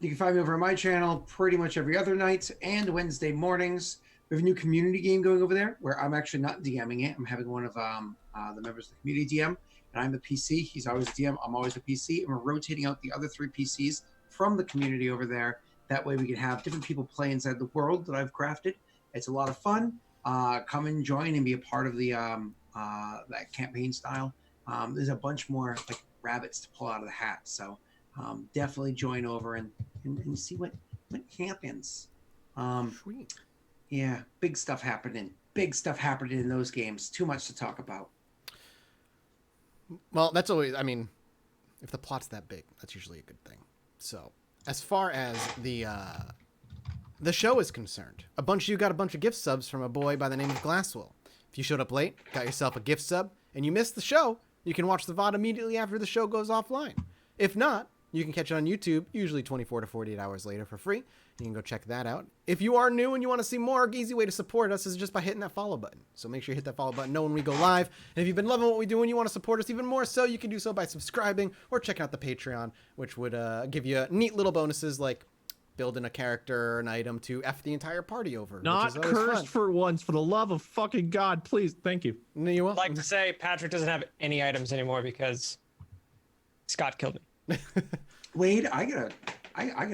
You can find me over on my channel pretty much every other night and Wednesday mornings. We have a new community game going over there where I'm actually not DMing it. I'm having one of the members of the community DM, and I'm the PC. He's always the DM. I'm always the PC, and we're rotating out the other 3 PCs from the community over there. That way we can have different people play inside the world that I've crafted. It's a lot of fun. Come and join and be a part of the that campaign style. There's a bunch more like rabbits to pull out of the hat, so definitely join over and see what happens. Sweet. Yeah, big stuff happening. Big stuff happening in those games. Too much to talk about. Well, that's always, I mean, if the plot's that big, that's usually a good thing. So, as far as the show is concerned, you got a bunch of gift subs from a boy by the name of Glasswell. If you showed up late, got yourself a gift sub, and you missed the show, you can watch the VOD immediately after the show goes offline. If not, you can catch it on YouTube, usually 24 to 48 hours later for free. You can go check that out. If you are new and you want to see more, easy way to support us is just by hitting that follow button. So make sure you hit that follow button, know when we go live. And if you've been loving what we do and you want to support us even more so, you can do so by subscribing or checking out the Patreon, which would give you neat little bonuses like building a character or an item to F the entire party over. Not which is always cursed fun. for once, for the love of fucking God, please. Thank you. No, you I'd won't. like to say Patrick doesn't have any items anymore because Scott killed me. Wade, I gotta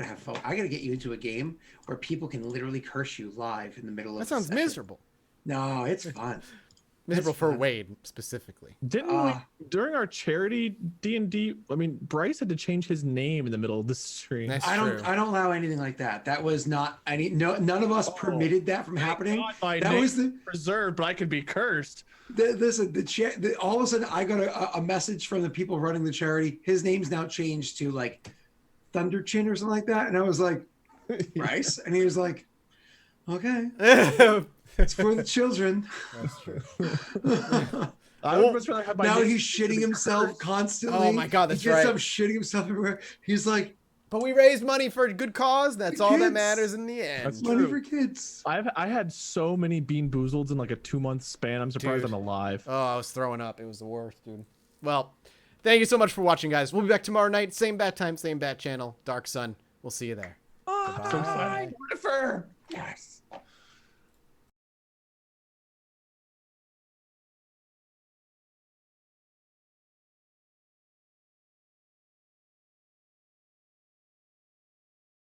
have fun. I gotta get you into a game where people can literally curse you live in the middle of. That sounds the session. miserable. No, it's fun. Miserable It's for fun. Wade specifically. Didn't we during our charity D&D? I mean, Bryce had to change his name in the middle of the stream. That's I true. don't allow anything like that. That was not any. No, none of us permitted that from happening. God, my That name was the. preserved, but I could be cursed. Listen, the chat. All of a sudden, I got a message from the people running the charity. His name's now changed to like Thunderchin or something like that, and I was like, Bryce, and he was like, okay, it's for the children. That's true. I would much rather have my Now name he's shitting be himself cursed. constantly. Oh my God, that's he gets right. up shitting himself everywhere. He's like, But we raised money for a good cause. That's The all that kids. matters in the end. That's money true. for kids. I had so many Bean Boozleds in like a 2-month span. I'm surprised Dude. I'm alive. Oh, I was throwing up. It was the worst, dude. Well, thank you so much for watching, guys. We'll be back tomorrow night. Same bat time, same bat channel. Dark Sun. We'll see you there. So sad. Jennifer. Yes.